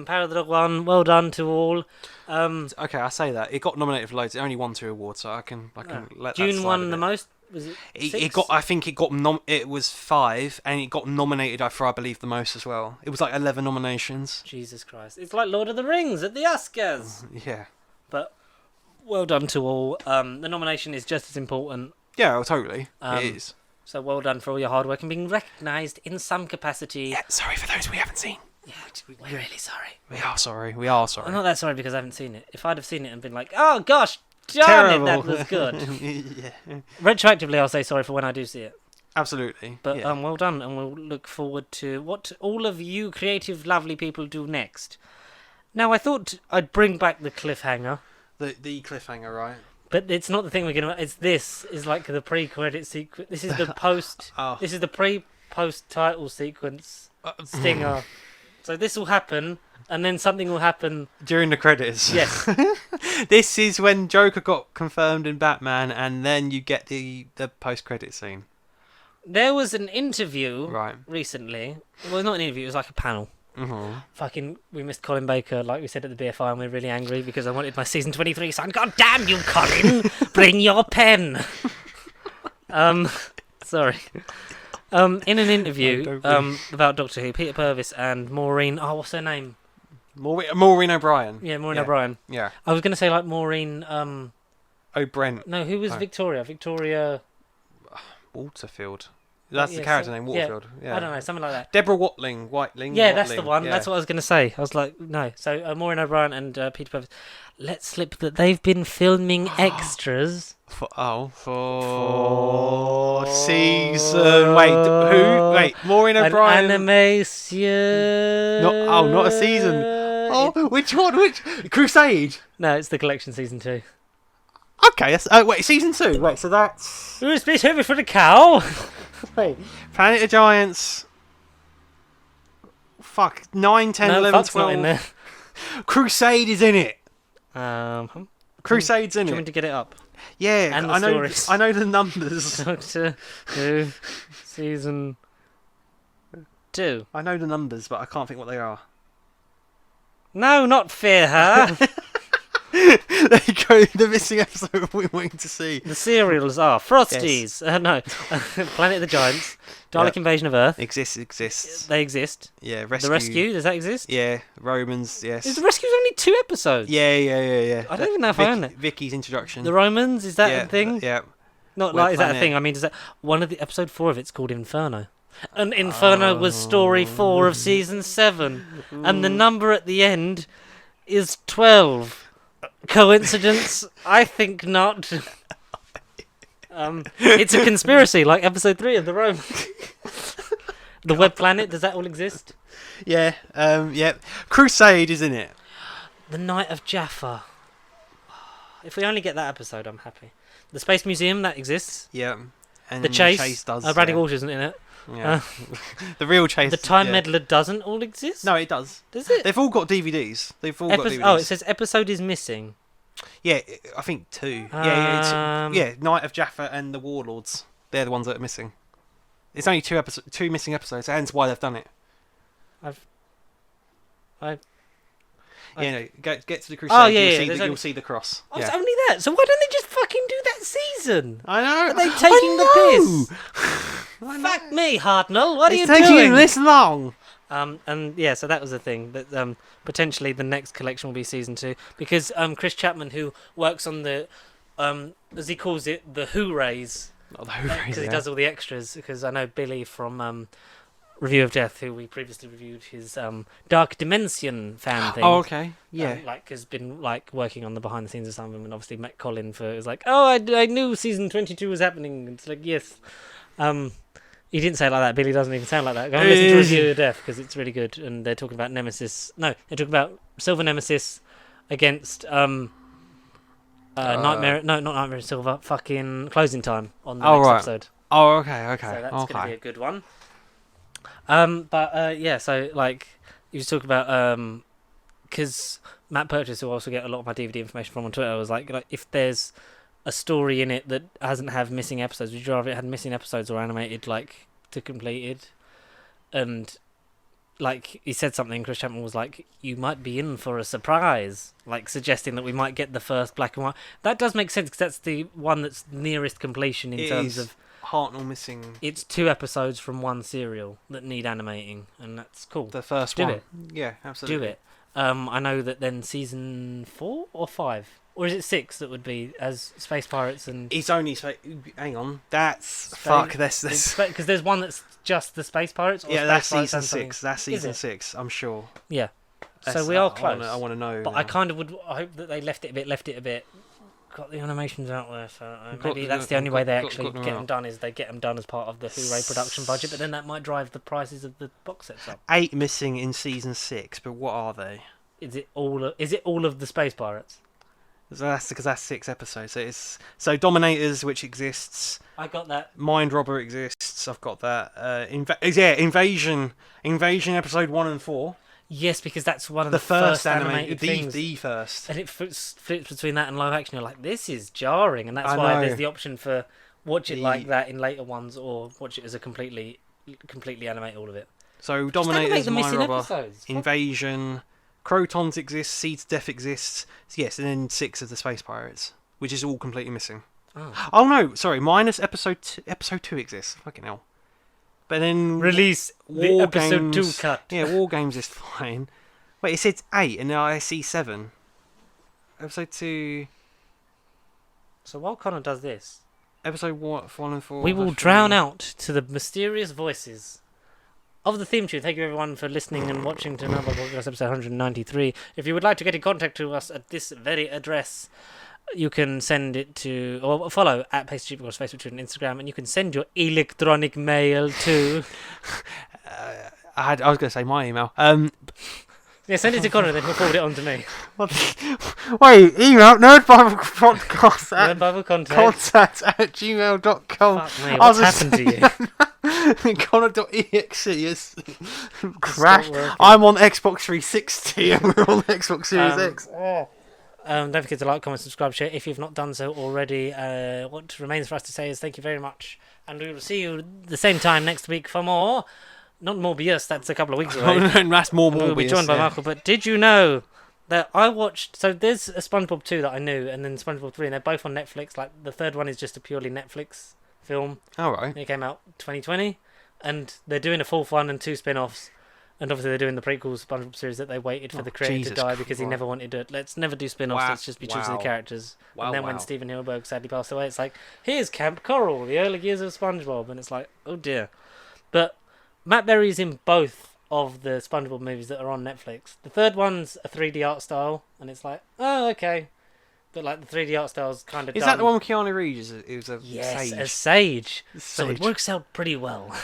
Power of the Dog won. Well done to all. Okay, I say that. It got nominated for loads. It only won 2 awards, so I can let that Dune slide won the most. Was it? It was 5, and it got nominated for, I believe, the most as well. It was like 11 nominations. Jesus Christ! It's like Lord of the Rings at the Oscars. Yeah. But well done to all. The nomination is just as important. Yeah, well, totally. It is. So well done for all your hard work and being recognised in some capacity. Yeah, sorry for those we haven't seen. Yeah, we're really sorry. We are sorry. I'm not that sorry because I haven't seen it. If I'd have seen it and been like, oh gosh, darn it, that was good. Yeah. Retroactively, I'll say sorry for when I do see it. Absolutely. But well done, and we'll look forward to what all of you creative, lovely people do next. Now, I thought I'd bring back the cliffhanger. The cliffhanger, right? But it's not the thing we're gonna. It's this is like the pre-credit sequence. This is the post. This is the pre-post title sequence stinger. So this will happen, and then something will happen during the credits. Yes. This is when Joker got confirmed in Batman, and then you get the post-credit scene. There was an interview recently. Well, not an interview. It was like a panel. Mm-hmm. We missed Colin Baker, like we said at the BFI, and we're really angry because I wanted my season 23 sign. God damn you, Colin! Bring your pen. Sorry. In an interview about Doctor Who, Peter Purvis and Maureen. Oh, what's her name? Maureen O'Brien. Yeah, Maureen O'Brien. Yeah. I was going to say like Maureen. O'Brien. No, who was Victoria? Victoria Waterfield. That's the character name, Waterfield. Yeah. I don't know, something like that. Deborah Whiteling. Yeah, that's the one. Yeah. That's what I was going to say. I was like, no. So Maureen O'Brien and Peter Purvis. Let's slip that they've been filming extras. For season. Wait, Maureen O'Brien. An animation. Not a season. Oh, which one? Which Crusade? No, it's the collection season 2. Okay, season 2. Wait, so that's. Who's this heavy for the cow? Wait, Planet of Giants. Fuck, 9, 10, 11, 12. Not in there. Crusade is in it. Crusade's in it. Do you want me to get it up? Yeah, and I know the numbers. Doctor Who season 2. I know the numbers, but I can't think what they are. No, not Fear Her. There you go, the missing episode we're waiting to see. The serials are Frosties. Yes. No, Planet of the Giants. Dalek Invasion of Earth. Exists. They exist. Yeah, Rescue. The Rescue, does that exist? Yeah, Romans, yes. Is the Rescue's only 2 episodes? Yeah. I don't even know if I own it. Vicky's introduction. The Romans, is that a thing? Yeah. Not like, is that a thing? I mean, is that one of the episode 4 of it's called Inferno? And Inferno was story 4 of season 7. And the number at the end is 12. Coincidence? I think not. It's a conspiracy, like episode 3 of the Romans. The Web Planet, does that all exist? Yeah, Crusade is in it. The Night of Jaffa. If we only get that episode, I'm happy. The Space Museum, that exists. Yeah. And the Chase does. Bradley Walsh isn't in it. Yeah. The real Chase. The Time Meddler doesn't all exist? No, it does. Does it? They've all got DVDs. Oh, it says episode is missing. Yeah, I think 2. Yeah, Night of Jaffa and the Warlords. They're the ones that are missing. It's only 2 missing episodes, hence why they've done it. Get to the Crusade. You'll see the cross. Oh, it's only that. So why don't they just fucking do that season? I know. Are they taking the piss? Fuck me, Hartnell. What are you doing? It's taking this long. And yeah, so that was the thing that potentially the next collection will be season 2 because Chris Chapman, who works on the as he calls it, the Hoorays, because he does all the extras. Because I know Billy from Review of Death, who we previously reviewed his Dark Dimension fan thing. Oh, okay, yeah. Has been working on the behind the scenes of some of them, and obviously met Colin for it was like, oh, I knew season 22 was happening. It's like yes. He didn't say it like that. Billy doesn't even sound like that. Go and listen to Review of Death because it's really good. And they're talking about Nemesis. No, they're talking about Silver Nemesis against Nightmare. No, not Nightmare Silver. Fucking Closing Time on the next episode. Oh, okay. So that's going to be a good one. Yeah. So you talk about because Matt Purchase, who I also get a lot of my DVD information from on Twitter, was like if there's a story in it that hasn't have missing episodes, would you rather it had missing episodes or animated to completed? And he said something, Chris Chapman was like, you might be in for a surprise, suggesting that we might get the first black and white. That does make sense because that's the one that's nearest completion in terms of Hartnell missing. It's 2 episodes from one serial that need animating, and that's cool. The first Do one. it. Yeah, absolutely. Do it. I know that then season 4 or 5, or is it 6 that would be as Space Pirates and... It's only... Hang on. That's... Fuck, this... Because there's one that's just the Space Pirates? Or yeah, Space that's Pirates season 6. That's season 6, I'm sure. Yeah. So we are close. I want to know. But now. I hope that they left it a bit. Got the animations out there, so maybe that's the only way they actually get them done, is they get them done as part of the Hooray production budget, but then that might drive the prices of the box sets up. 8 missing in season 6, but what are they? Is it all of the Space Pirates? That's because that's 6 episodes. So Dominators, which exists. I got that. Mind Robber exists. I've got that. Invasion episode 1 and 4. Yes, because that's one of the first animated things. The first. And it flips between that and live action. You're like, this is jarring, and that's why there's the option for watch it like that in later ones, or watch it as a completely animate all of it. So Dominators, Mind Robber, episodes. Invasion, Crotons exists, Seeds of Death exists. Yes, and then 6 of the Space Pirates, which is all completely missing. Oh no, sorry, minus episode 2 exists. Fucking hell. But then release the episode 2 cut. Yeah, War Games is fine. Wait, it says 8 and now I see 7. Episode 2. So while Connor does this, episode 1 and 4. We will drown out to the mysterious voices of the theme tune. Thank you everyone for listening and watching to another podcast, episode 193. If you would like to get in contact with us at this very address, you can send it to, or follow at Pasty Cheap across Facebook, Twitter, and Instagram, and you can send your electronic mail to. I was going to say my email. Yeah, send it to Connor, then he'll forward it on to me. Wait, email nerdbiblepodcast contact@gmail.com. Fuck me, what's happened to you? Connor.exe is crashed. I'm on Xbox 360 and we're on Xbox Series X. Don't forget to like, comment, subscribe, share if you've not done so already. What remains for us to say is thank you very much, and we will see you the same time next week for more. Not Morbius, that's a couple of weeks away. That's more Morbius. We'll be joined by Michael. But did you know that I watched? So there's a SpongeBob 2 that I knew, and then SpongeBob 3, and they're both on Netflix. The third one is just a purely Netflix film. All right. It came out 2020, and they're doing a fourth one and 2 spin-offs. And obviously they're doing the prequel SpongeBob series that they waited for the creator to die because he never wanted to. Let's never do spin-offs. Let's just be true to the characters. And then when Steven Hillenburg sadly passed away, it's like, here's Camp Coral, the early years of SpongeBob, and it's like, oh dear. But Matt Berry's in both of the SpongeBob movies that are on Netflix. The third one's a 3D art style, and it's like, oh okay. But the 3D art style's kind of. Is that the one with Keanu Reeves? It was a sage. Yes, a sage. So it works out pretty well.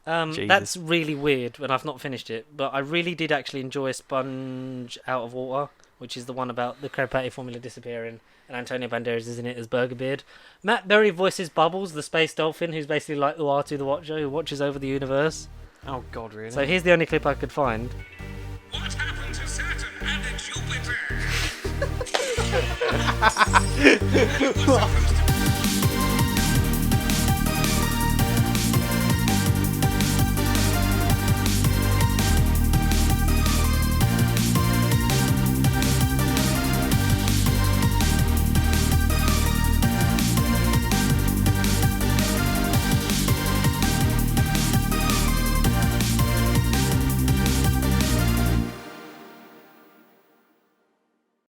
That's really weird, and I've not finished it, but I really did actually enjoy Sponge Out of Water, which is the one about the Krabby Patty formula disappearing, and Antonio Banderas is in it as Burger Beard. Matt Berry voices Bubbles, the space dolphin, who's basically like Uatu the Watcher, who watches over the universe. Oh god, really? So here's the only clip I could find. What happened to Saturn and Jupiter? It was supposed to